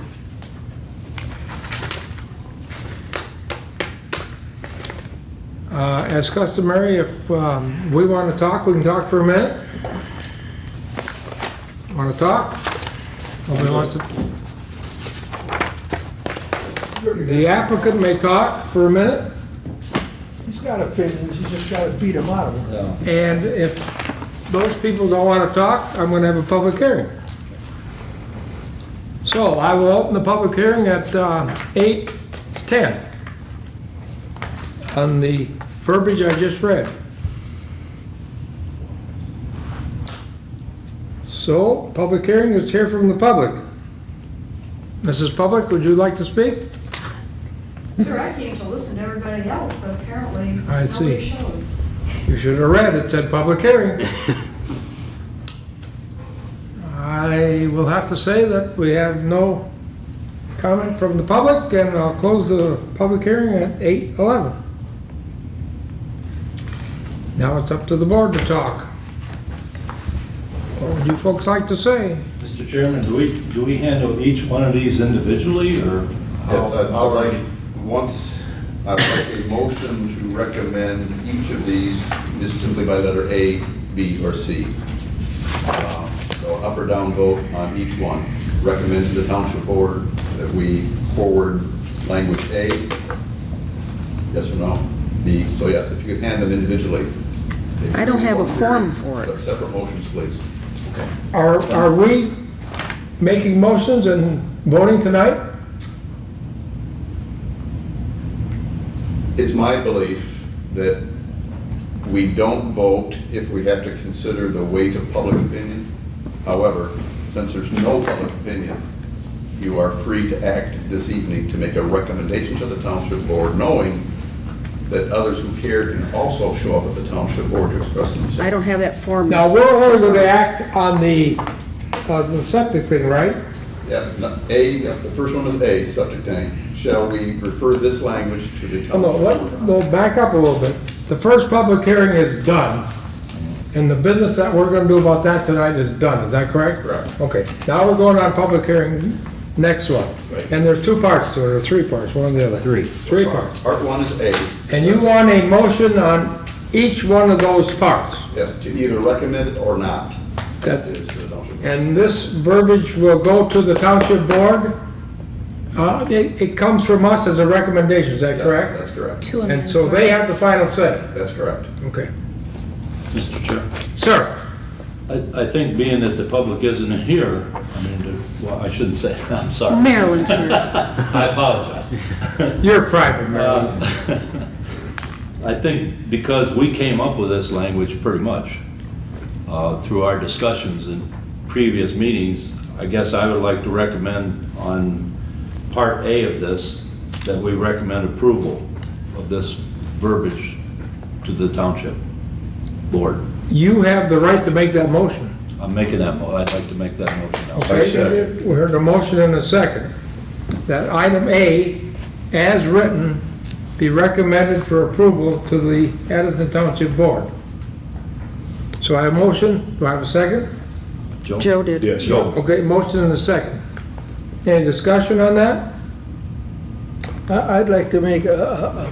[SPEAKER 1] As customary, if we want to talk, we can talk for a minute. Want to talk? Nobody wants to? The applicant may talk for a minute.
[SPEAKER 9] He's got opinions, you just gotta beat him out of them.
[SPEAKER 1] And if those people don't want to talk, I'm going to have a public hearing. So I will open the public hearing at 8:10 on the verbiage I just read. So, public hearing is here from the public. Mrs. Public, would you like to speak?
[SPEAKER 7] Sir, I came to listen to everybody else, but apparently
[SPEAKER 1] I see.
[SPEAKER 7] nobody showed.
[SPEAKER 1] You should have read, it said public hearing. I will have to say that we have no comment from the public, and I'll close the public hearing at 8:11. Now it's up to the board to talk. What would you folks like to say?
[SPEAKER 8] Mr. Chairman, do we handle each one of these individually, or?
[SPEAKER 5] Yes, I'd like a motion to recommend each of these, just simply by letter A, B, or C. So up or down vote on each one. Recommend to the Township Board that we forward language A, yes or no? B, so yes, if you could hand them individually.
[SPEAKER 2] I don't have a form for it.
[SPEAKER 5] Separate motions, please.
[SPEAKER 1] Are we making motions and voting tonight?
[SPEAKER 5] It's my belief that we don't vote if we have to consider the weight of public opinion. However, since there's no public opinion, you are free to act this evening to make a recommendation to the Township Board, knowing that others who care can also show up at the Township Board to express themselves.
[SPEAKER 2] I don't have that form.
[SPEAKER 1] Now, we're only going to act on the septic thing, right?
[SPEAKER 5] Yeah, the first one is A, subject tank. Shall we refer this language to the
[SPEAKER 1] Oh, no,
[SPEAKER 5] Township Board?
[SPEAKER 1] we'll back up a little bit. The first public hearing is done, and the business that we're going to do about that tonight is done, is that correct?
[SPEAKER 5] Correct.
[SPEAKER 1] Okay, now we're going on public hearing, next one.
[SPEAKER 5] Right.
[SPEAKER 1] And there's 2 parts to it, or 3 parts, one or the other? 3. 3 parts.
[SPEAKER 5] Part one is A.
[SPEAKER 1] And you want a motion on each one of those parts?
[SPEAKER 5] Yes, to either recommend it or not.
[SPEAKER 1] That-
[SPEAKER 5] That is to the Township Board.
[SPEAKER 1] And this verbiage will go to the Township Board? It comes from us as a recommendation, is that
[SPEAKER 5] Yes,
[SPEAKER 1] correct?
[SPEAKER 5] that's correct.
[SPEAKER 1] And so they have the final say?
[SPEAKER 5] That's correct.
[SPEAKER 1] Okay.
[SPEAKER 8] Mr. Chair?
[SPEAKER 1] Sir?
[SPEAKER 8] I think being that the public isn't here, I mean, well, I shouldn't say, I'm sorry.
[SPEAKER 2] Marilyn's here.
[SPEAKER 8] I apologize.
[SPEAKER 1] You're private, Marilyn.
[SPEAKER 8] I think because we came up with this language pretty much through our discussions in previous meetings, I guess I would like to recommend on Part A of this, that we recommend approval of this verbiage to the Township Board.
[SPEAKER 1] You have the right to make that motion.
[SPEAKER 8] I'm making that, I'd like to make that motion now.
[SPEAKER 1] Okay, we heard a motion in a second. That item A, as written, be recommended for approval to the Addison Township Board. So I have a motion, do I have a second?
[SPEAKER 2] Joe did.
[SPEAKER 8] Yes, Joe.
[SPEAKER 1] Okay, motion in a second. Any discussion on that?
[SPEAKER 9] I'd like to make a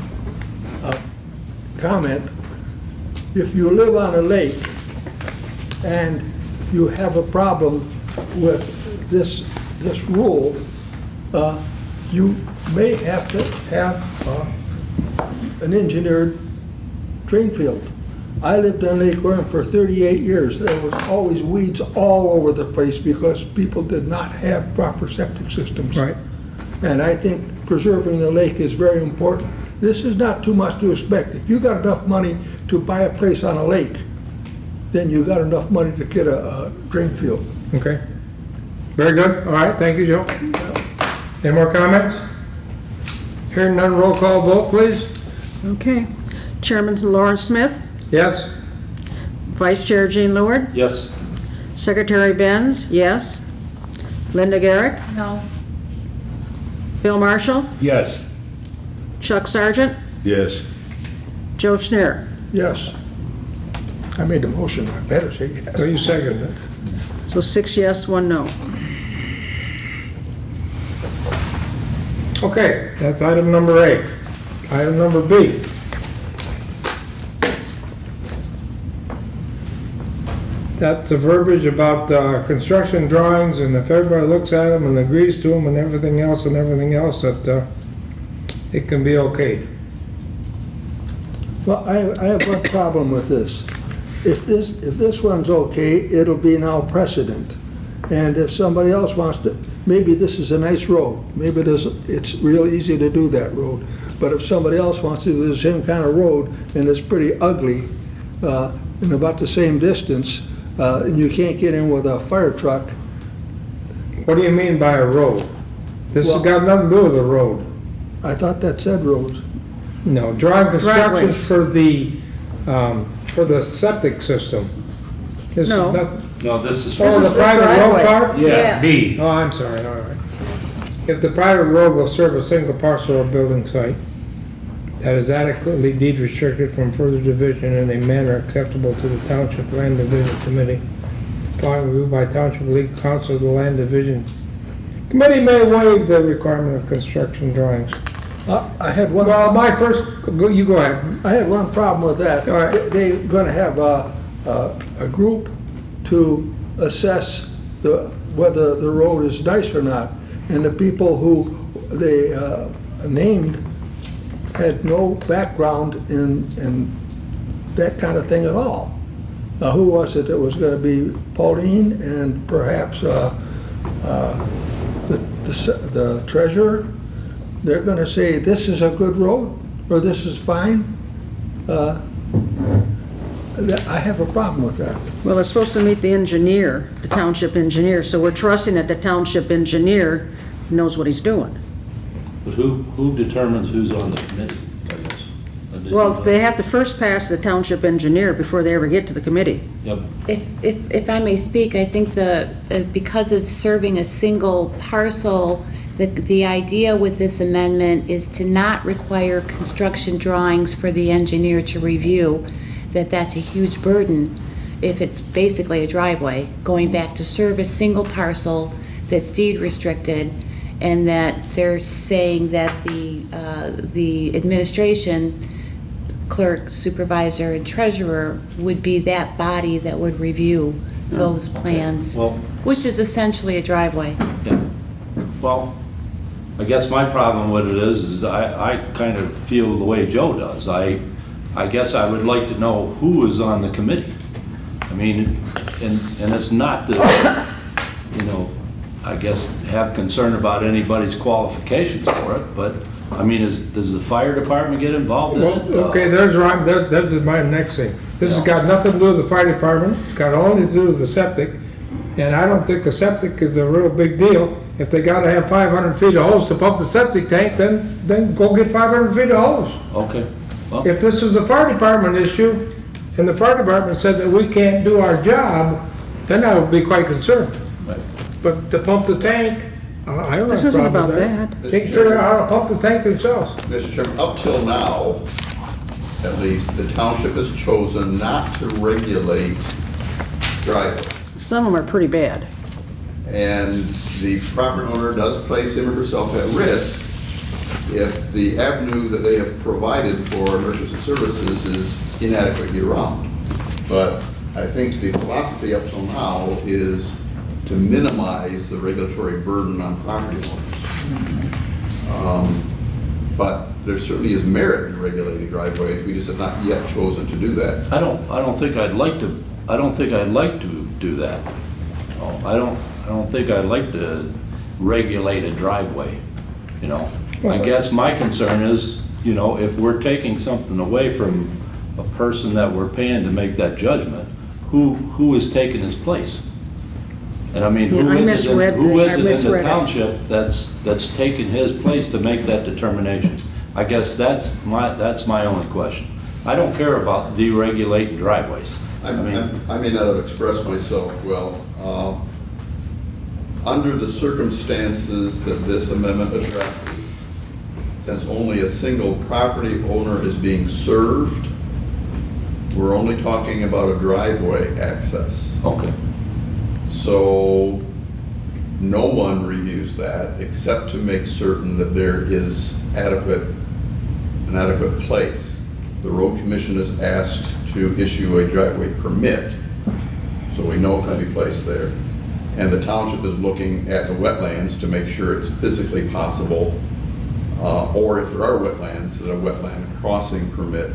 [SPEAKER 9] comment. If you live on a lake and you have a problem with this rule, you may have to have an engineered drain field. I lived on Lake Orion for 38 years. There was always weeds all over the place because people did not have proper septic systems.
[SPEAKER 1] Right.
[SPEAKER 9] And I think preserving the lake is very important. This is not too much to expect. If you got enough money to buy a place on a lake, then you got enough money to get a drain field.
[SPEAKER 1] Okay. Very good. All right, thank you, Joe. Any more comments? Hearing none, roll call vote, please.
[SPEAKER 2] Okay. Chairman Lawrence Smith,
[SPEAKER 1] Yes?
[SPEAKER 2] Vice Chair Jean Lord,
[SPEAKER 8] Yes.
[SPEAKER 2] Secretary Benz, yes. Linda Garrick,
[SPEAKER 17] No.
[SPEAKER 2] Phil Marshall,
[SPEAKER 8] Yes.
[SPEAKER 2] Chuck Sargent,
[SPEAKER 8] Yes.
[SPEAKER 2] Joe Schneer.
[SPEAKER 9] Yes. I made the motion, I better say yes.
[SPEAKER 1] So you second it.
[SPEAKER 2] So 6 yes, 1 no.
[SPEAKER 1] Okay, that's item number A. Item number B. That's the verbiage about construction drawings, and if everybody looks at them and agrees to them and everything else, that it can be okayed.
[SPEAKER 9] Well, I have one problem with this. If this one's okay, it'll be now precedent. And if somebody else wants to, maybe this is a nice road, maybe it's real easy to do that road. But if somebody else wants to do the same kind of road and it's pretty ugly, in about the same distance, and you can't get in with a fire truck.
[SPEAKER 1] What do you mean by a road? This has
[SPEAKER 9] Well-
[SPEAKER 1] got nothing to do with a road.
[SPEAKER 9] I thought that said roads.
[SPEAKER 1] No, drawing constructions
[SPEAKER 2] Driveways.
[SPEAKER 1] for the septic system. This is
[SPEAKER 2] No.
[SPEAKER 1] nothing.
[SPEAKER 8] No, this is.
[SPEAKER 1] Oh, the private road
[SPEAKER 2] driveway.
[SPEAKER 1] part?
[SPEAKER 8] Yeah, B.
[SPEAKER 1] Oh, I'm sorry, all right. If the private road will serve a single parcel or building site that is adequately deed restricted from further division in a manner acceptable to the Township Land Division Committee, upon review by Township Legal Counsel of the Land Division Committee may waive the requirement of construction drawings.
[SPEAKER 9] I had one.
[SPEAKER 1] Well, my first, you go ahead.
[SPEAKER 9] I had one problem with that.
[SPEAKER 1] All right.
[SPEAKER 9] They're gonna have a group to assess whether the road is nice or not. And the people who they named had no background in that kind of thing at all. Now, who was it that was gonna be? Pauline and perhaps the treasurer? They're gonna say, this is a good road, or this is fine. I have a problem with that.
[SPEAKER 2] Well, it's supposed to meet the engineer, the township engineer, so we're trusting that the township engineer knows what he's doing.
[SPEAKER 18] But who determines who's on the committee, I guess?
[SPEAKER 2] Well, they have to first pass the township engineer before they ever get to the committee.
[SPEAKER 18] Yep.
[SPEAKER 19] If I may speak, I think because it's serving a single parcel, the idea with this amendment is to not require construction drawings for the engineer to review, that's a huge burden if it's basically a driveway, going back to serve a single parcel that's deed restricted, and that they're saying that the administration, clerk, supervisor, and treasurer would be that body that would review those plans,
[SPEAKER 18] Well,
[SPEAKER 19] which is essentially a driveway.
[SPEAKER 18] yeah. Well, I guess my problem with it is I kind of feel the way Joe does. I guess I would like to know who is on the committee. I mean, and it's not that, I guess have concern about anybody's qualifications for it, but, I mean, does the fire department get involved in it?
[SPEAKER 1] Well, okay, there's my next thing. This has got nothing to do with the fire department, it's got only to do with the septic, and I don't think the septic is a real big deal. If they gotta have 500 feet of hose to pump the septic tank, then go get 500 feet of hose.
[SPEAKER 18] Okay. Well,
[SPEAKER 1] If this is a fire department issue, and the fire department said that we can't do our job, then I would be quite concerned.
[SPEAKER 18] right.
[SPEAKER 1] But to pump the tank, I don't
[SPEAKER 2] This
[SPEAKER 1] have a
[SPEAKER 2] isn't
[SPEAKER 1] problem
[SPEAKER 2] about
[SPEAKER 1] with that.
[SPEAKER 2] that.
[SPEAKER 1] They can figure out how to pump the tank themselves.
[SPEAKER 5] Mr. Chairman, up till now, at least, the township has chosen not to regulate driveways.
[SPEAKER 2] Some of them are pretty bad.
[SPEAKER 5] And the property owner does place him or herself at risk if the avenue that they have provided for emergency services is inadequate year-round. But I think the philosophy up till now is to minimize the regulatory burden on property owners. But there certainly is merit in regulating driveways. We just have not yet chosen to do that.
[SPEAKER 18] I don't think I'd like to do that. No, I don't think I'd like to regulate a driveway, I guess my concern is, if we're taking something away from a person that we're paying to make that judgment, who is taking his place? And I mean,
[SPEAKER 2] Yeah,
[SPEAKER 18] who
[SPEAKER 2] I
[SPEAKER 18] is it
[SPEAKER 2] misread
[SPEAKER 18] in the
[SPEAKER 2] it.
[SPEAKER 18] township that's taking his place to make that determination? I guess that's my only question. I don't care about deregulating driveways.
[SPEAKER 5] I may not have expressed myself well. Under the circumstances that this amendment addresses, since only a single property owner is being served, we're only talking about a driveway access.
[SPEAKER 18] Okay.
[SPEAKER 5] So no one reviews that except to make certain that there is an adequate place. The road commission is asked to issue a driveway permit, so we know it can be placed there. And the township is looking at the wetlands to make sure it's physically possible, or if there are wetlands, that a wetland crossing permit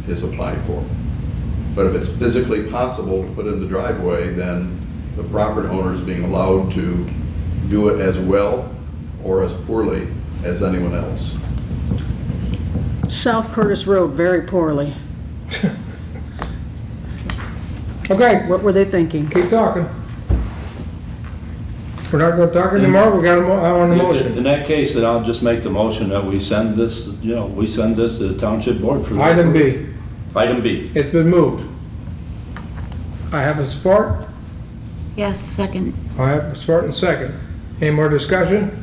[SPEAKER 5] is applied for. But if it's physically possible to put in the driveway, then the property owner is being allowed to do it as well or as poorly as anyone else.
[SPEAKER 2] South Curtis Road, very poorly.
[SPEAKER 1] Okay,
[SPEAKER 2] What were they thinking?
[SPEAKER 1] keep talking. We're not gonna talk anymore, we got on the
[SPEAKER 18] In
[SPEAKER 1] motion.
[SPEAKER 18] that case, then I'll just make the motion that we send this, we send this to the township board for.
[SPEAKER 1] Item B,
[SPEAKER 18] Item B.
[SPEAKER 1] it's been moved. I have a support,
[SPEAKER 19] Yes, second.
[SPEAKER 1] I have a support and second. Any more discussion?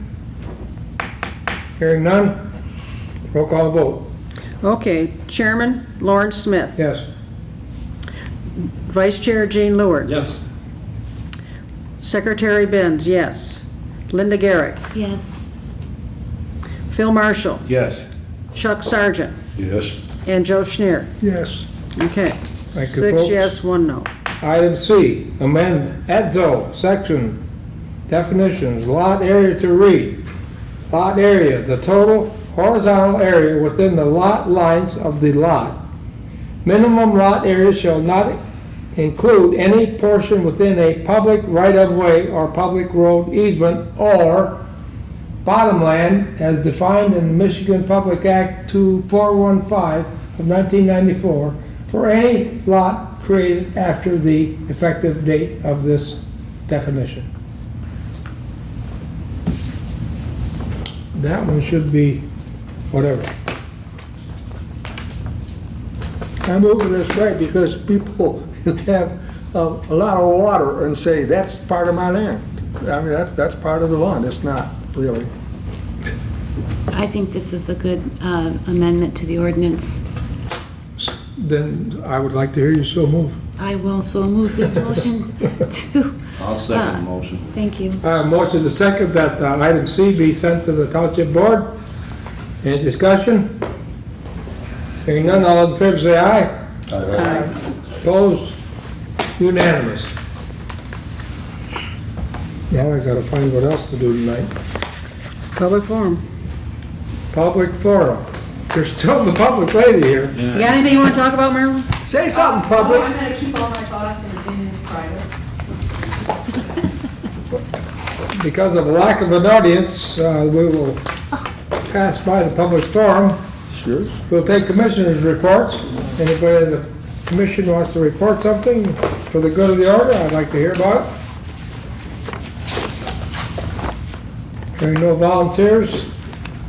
[SPEAKER 1] Hearing none, roll call vote.
[SPEAKER 2] Okay, Chairman Lawrence Smith.
[SPEAKER 1] Yes.
[SPEAKER 2] Vice Chair Gene Leward.
[SPEAKER 18] Yes.
[SPEAKER 2] Secretary Benz, yes. Linda Garrick.
[SPEAKER 19] Yes.
[SPEAKER 2] Phil Marshall.
[SPEAKER 4] Yes.
[SPEAKER 2] Chuck Sargent.
[SPEAKER 4] Yes.
[SPEAKER 2] And Joe Schneer.
[SPEAKER 9] Yes.
[SPEAKER 2] Okay.
[SPEAKER 1] you,
[SPEAKER 2] 6
[SPEAKER 1] folks.
[SPEAKER 2] yes, 1 no.
[SPEAKER 1] Item C, amend EDZO section definitions, lot area to read. Lot area, the total horizontal area within the lot lines of the lot. Minimum lot area shall not include any portion within a public right-of-way or public road easement or bottomland as defined in the Michigan Public Act 2415 of 1994 for any lot created after the effective date of this definition. That one should be whatever.
[SPEAKER 9] I'm moving this way because people have a lot of water and say, that's part of my land. I mean, that's part of the lawn. It's not really.
[SPEAKER 19] I think this is a good amendment to the ordinance.
[SPEAKER 1] Then I would like to hear you so move.
[SPEAKER 19] I will so move this motion to...
[SPEAKER 18] I'll second the motion.
[SPEAKER 19] Thank you.
[SPEAKER 1] Motion to second that item C be sent to the township board. Any discussion? Hearing none, all in favor say aye.
[SPEAKER 2] Aye.
[SPEAKER 1] Opposed? Unanimous. Now I gotta find what else to do tonight.
[SPEAKER 2] Public forum.
[SPEAKER 1] Public forum. There's still the public lady here.
[SPEAKER 2] You got anything you want to talk about, Marilyn?
[SPEAKER 9] Say something,
[SPEAKER 7] Oh,
[SPEAKER 9] public.
[SPEAKER 7] I'm gonna keep all my thoughts and opinions private.
[SPEAKER 1] Because of lack of an audience, we will pass by the public forum.
[SPEAKER 9] Sure.
[SPEAKER 1] We'll take commissioners' reports. Anybody in the commission wants to report something for the good of the order, I'd like to hear about it. Hearing no volunteers,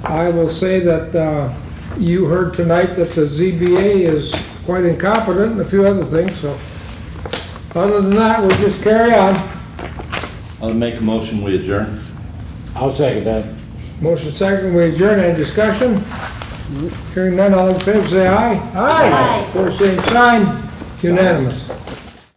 [SPEAKER 1] I will say that you heard tonight that the ZBA is quite incompetent and a few other things, so other than that, we'll just carry on.
[SPEAKER 18] I'll make a motion, we adjourn.
[SPEAKER 4] I'll second that.
[SPEAKER 1] Motion second, we adjourn. Any discussion? Hearing none, all in favor say aye.
[SPEAKER 9] Aye.
[SPEAKER 1] For same sign, unanimous.